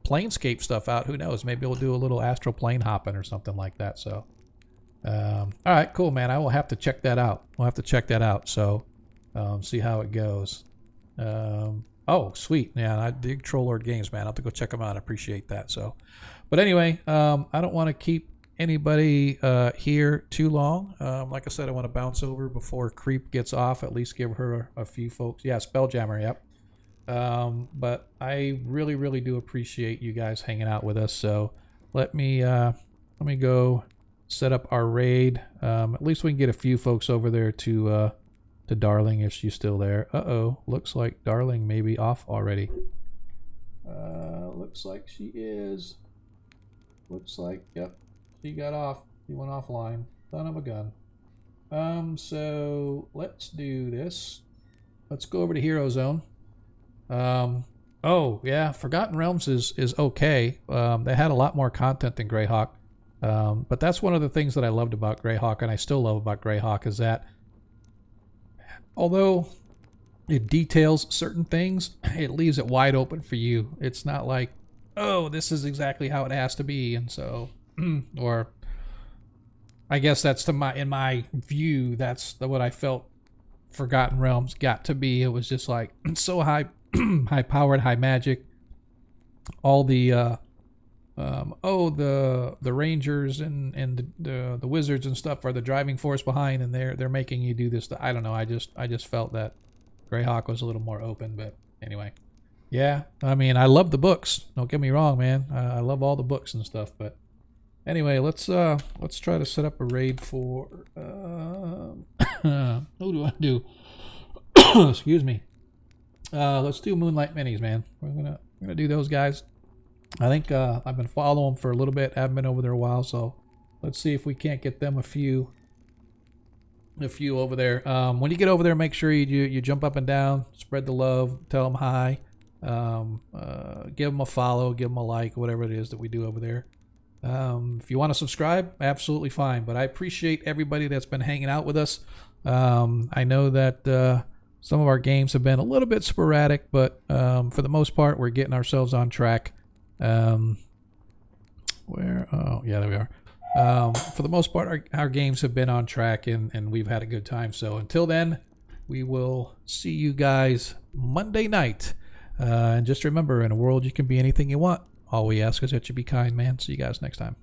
Planescape stuff out, who knows? Maybe we'll do a little astral plane hopping or something like that. So, all right, cool, man. I will have to check that out. We'll have to check that out. So, see how it goes. Oh, sweet. Yeah, I dig Troll Lord Games, man. I'll have to go check them out. I appreciate that. So, but anyway, I don't want to keep anybody here too long. Like I said, I want to bounce over before Creep gets off. At least give her a few folks. Yeah, Spelljammer. Yep. But I really, really do appreciate you guys hanging out with us. So let me go set up our raid. At least we can get a few folks over there to Darling if she's still there. Looks like Darling may be off already. Looks like she is. Looks like, yep, she got off. She went offline. Son of a gun. So let's do this. Let's go over to Hero Zone. Oh yeah, Forgotten Realms is okay. They had a lot more content than Greyhawk. But that's one of the things that I loved about Greyhawk, and I still love about Greyhawk, is that although it details certain things, it leaves it wide open for you. It's not like, oh, this is exactly how it has to be, and so, or I guess that's in my view, that's what I felt Forgotten Realms got to be. It was just like so high powered, high magic. All the the rangers and the wizards and stuff are the driving force behind, and they're making you do this. I don't know. I just felt that Greyhawk was a little more open, but anyway, yeah. I mean, I love the books. Don't get me wrong, man. I love all the books and stuff. But anyway, let's try to set up a raid for. Who do I do? Excuse me. Let's do Moonlight Minis, man. We're gonna do those guys. I think I've been following them for a little bit. Haven't been over there a while, so let's see if we can't get them a few over there. When you get over there, make sure you jump up and down, spread the love, tell them hi, give them a follow, give them a like, whatever it is that we do over there. If you want to subscribe, absolutely fine. But I appreciate everybody that's been hanging out with us. I know that some of our games have been a little bit sporadic, but for the most part, we're getting ourselves on track. Oh yeah, there we are. For the most part, our games have been on track, and we've had a good time. So until then, we will see you guys Monday night. And just remember, in a world you can be anything you want. All we ask is that you be kind, man. See you guys next time.